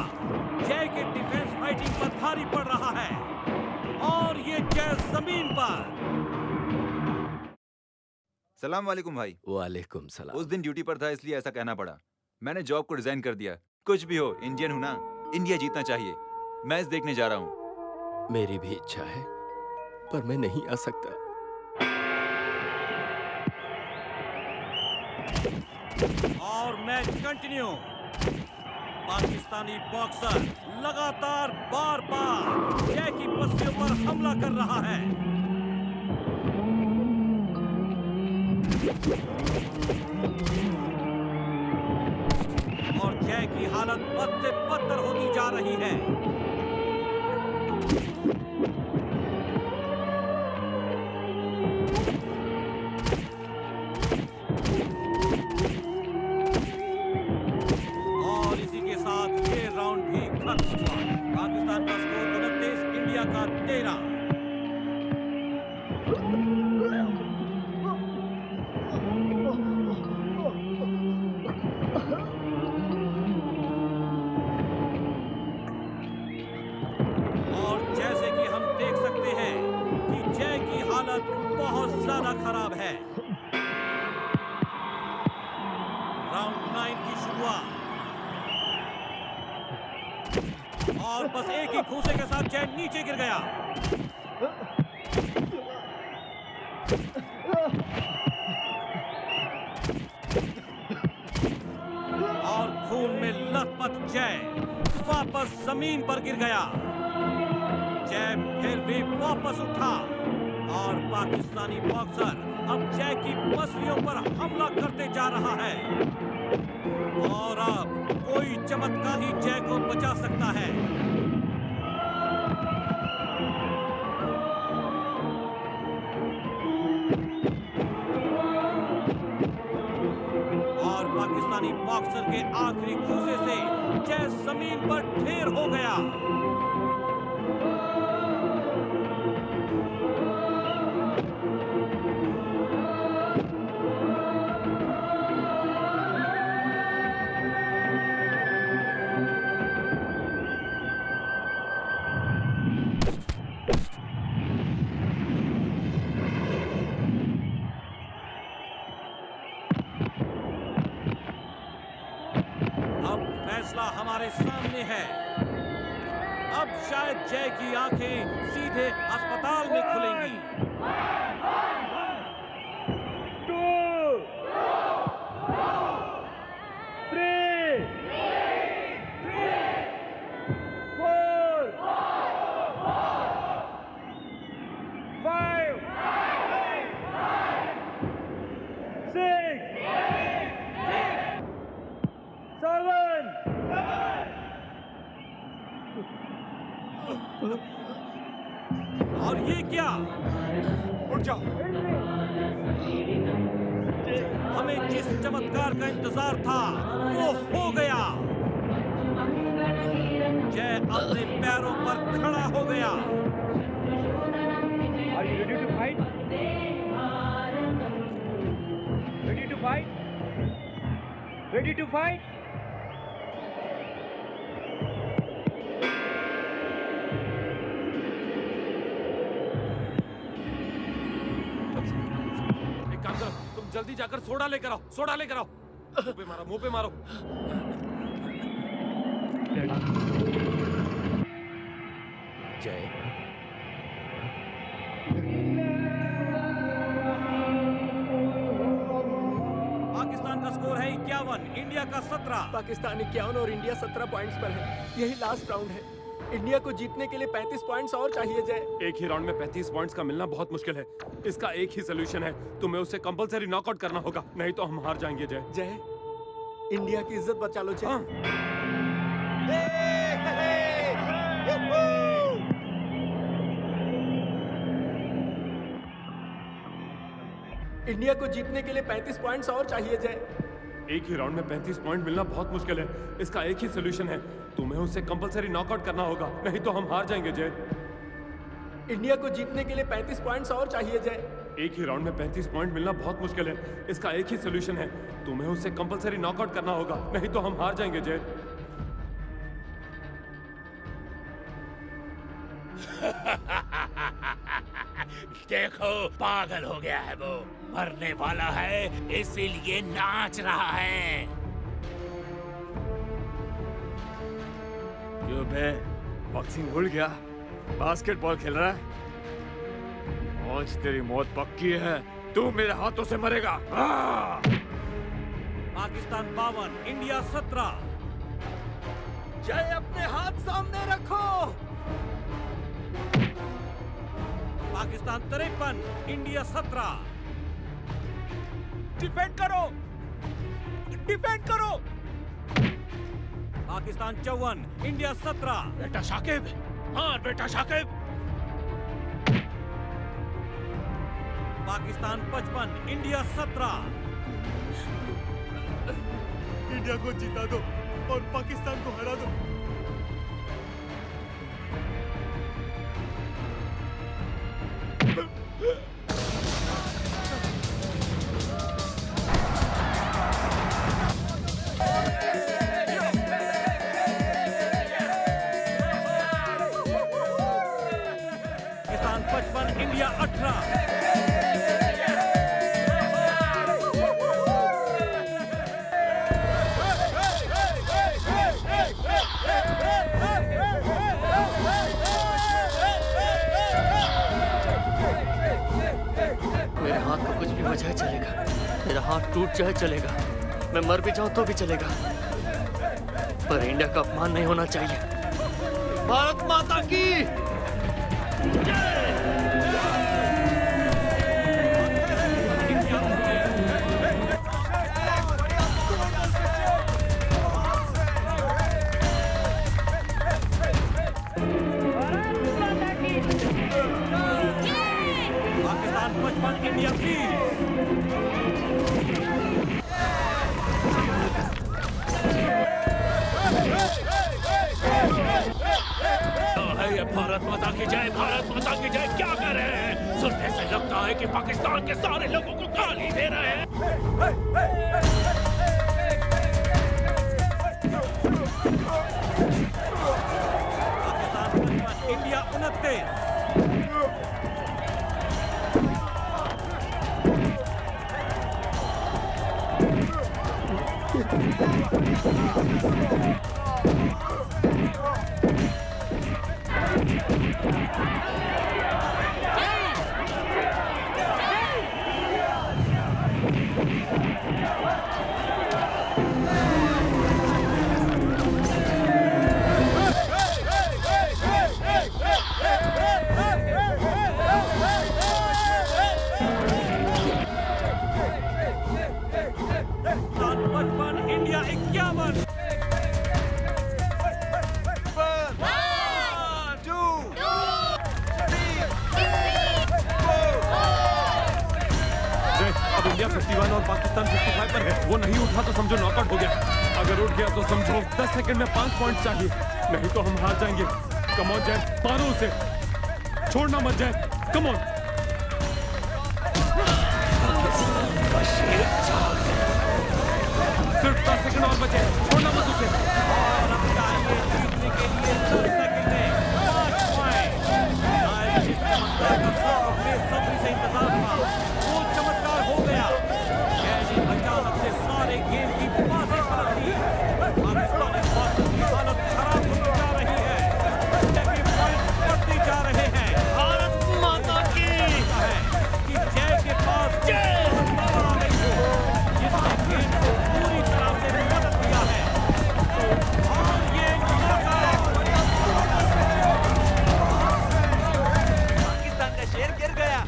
जय के डिफेंस फाइटिंग पर भारी पड़ रहा है और ये जय जमीन पर। सलाम वालेकुम भाई। वालेकुम सलाम। उस दिन ड्यूटी पर था इसलिए ऐसा कहना पड़ा। मैंने जॉब को रिजाइन कर दिया। कुछ भी हो, इंडियन हूं ना, इंडिया जीतना चाहिए। मैच देखने जा रहा हूँ। मेरी भी इच्छा है पर मैं नहीं आ सकता। और मैच कंटिन्यू। पाकिस्तानी बॉक्सर लगातार बार बार जय की पसलियों पर हमला कर रहा है। और जय की हालत बद से बदतर होती जा रही है। और इसी के साथ ये राउंड भी खत्म हुआ। पाकिस्तान का स्कोर 29, इंडिया का 13। और जैसे कि हम देख सकते हैं कि जय की हालत बहुत ज्यादा खराब है। राउंड 9 की शुरुआत और बस एक ही घूंसे के साथ जय नीचे गिर गया। शराफत जय वापस जमीन पर गिर गया। जय फिर भी वापस उठा और पाकिस्तानी बॉक्सर अब जय की पसलियों पर हमला करते जा रहा है और अब कोई चमत्कार ही जय को बचा सकता है। और पाकिस्तानी बॉक्सर के आखिरी घूंसे से जय जमीन पर ढेर हो गया। फैसला हमारे सामने है। अब शायद जय की आंखें सीधे अस्पताल में खुलेंगी। 2, 3, 4, 5, 6, 7। और ये क्या? उठ जाओ। हमें जिस चमत्कार का इंतजार था वो हो गया। जय अपने पैरों पर खड़ा हो गया। Are you ready to fight? Ready to fight? Ready to fight? एक काम करो, तुम जल्दी जाकर सोडा लेकर आओ, सोडा लेकर आओ। मुंह पे मारो, मुंह पे मारो। जय पाकिस्तान का स्कोर है 51, इंडिया का 17। पाकिस्तान 51 और इंडिया 17 पॉइंट्स पर है। यही लास्ट राउंड है। इंडिया को जीतने के लिए 35 पॉइंट्स और चाहिए जय। एक ही राउंड में 35 पॉइंट्स का मिलना बहुत मुश्किल है। इसका एक ही सोल्यूशन है, तुम्हें उसे कंपलसरी नॉकआउट करना होगा, नहीं तो हम हार जाएंगे। जय जय इंडिया की इज्जत बचा लो जय। इंडिया को जीतने के लिए 35 पॉइंट्स और चाहिए जय। एक ही राउंड में 35 पॉइंट मिलना बहुत मुश्किल है। इसका एक ही सोल्यूशन है, तुम्हें उसे कंपलसरी नॉकआउट करना होगा, नहीं तो हम हार जाएंगे। जय इंडिया को जीतने के लिए 35 पॉइंट्स और चाहिए जय। एक ही राउंड में 35 पॉइंट मिलना बहुत मुश्किल है। इसका एक ही सोल्यूशन है, तुम्हें उसे कंपलसरी नॉकआउट करना होगा, नहीं तो हम हार जाएंगे। जय देखो पागल हो गया है वो, मरने वाला है इसीलिए नाच रहा है। क्यों बे, बॉक्सिंग भूल गया? बास्केटबॉल खेल रहा है? आज तेरी मौत पक्की है, तू मेरे हाथों से मरेगा। पाकिस्तान 52, इंडिया 17। जय अपने हाथ सामने रखो। पाकिस्तान 53, इंडिया 17। डिफेंड करो, डिफेंड करो। पाकिस्तान 54, इंडिया 17। बेटा शाकिब, मार बेटा शाकिब। पाकिस्तान 55, इंडिया 17। इंडिया को जिता दो और पाकिस्तान को हरा दो। पाकिस्तान 55, इंडिया 18। मेरे हाथ को कुछ भी हो जाए चलेगा, मेरा हाथ टूट जाए चलेगा, मैं मर भी जाऊं तो भी चलेगा। पर इंडिया का अपमान नहीं होना चाहिए। भारत माता की पाकिस्तान 55 इंडिया 30। भारत माता की जय, भारत माता की जय। क्या कर रहे हैं? सुनने से लगता है कि पाकिस्तान के सारे लोगों को गाली दे रहे हैं। इंडिया 29। इंडिया 51। अब इंडिया 51 और पाकिस्तान 55 पर है। वो नहीं उठा तो समझो नॉकआउट हो गया। अगर उठ गया तो समझो 10 सेकंड में 5 पॉइंट चाहिए, नहीं तो हम हार जाएंगे। कम ऑन जय, मारो उसे, छोड़ना मत जय, कम ऑन। सिर्फ 10 सेकंड और बचे, छोड़ना मत उसे। और अब चाहिए जीतने के लिए 2 सेकंड में 5 पॉइंट। आज जिस चमत्कार का बेसब्री से इंतजार था, वो चमत्कार हो गया। कैदी अचानक से सारे गेम की बातें पलट दी। पाकिस्तानी बॉक्सर्स की हालत खराब होती जा रही है। इंडिया के पॉइंट बढ़ते जा रहे हैं। भारत माता की है कि जय के पास बहुत पावर आ गई हो, जिसने गेम को पूरी तरह से बदल दिया है। और ये पाकिस्तान का शेर गिर गया।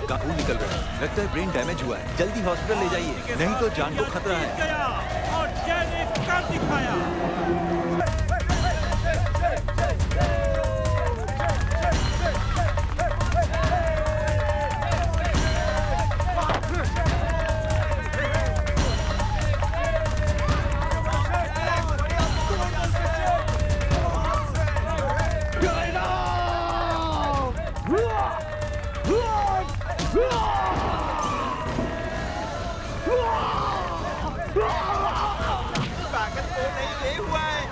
काबू निकल रहा है, लगता है ब्रेन डैमेज हुआ है। जल्दी हॉस्पिटल ले जाइए, नहीं तो जान को खतरा है। गया और जय ने कर दिखाया। ताकत तो नहीं ये हुआ है।